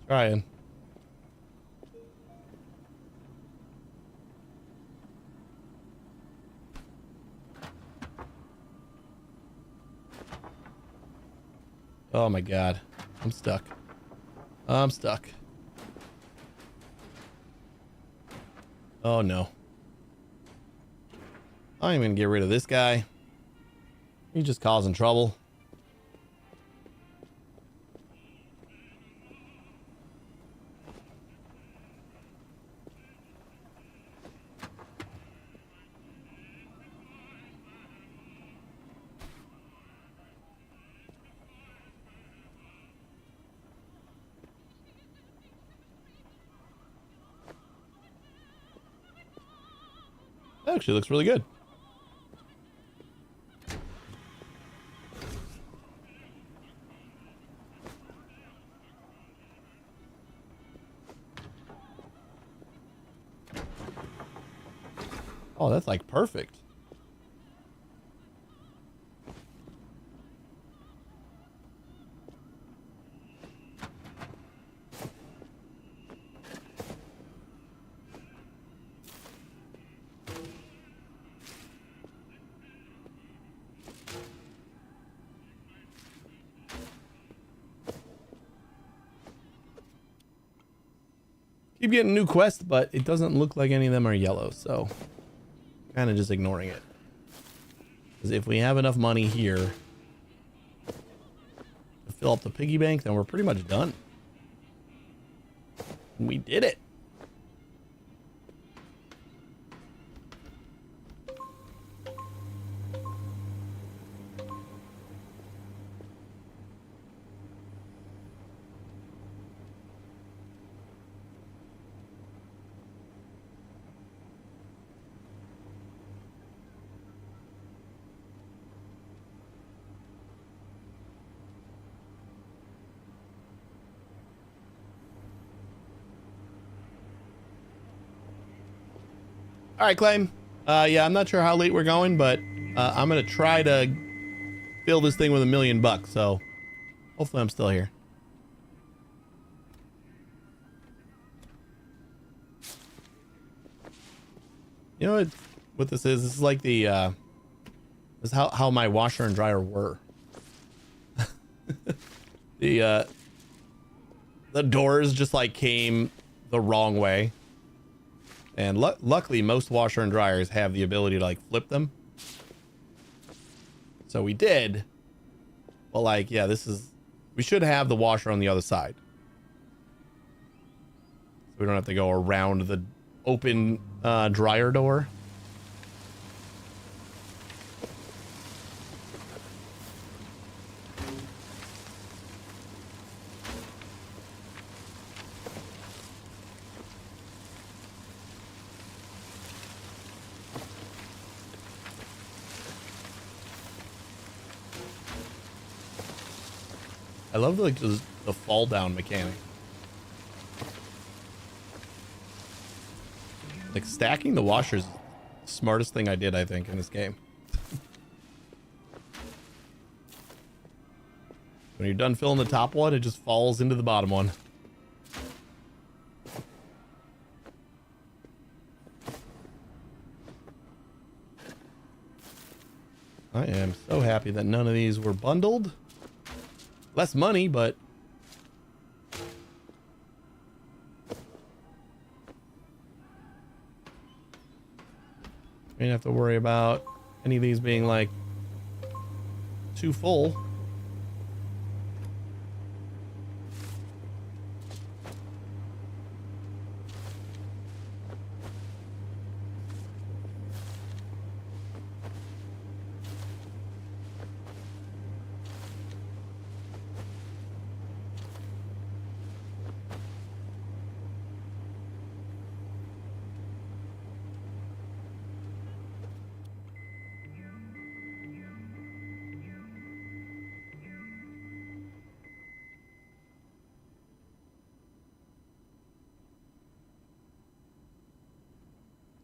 Speaker 1: Trying. Oh my god. I'm stuck. I'm stuck. Oh no. I'm gonna get rid of this guy. He's just causing trouble. That actually looks really good. Oh, that's like perfect. Keep getting new quests, but it doesn't look like any of them are yellow, so kind of just ignoring it. Because if we have enough money here to fill up the piggy bank, then we're pretty much done. And we did it. All right, Claim. Yeah, I'm not sure how late we're going, but I'm gonna try to fill this thing with $1 million. So hopefully I'm still here. You know what this is? This is like the this is how my washer and dryer were. The doors just like came the wrong way. And luckily, most washer and dryers have the ability to like flip them. So we did. But like, yeah, we should have the washer on the other side. So we don't have to go around the open dryer door. I love like the fall down mechanic. Like stacking the washers, the smartest thing I did, I think, in this game. When you're done filling the top one, it just falls into the bottom one. I am so happy that none of these were bundled. Less money, but we don't have to worry about any of these being like too full.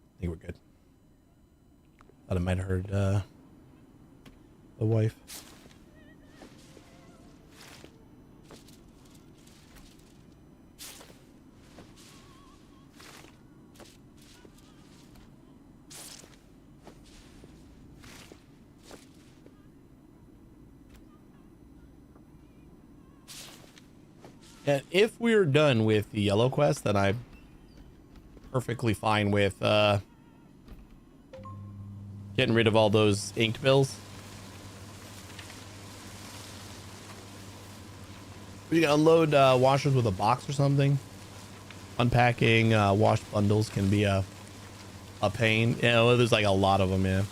Speaker 1: I think we're good. Thought I might have heard the wife. And if we're done with the yellow quest, then I'm perfectly fine with getting rid of all those inked bills. We can unload washers with a box or something. Unpacking washed bundles can be a pain. You know, there's like a lot of them. Yeah.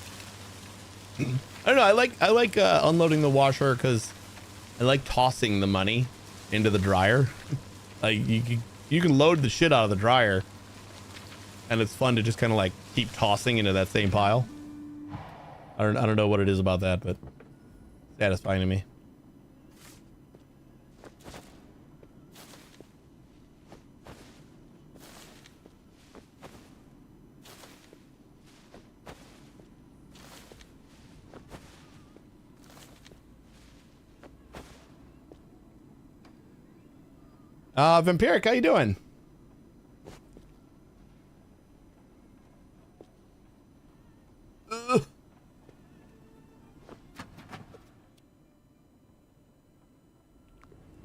Speaker 1: I don't know. I like unloading the washer because I like tossing the money into the dryer. Like you can load the shit out of the dryer, and it's fun to just kind of like keep tossing into that same pile. I don't know what it is about that, but satisfying to me. Vampiric, how you doing? Ugh.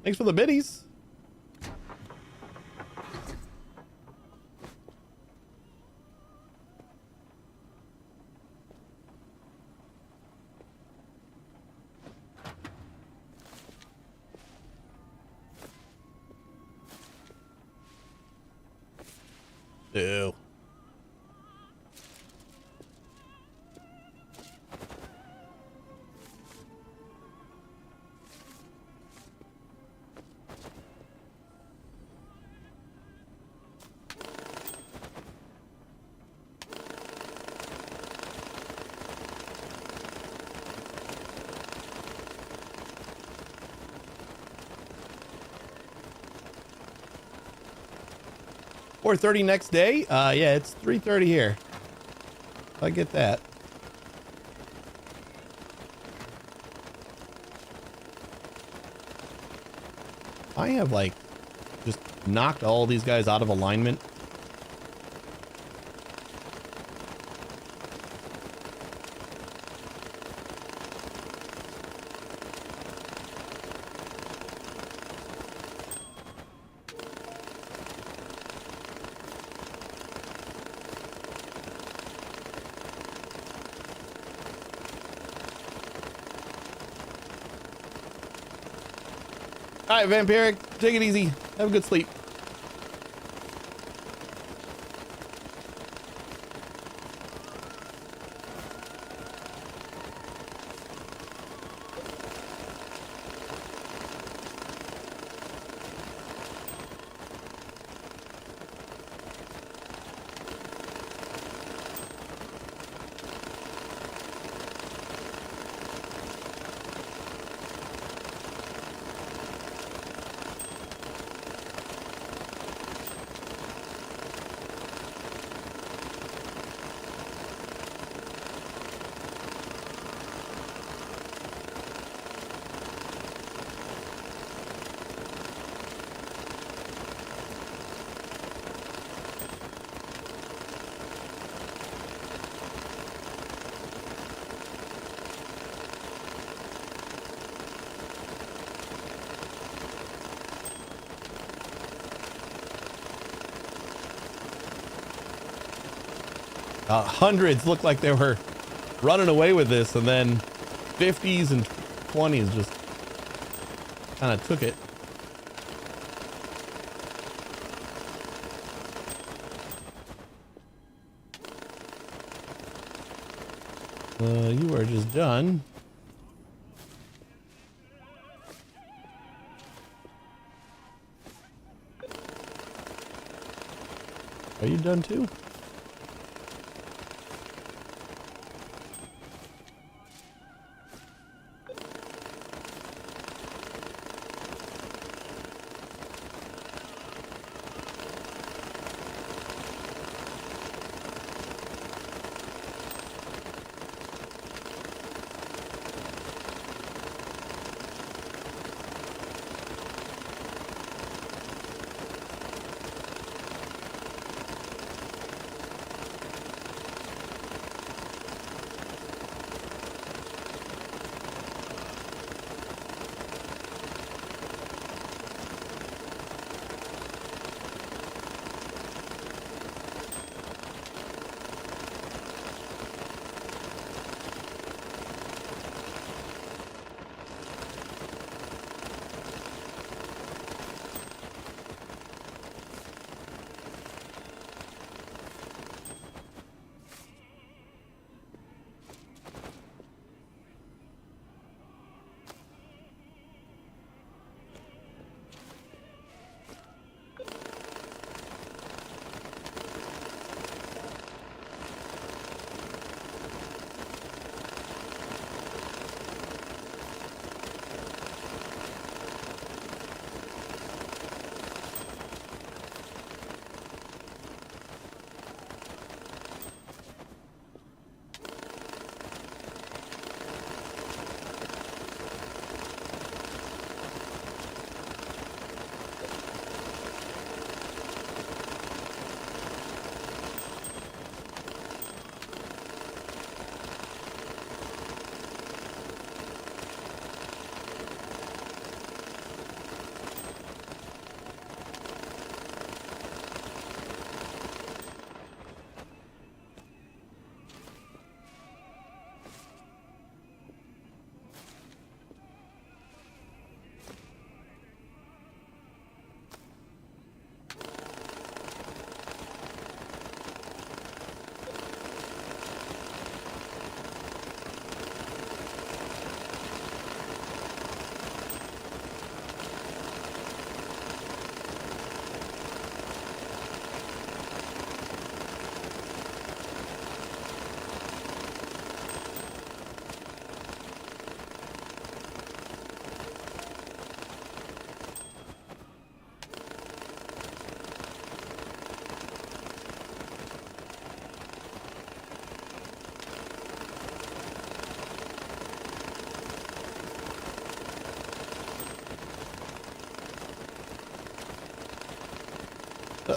Speaker 1: Thanks for the biddies. Ew. $4:30 next day. Yeah, it's 3:30 here. I get that. I have like just knocked all these guys out of alignment. All right, Vampiric, take it easy. Have a good sleep. Hundreds looked like they were running away with this, and then 50s and 20s just kind of took it. You are just done. Are you done too?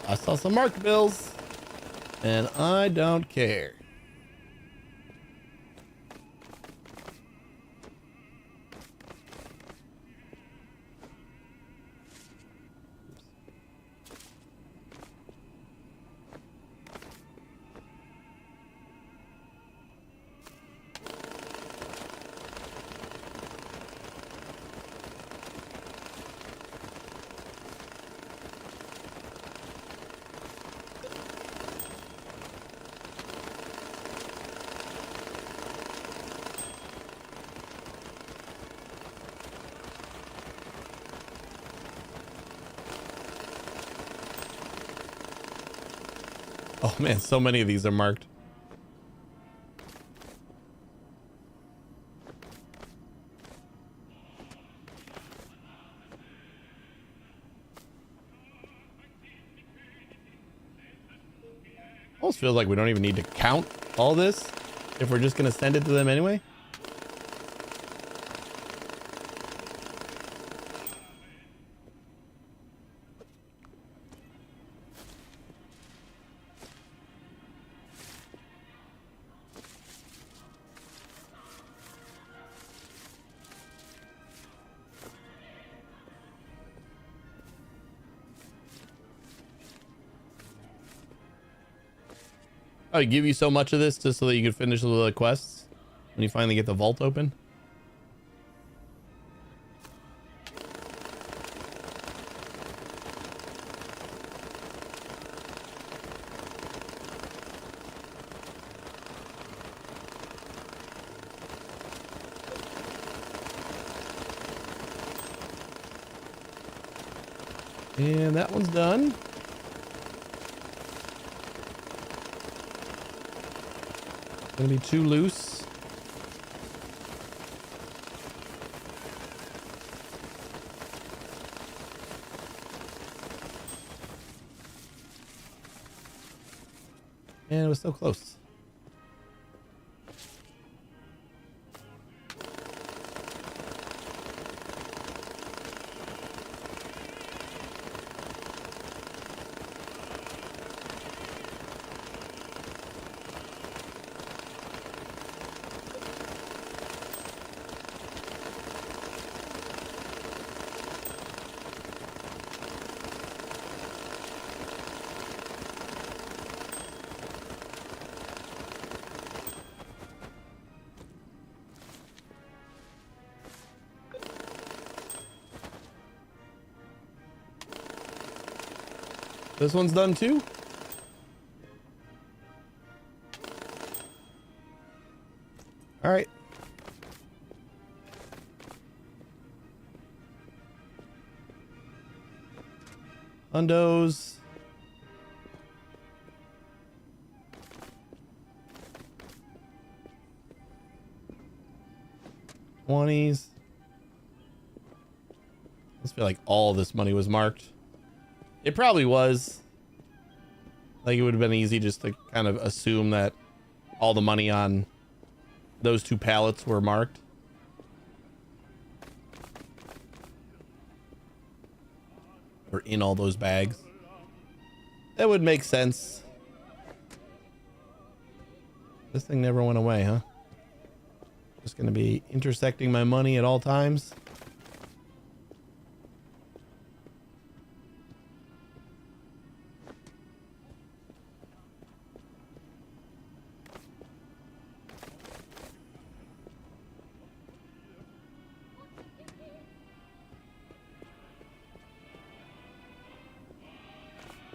Speaker 1: I saw some marked bills, and I don't care. Oh man, so many of these are marked. Almost feels like we don't even need to count all this if we're just going to send it to them anyway. Oh, I give you so much of this just so that you could finish the quests when you finally get the vault open. And that one's done. Gonna be too loose. And it was so close. This one's done too. All right. Hundos. $20s. I just feel like all this money was marked. It probably was. Like, it would have been easy just to kind of assume that all the money on those two pallets were marked. Or in all those bags. That would make sense. This thing never went away, huh? Just gonna be intersecting my money at all times.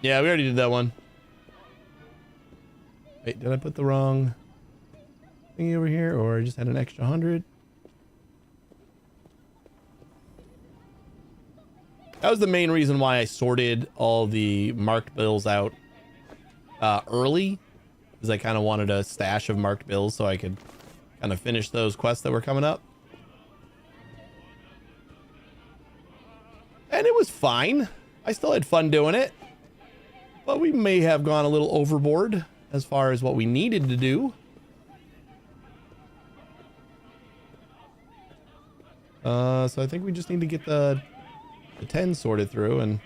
Speaker 1: Yeah, we already did that one. Wait, did I put the wrong thingy over here, or I just had an extra 100? That was the main reason why I sorted all the marked bills out early, because I kind of wanted a stash of marked bills so I could kind of finish those quests that were coming up. And it was fine. I still had fun doing it. But we may have gone a little overboard as far as what we needed to do. So I think we just need to get the 10 sorted through, and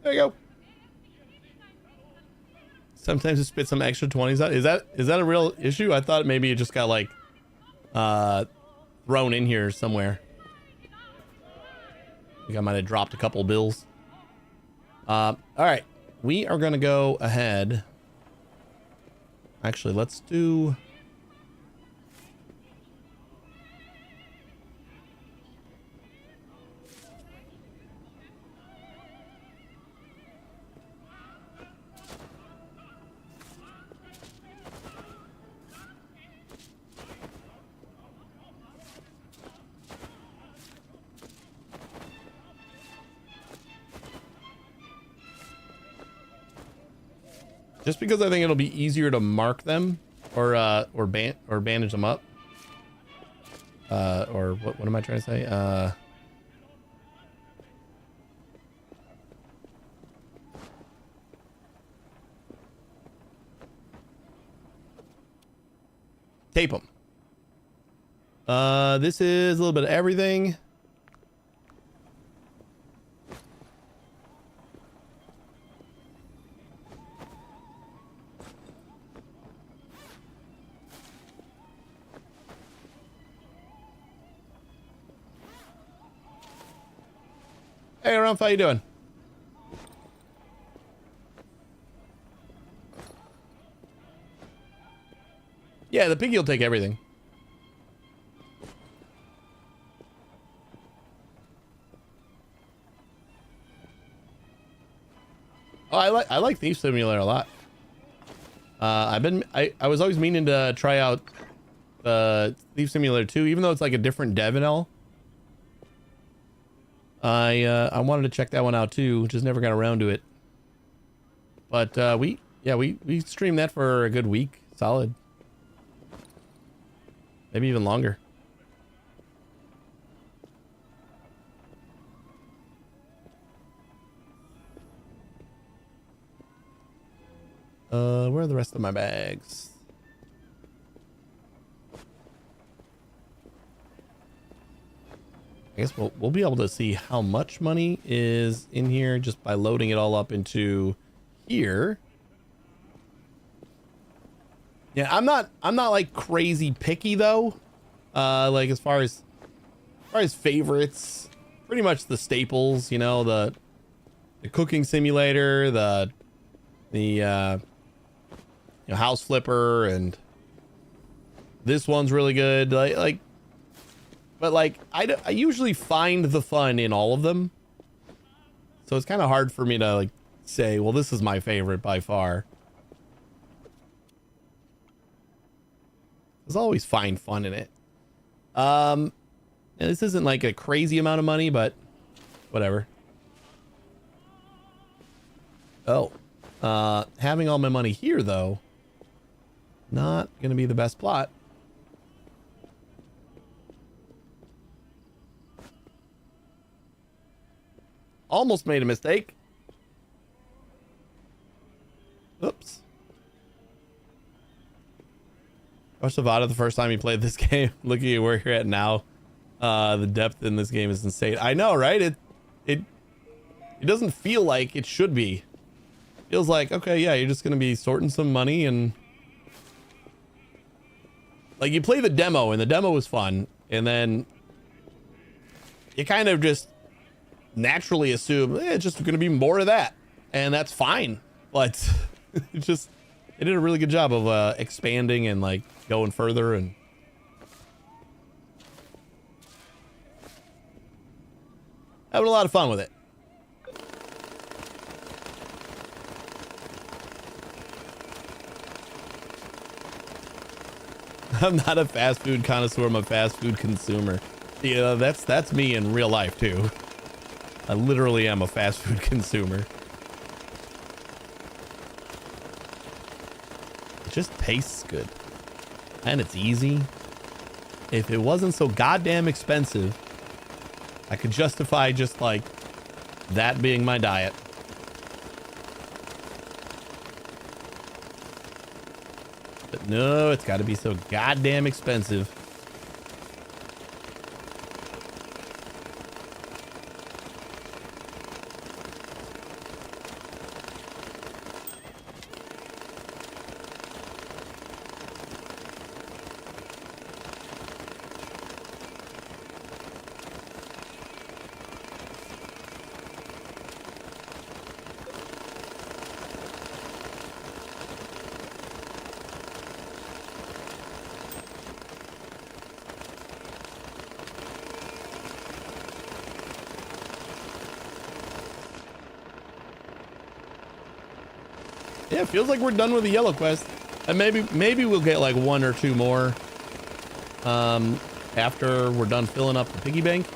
Speaker 1: There you go. Sometimes it spits some extra 20s out. Is that a real issue? I thought maybe it just got like thrown in here somewhere. I think I might have dropped a couple bills. All right, we are gonna go ahead. Actually, let's do. Just because I think it'll be easier to mark them or bandage them up. Or what am I trying to say? Tape them. This is a little bit of everything. Hey, Rumph, how you doing? Yeah, the piggy will take everything. Oh, I like Thief Simulator a lot. I was always meaning to try out Thief Simulator 2, even though it's like a different dev and all. I wanted to check that one out too, just never got around to it. But we streamed that for a good week, solid. Maybe even longer. Where are the rest of my bags? I guess we'll be able to see how much money is in here just by loading it all up into here. Yeah, I'm not like crazy picky though. Like as far as favorites, pretty much the staples, you know, the cooking simulator, the house flipper, and this one's really good. But like I usually find the fun in all of them, so it's kind of hard for me to like say, well, this is my favorite by far. There's always find fun in it. And this isn't like a crazy amount of money, but whatever. Oh, having all my money here though, not gonna be the best plot. Almost made a mistake. Oops. Watched Savada the first time he played this game. Looking at where you're at now, the depth in this game is insane. I know, right? It doesn't feel like it should be. Feels like, okay, yeah, you're just gonna be sorting some money, and like you play the demo, and the demo was fun, and then you kind of just naturally assume it's just gonna be more of that, and that's fine. But it did a really good job of expanding and like going further, and having a lot of fun with it. I'm not a fast food connoisseur, I'm a fast food consumer. You know, that's me in real life too. I literally am a fast food consumer. It just tastes good. And it's easy. If it wasn't so goddamn expensive, I could justify just like that being my diet. But no, it's got to be so goddamn expensive. Yeah, it feels like we're done with the yellow quest. And maybe we'll get like one or two more after we're done filling up the piggy bank.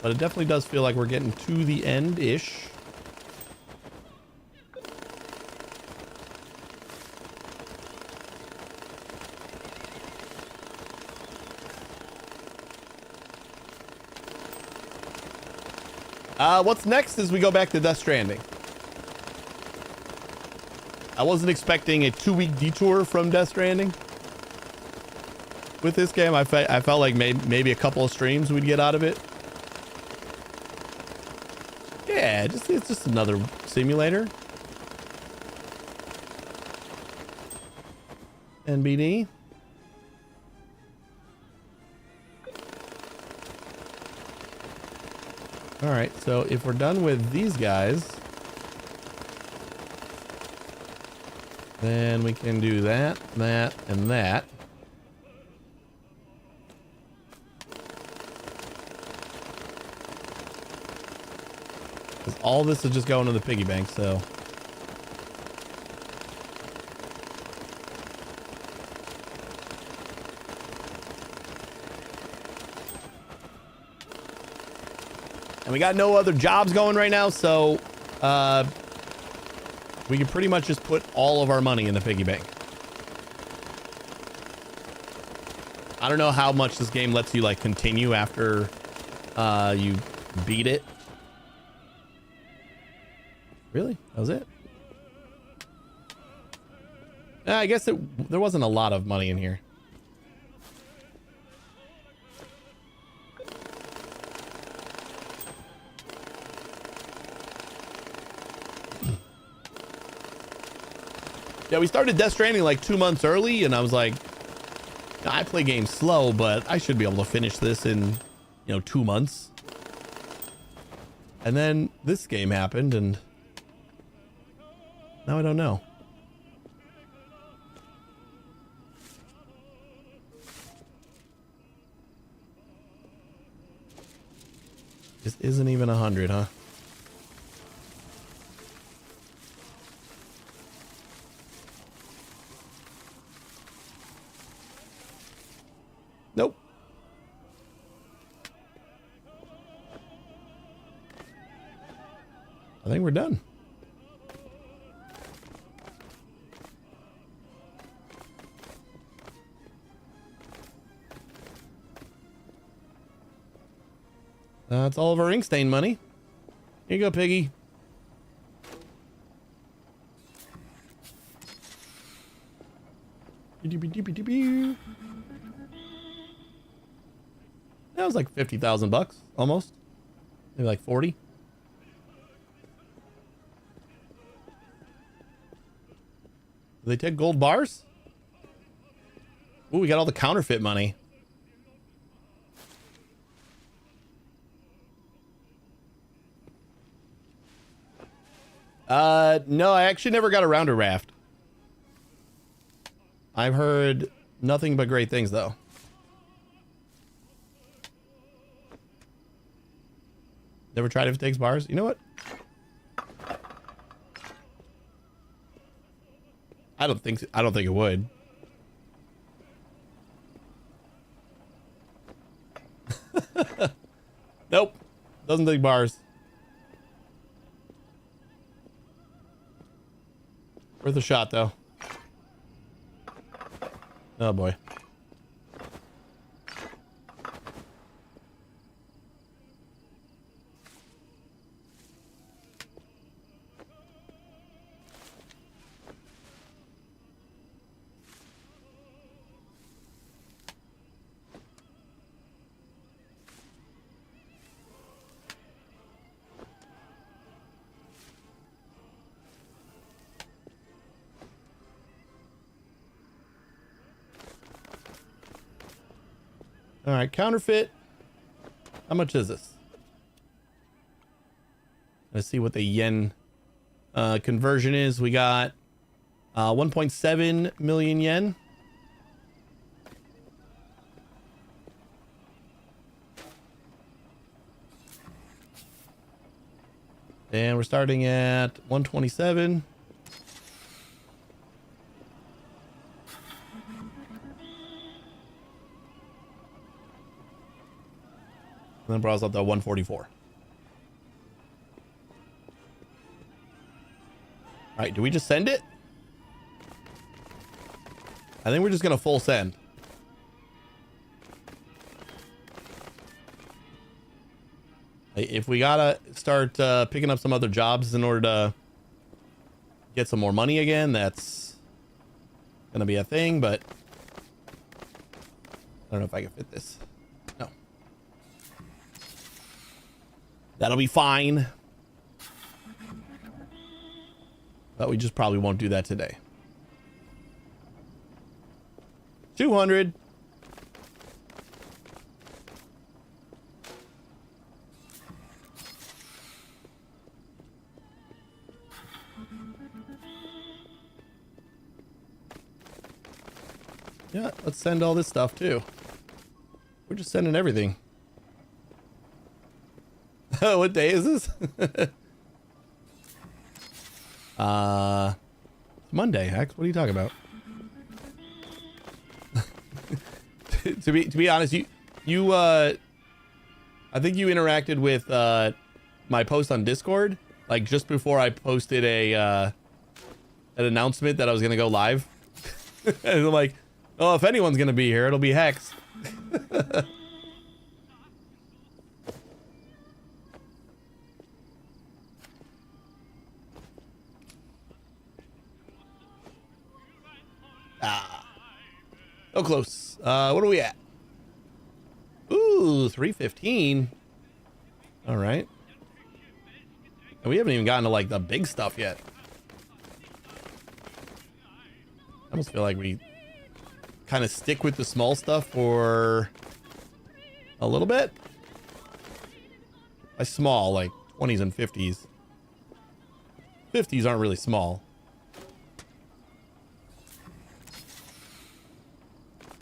Speaker 1: But it definitely does feel like we're getting to the end-ish. What's next is we go back to Death Stranding. I wasn't expecting a 2-week detour from Death Stranding. With this game, I felt like maybe a couple of streams we'd get out of it. Yeah, it's just another simulator. NBD. All right, so if we're done with these guys, then we can do that, that, and that. Because all this is just going to the piggy bank, so. And we got no other jobs going right now, so we can pretty much just put all of our money in the piggy bank. I don't know how much this game lets you like continue after you beat it. Really? That was it? I guess there wasn't a lot of money in here. Yeah, we started Death Stranding like 2 months early, and I was like, I play games slow, but I should be able to finish this in, 2 months. And then this game happened, and now I don't know. This isn't even 100, huh? Nope. I think we're done. That's all of our ink stain money. Here you go, piggy. That was like 50,000 bucks, almost. Maybe like 40. Do they take gold bars? Ooh, we got all the counterfeit money. No, I actually never got around to Raft. I've heard nothing but great things, though. Never tried if it takes bars. You know what? I don't think it would. Nope. Doesn't take bars. Worth a shot, though. Oh, boy. All right, counterfeit. How much is this? Let's see what the yen conversion is. We got 1.7 million yen. And we're starting at 127. And then browse up to 144. All right, do we just send it? I think we're just gonna full send. If we gotta start picking up some other jobs in order to get some more money again, that's gonna be a thing, but I don't know if I can fit this. No. That'll be fine. But we just probably won't do that today. 200. Yeah, let's send all this stuff too. We're just sending everything. What day is this? It's Monday, Hex. What are you talking about? to be honest, you I think you interacted with my post on Discord like just before I posted an announcement that I was gonna go live. And I'm like, oh, if anyone's gonna be here, it'll be Hex. So close. What are we at? Ooh, 315. All right. And we haven't even gotten to like the big stuff yet. I almost feel like we kind of stick with the small stuff for a little bit. By small, like 20s and 50s. 50s aren't really small.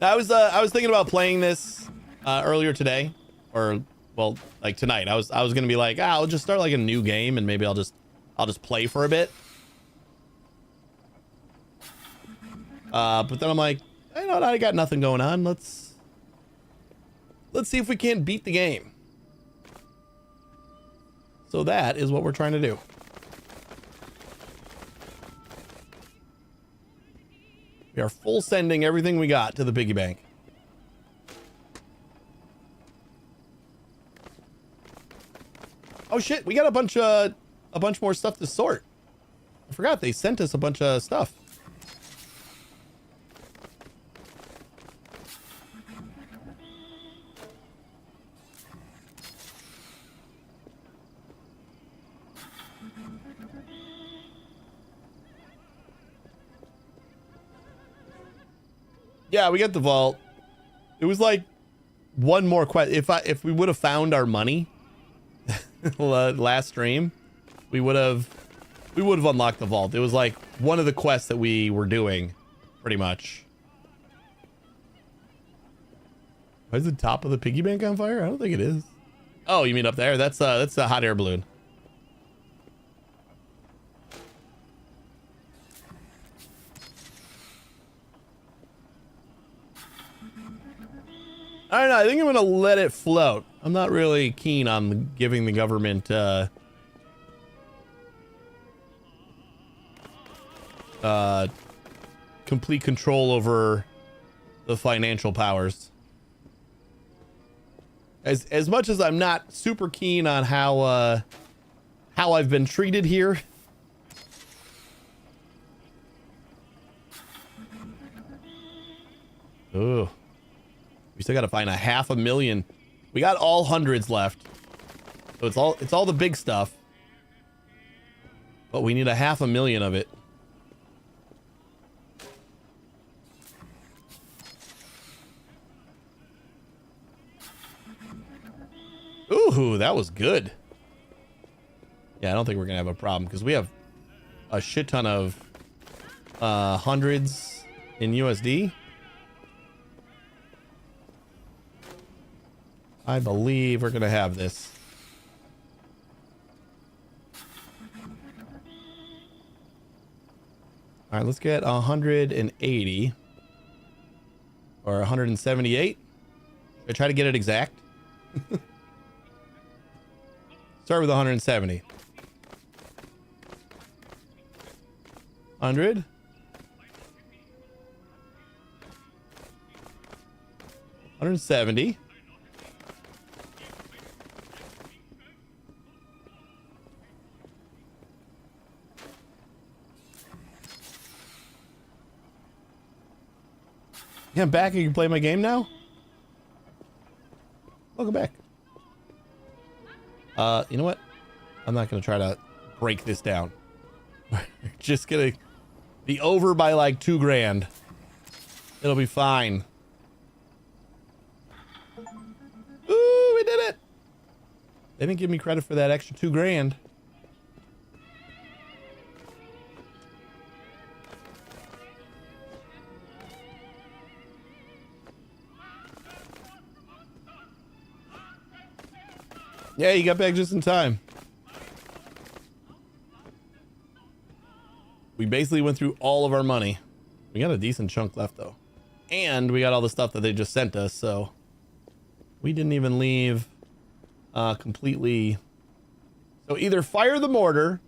Speaker 1: I was thinking about playing this earlier today, or well, like tonight. I was gonna be like, I'll just start like a new game and maybe I'll just play for a bit. But then I'm like, you know what? I got nothing going on. Let's see if we can't beat the game. So that is what we're trying to do. We are full sending everything we got to the piggy bank. Oh shit, we got a bunch more stuff to sort. I forgot they sent us a bunch of stuff. Yeah, we got the vault. It was like one more quest. If we would have found our money last stream, we would have unlocked the vault. It was like one of the quests that we were doing, pretty much. Why is the top of the piggy bank on fire? I don't think it is. Oh, you mean up there? That's a hot air balloon. I don't know. I think I'm gonna let it float. I'm not really keen on giving the government complete control over the financial powers. As much as I'm not super keen on how I've been treated here. Oh, we still got to find 500,000. We got all hundreds left, so it's all the big stuff, but we need 500,000 of it. Ooh, that was good. Yeah, I don't think we're gonna have a problem because we have a shit ton of hundreds in USD. I believe we're gonna have this. All right, let's get 180 or 178. Should I try to get it exact? Start with 170. 100. 170. Yeah, I'm back. You can play my game now. Welcome back. You know what? I'm not gonna try to break this down. We're just gonna be over by like 2 grand. It'll be fine. Ooh, we did it. They didn't give me credit for that extra 2 grand. Yeah, you got back just in time. We basically went through all of our money. We got a decent chunk left though. And we got all the stuff that they just sent us, so we didn't even leave completely. So either fire the mortar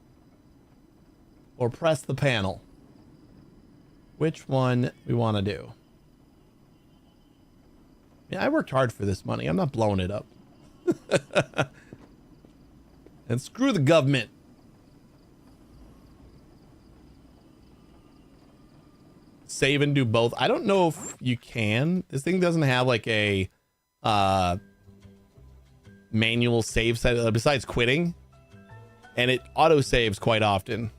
Speaker 1: or press the panel. Which one we want to do? Yeah, I worked hard for this money. I'm not blowing it up. And screw the government. Save and do both. I don't know if you can. This thing doesn't have like a manual save set besides quitting, and it auto saves quite often.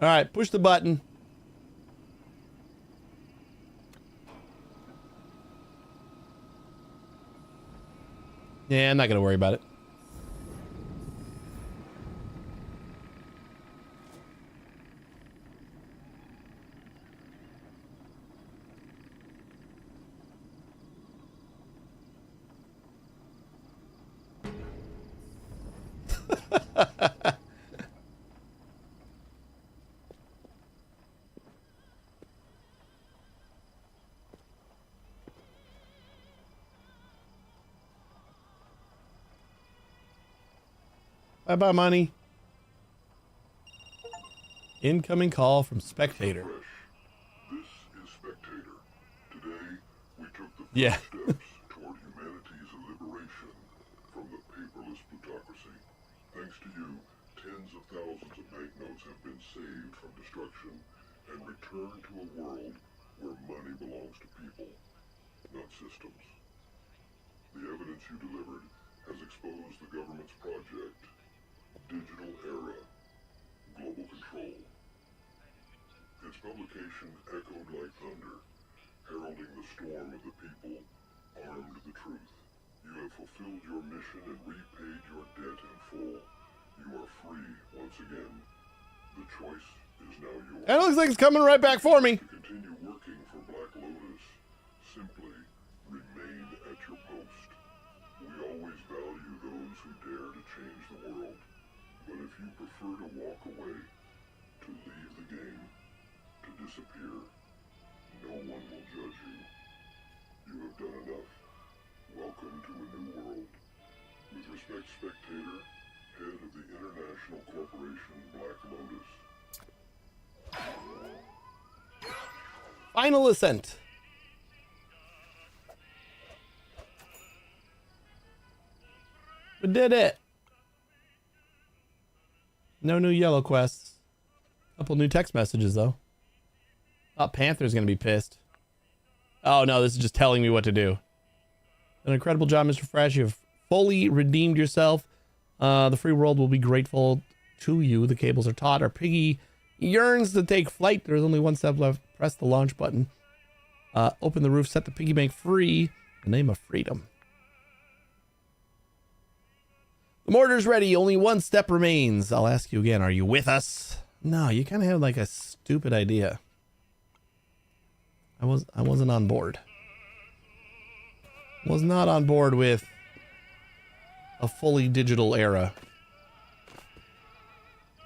Speaker 1: All right, push the button. Yeah, I'm not gonna worry about it. Bye-bye, money. Incoming call from Spectator.
Speaker 3: This is Spectator. Today, we took the first
Speaker 1: Yeah.
Speaker 3: steps toward humanity's liberation from the paperless plutocracy. Thanks to you, tens of thousands of banknotes have been saved from destruction and returned to a world where money belongs to people, not systems. The evidence you delivered has exposed the government's project, Digital Era, Global Control. Its publication echoed like thunder, heralding the storm of the people armed to the truth. You have fulfilled your mission and repaid your debt in full. You are free once again. The choice is now yours.
Speaker 1: That looks like it's coming right back for me.
Speaker 3: To continue working for Black Lotus, simply remain at your post. We always value those who dare to change the world. But if you prefer to walk away, to leave the game, to disappear. No one will judge you. You have done enough. Welcome to a new world. With respect, Spectator, head of the International Corporation Black Lotus.
Speaker 1: Final ascent. We did it. No new yellow quests. Couple new text messages though. Oh, Panther's gonna be pissed. Oh no, this is just telling me what to do. An incredible job, Mr. Fresh. You've fully redeemed yourself. The free world will be grateful to you. The cables are taut. Our piggy yearns to take flight. There's only one step left. Press the launch button. Open the roof. Set the piggy bank free. In the name of freedom. The mortar's ready. Only one step remains. I'll ask you again. Are you with us? No, you kind of had like a stupid idea. I wasn't on board. Was not on board with a fully digital era.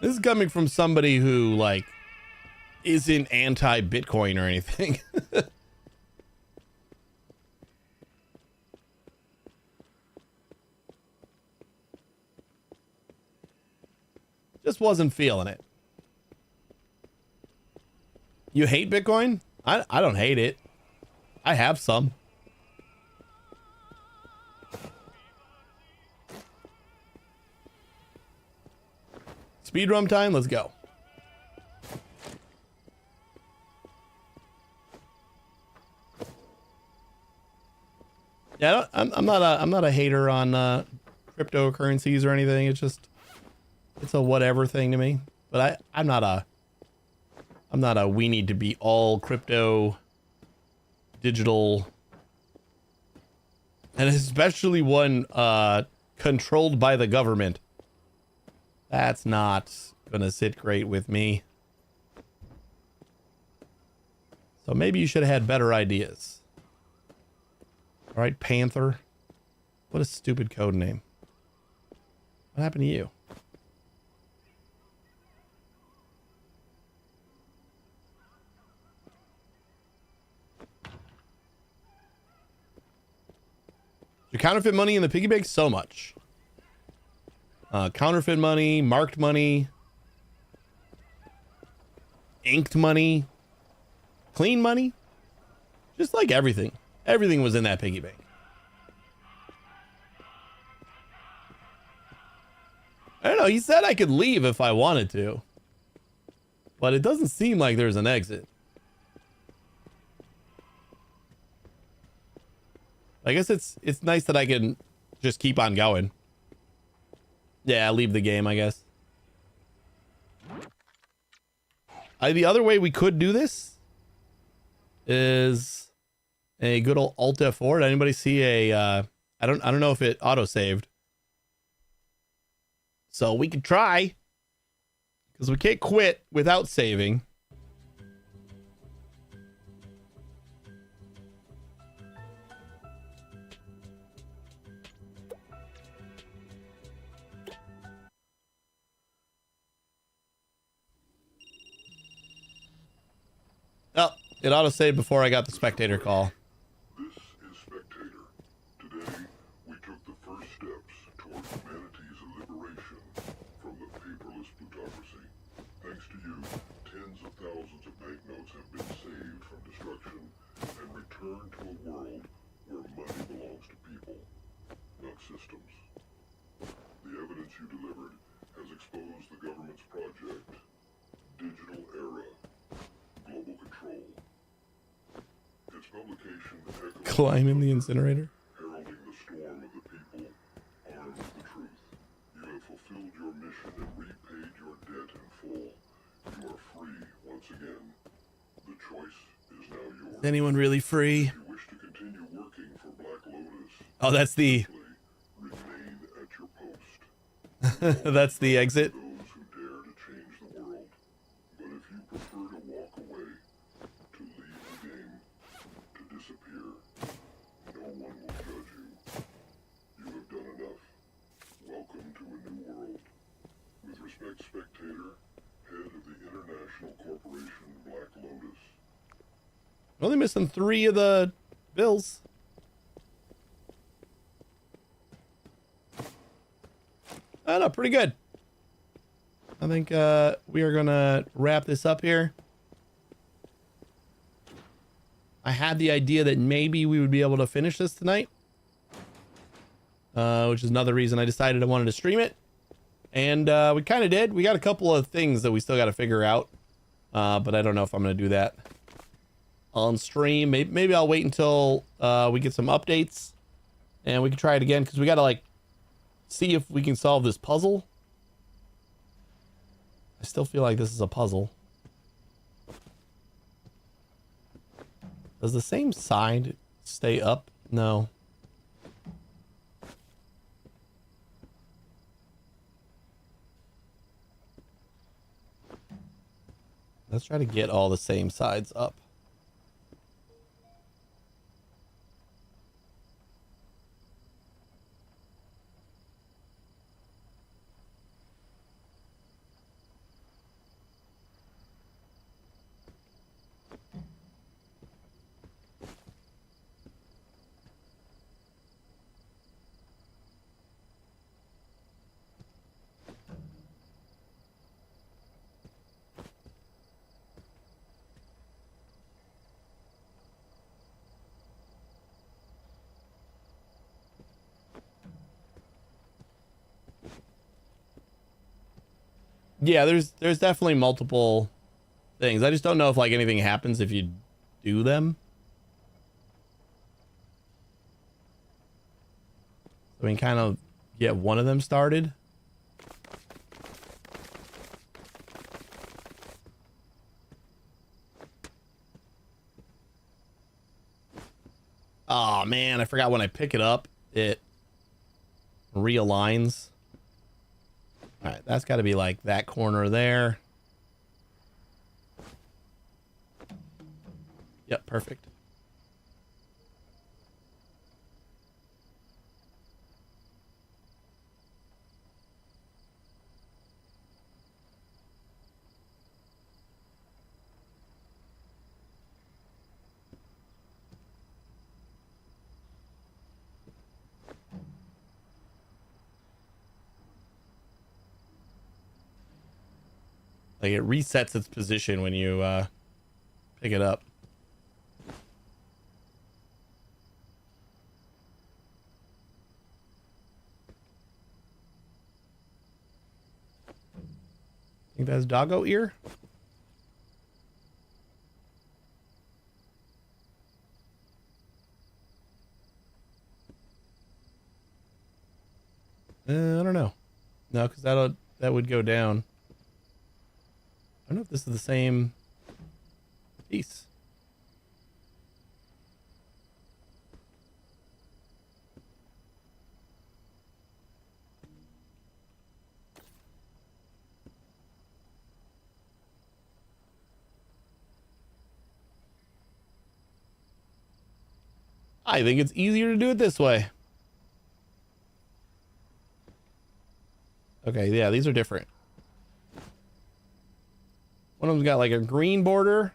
Speaker 1: This is coming from somebody who like isn't anti-Bitcoin or anything. Just wasn't feeling it. You hate Bitcoin? I don't hate it. I have some. Speedrun time, let's go. Yeah, I'm not a hater on cryptocurrencies or anything. It's just it's a whatever thing to me. But I'm not a we need to be all crypto digital, and especially one controlled by the government. That's not gonna sit great with me. So maybe you should have had better ideas. All right, Panther. What a stupid code name. What happened to you? You counterfeit money in the piggy bank? So much. Counterfeit money, marked money, inked money, clean money. Just like everything. Everything was in that piggy bank. I don't know. He said I could leave if I wanted to. But it doesn't seem like there's an exit. I guess it's nice that I can just keep on going. Yeah, leave the game, I guess. The other way we could do this is a good old Alt F4. Did anybody see a I don't know if it auto saved. So we could try, because we can't quit without saving. Oh, it auto-saved before I got the spectator call.
Speaker 3: This is Spectator. Today, we took the first steps toward humanity's liberation from the paperless plutocracy. Thanks to you, tens of thousands of banknotes have been saved from destruction and returned to a world where money belongs to people, not systems. The evidence you delivered has exposed the government's project, Digital Era. Global control. Its publication echoes
Speaker 1: Climb in the incinerator.
Speaker 3: heralding the storm of the people, armed with the truth. You have fulfilled your mission and repaid your debt in full. You are free once again. The choice is now yours.
Speaker 1: Is anyone really free?
Speaker 3: If you wish to continue working for Black Lotus,
Speaker 1: Oh, that's the
Speaker 3: remain at your post.
Speaker 1: that's the exit.
Speaker 3: Those who dare to change the world. But if you prefer to walk away, to leave the game, to disappear, no one will judge you. You have done enough. Welcome to a new world. With respect, Spectator, head of the International Corporation Black Lotus.
Speaker 1: Only missing 3 of the bills. Oh, no, pretty good. I think we are going to wrap this up here. I had the idea that maybe we would be able to finish this tonight. Which is another reason I decided I wanted to stream it. And we kind of did. We got a couple of things that we still got to figure out. But I don't know if I'm going to do that on stream. Maybe I'll wait until we get some updates. And we can try it again. Because we got to, like, see if we can solve this puzzle. I still feel like this is a puzzle. Does the same side stay up? No. Let's try to get all the same sides up. Yeah, there's definitely multiple things. I just don't know if like anything happens if you do them. So we can kind of get one of them started. Oh man, I forgot when I pick it up, it realigns. All right, that's got to be like that corner there. Yep, perfect. Like it resets its position when you pick it up. Think that's doggo ear? I don't know. No, because that would go down. I don't know if this is the same piece. I think it's easier to do it this way. Okay, yeah, these are different. One of them's got like a green border.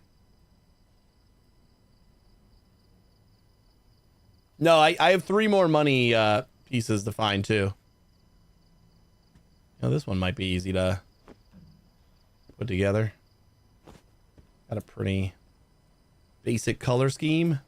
Speaker 1: No, I have 3 more money pieces to find too. Now this one might be easy to put together. Got a pretty basic color scheme.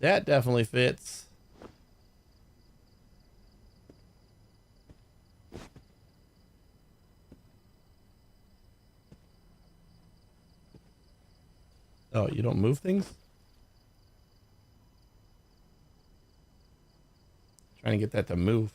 Speaker 1: That definitely fits. Oh, you don't move things? Trying to get that to move.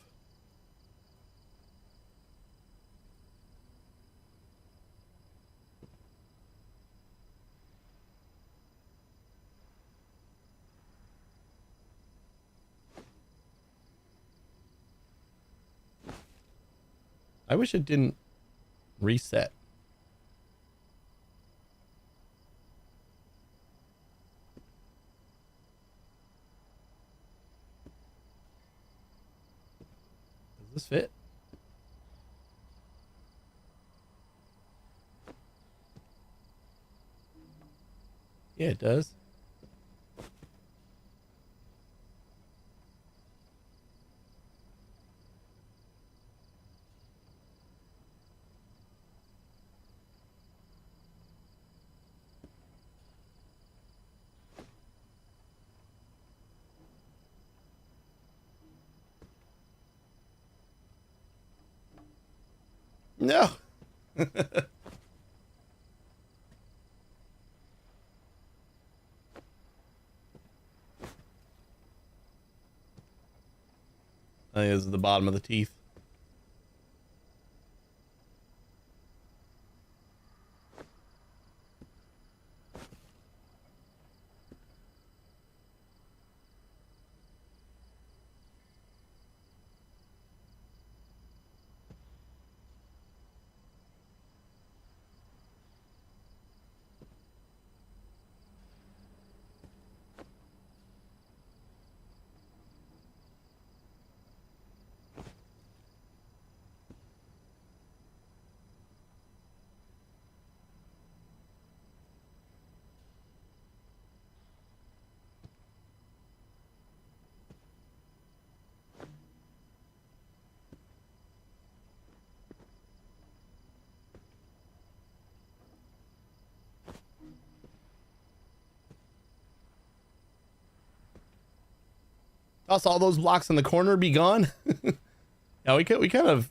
Speaker 1: I wish it didn't reset. Does this fit? Yeah, it does. No. I think this is the bottom of the teeth. Also, all those blocks in the corner be gone. Yeah, we kind of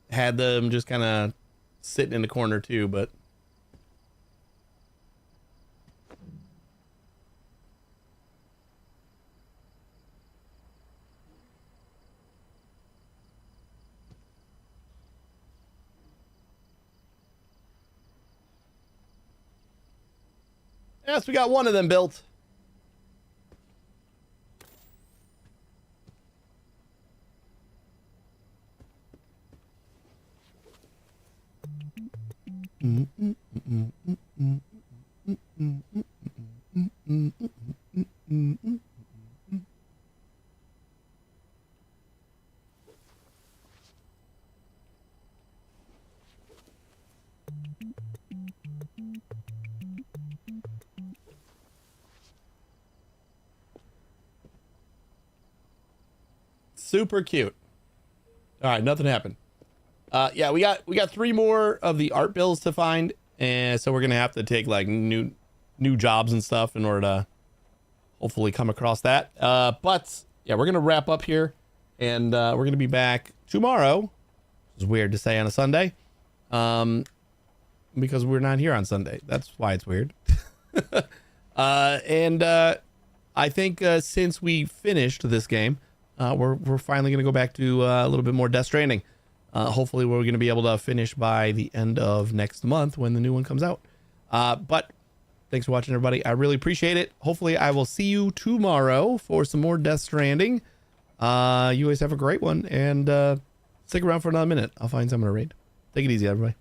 Speaker 1: had them just kind of sitting in the corner too, but yes, we got one of them built. Super cute. All right, nothing happened. Yeah, we got 3 more of the art bills to find, and so we're gonna have to take like new jobs and stuff in order to hopefully come across that. But yeah, we're gonna wrap up here, and we're gonna be back tomorrow. It's weird to say on a Sunday, because we're not here on Sunday. That's why it's weird. And I think since we finished this game, we're finally gonna go back to a little bit more Death Stranding. Hopefully we're going to be able to finish by the end of next month when the new one comes out. But thanks for watching, everybody. I really appreciate it. Hopefully I will see you tomorrow for some more Death Stranding. You guys have a great one, and stick around for another minute. I'll find someone to raid. Take it easy, everybody.